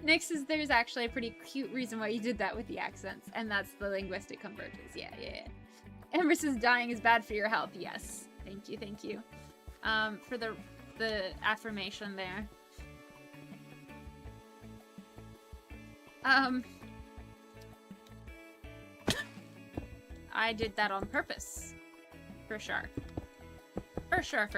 A: Nick says there's actually a pretty cute reason why you did that with the accents, and that's the linguistic convergence. Yeah. Ember says dying is bad for your health. Yes. Thank you. For the affirmation there. I did that on purpose. For sure. For sure.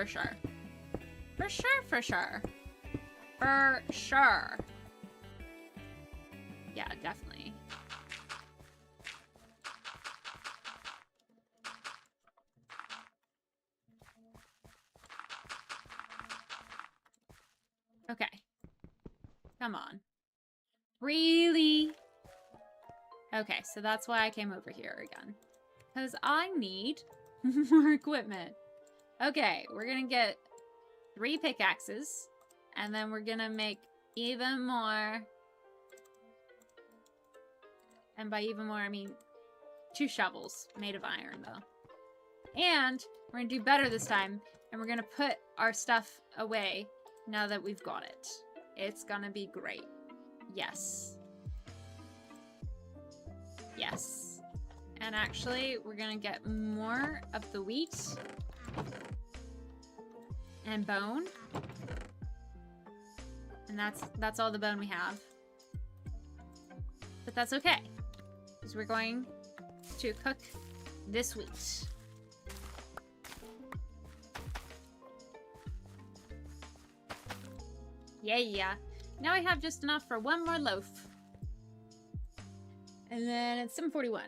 A: Yeah, definitely. Okay. Come on. Really? Okay, so that's why I came over here again. Because I need more equipment. Okay, we're gonna get 3 pickaxes. And then we're gonna make even more. And by even more, I mean 2 shovels made of iron, though. And we're gonna do better this time. And we're gonna put our stuff away now that we've got it. It's gonna be great. Yes. Yes. And actually, we're gonna get more of the wheat. And bone. And that's all the bone we have. But that's okay. Because we're going to cook this wheat. Yeah. Now I have just enough for 1 more loaf. And then it's 7:41.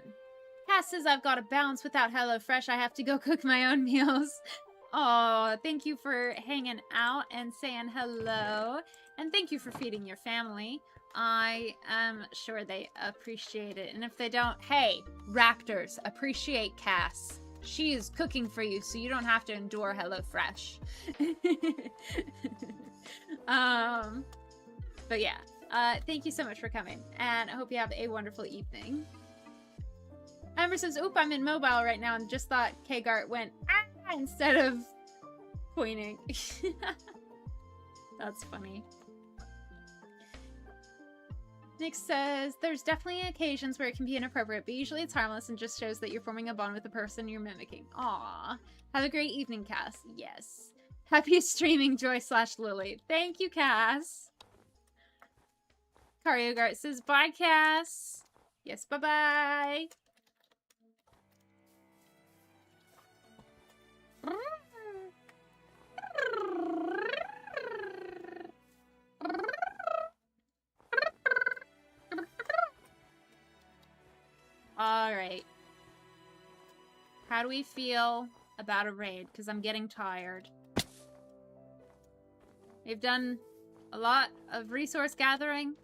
A: Cass says I've got to bounce without HelloFresh. I have to go cook my own meals. Oh, thank you for hanging out and saying hello. And thank you for feeding your family. I am sure they appreciate it. And if they don't, hey, Raptors, appreciate Cass. She is cooking for you, so you don't have to endure HelloFresh. But yeah, thank you so much for coming, and I hope you have a wonderful evening. Amber says, oop, I'm in mobile right now, and just thought Kgart went, ah, instead of pointing. That's funny. Nick says, there's definitely occasions where it can be inappropriate, but usually it's harmless and just shows that you're forming a bond with the person you're mimicking. Aww. Have a great evening, Cass. Yes. Happy streaming, Joy/Lily. Thank you, Cass. Karyogart says, bye, Cass. Yes, bye-bye. Alright. How do we feel about a raid? Because I'm getting tired. We've done a lot of resource gathering,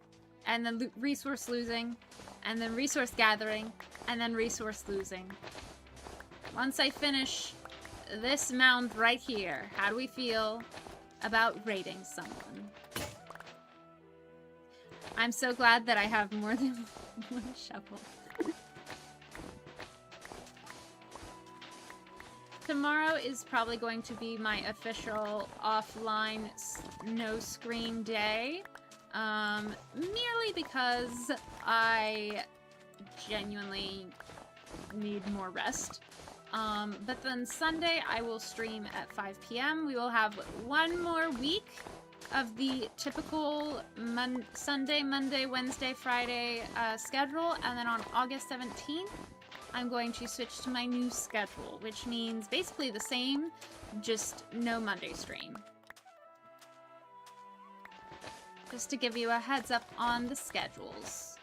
A: and then resource losing, and then resource gathering, and then resource losing. Once I finish this mound right here, how do we feel about raiding someone? I'm so glad that I have more than one shovel. Tomorrow is probably going to be my official offline no screen day. Merely because I genuinely need more rest. But then Sunday I will stream at 5 p.m. We will have one more week of the typical Sunday, Monday, Wednesday, Friday schedule, and then on August 17th I'm going to switch to my new schedule, which means basically the same, just no Monday stream. Just to give you a heads up on the schedules.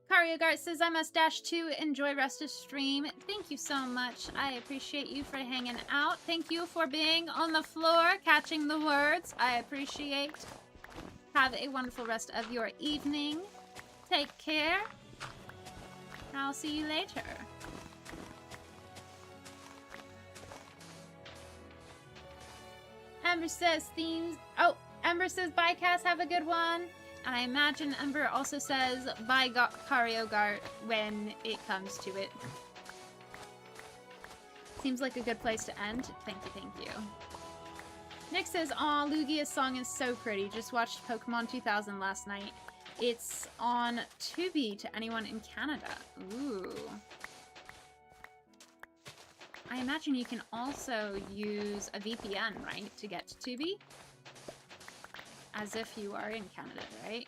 A: Karyogart says, I must dash to enjoy rest of stream. Thank you so much. I appreciate you for hanging out. Thank you for being on the floor, catching the words. I appreciate. Have a wonderful rest of your evening. Take care. I'll see you later. Ember says themes. Oh, Ember says bye, Cass. Have a good one. I imagine Ember also says bye, Karyogart, when it comes to it. Seems like a good place to end. Thank you, thank you. Nick says, aw, Lugia's song is so pretty. Just watched Pokemon 2000 last night. It's on Tubi to anyone in Canada. Ooh. I imagine you can also use a VPN, right, to get to Tubi? As if you are in Canada, right?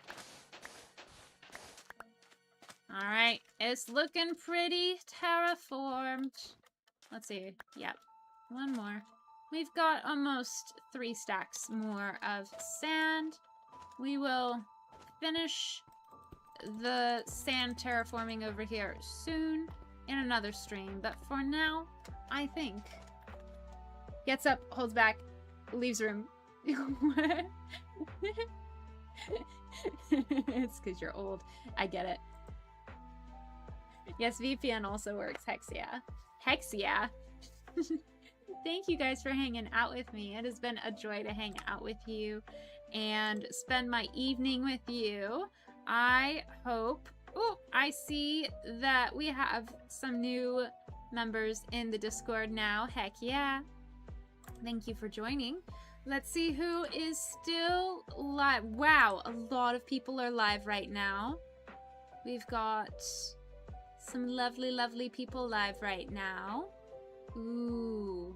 A: Alright, it's looking pretty terraformed. Let's see. Yep. One more. We've got almost 3 stacks more of sand. We will finish the sand terraforming over here soon in another stream, but for now, I think gets up, holds back, leaves room. What? It's because you're old. I get it. Yes, VPN also works. Hex yeah. Hex yeah. Thank you guys for hanging out with me. It has been a joy to hang out with you and spend my evening with you. I hope... Oh, I see that we have some new members in the Discord now. Heck yeah. Thank you for joining. Let's see who is still live. Wow, a lot of people are live right now. We've got some lovely, lovely people live right now. Ooh.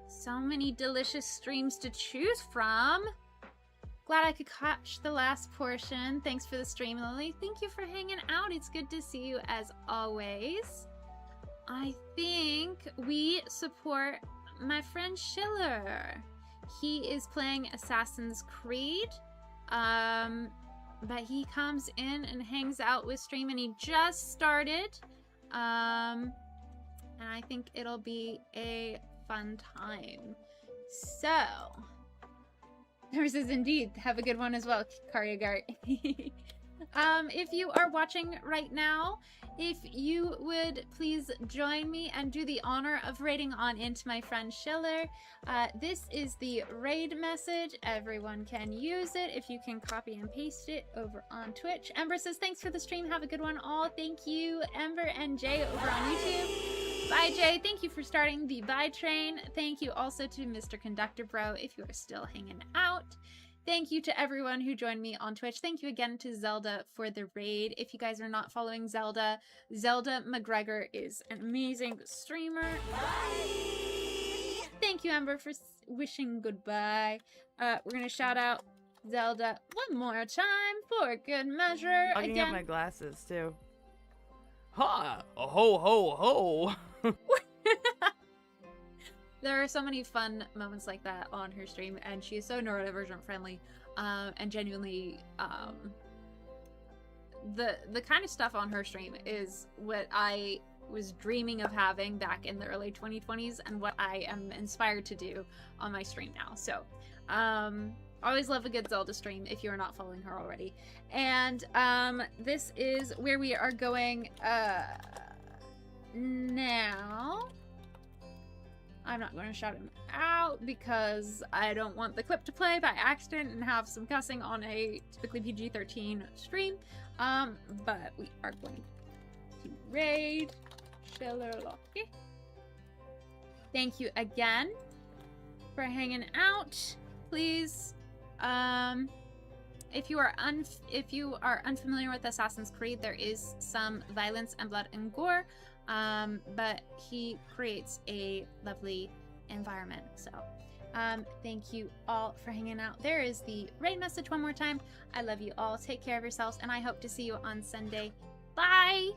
A: So many delicious streams to choose from. Glad I could catch the last portion. Thanks for the stream, Lily. Thank you for hanging out. It's good to see you as always. I think we support my friend Schiller. He is playing Assassin's Creed. But he comes in and hangs out with stream, and he just started. And I think it'll be a fun time. So, Ember says, indeed, have a good one as well, Karyagart. If you are watching right now, if you would please join me and do the honor of raiding on into my friend Schiller. This is the raid message. Everyone can use it if you can copy and paste it over on Twitch. Ember says, thanks for the stream. Have a good one all. Thank you, Ember and Jay over on YouTube. Bye, Jay. Thank you for starting the buy train. Thank you also to Mr. Conductor Bro if you are still hanging out. Thank you to everyone who joined me on Twitch. Thank you again to Zelda for the raid. If you guys are not following Zelda, Zelda McGregor is an amazing streamer. Bye. Thank you, Ember, for wishing goodbye. We're going to shout out Zelda one more time for good measure.
E: Hugging up my glasses, too. Ha! Oh, ho, ho, ho!
A: There are so many fun moments like that on her stream, and she is so neurodivergent friendly, and genuinely, the kind of stuff on her stream is what I was dreaming of having back in the early 2020s, and what I am inspired to do on my stream now. So, always love a good Zelda stream if you are not following her already. And this is where we are going now. I'm not going to shout him out because I don't want the clip to play by accident and have some cussing on a typically PG-13 stream. But we are going to raid Schiller Loki. Thank you again for hanging out. Please, if you are unfamiliar with Assassin's Creed, there is some violence and blood and gore. But he creates a lovely environment. So, thank you all for hanging out. There is the raid message one more time. I love you all. Take care of yourselves, and I hope to see you on Sunday. Bye!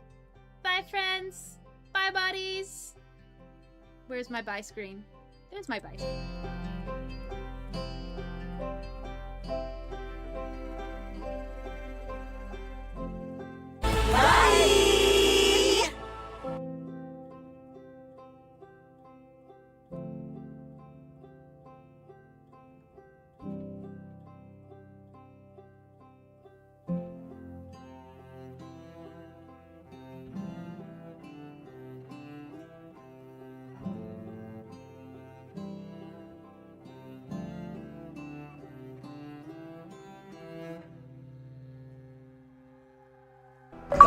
A: Bye, friends! Bye, buddies! Where's my bye screen? There's my bye screen.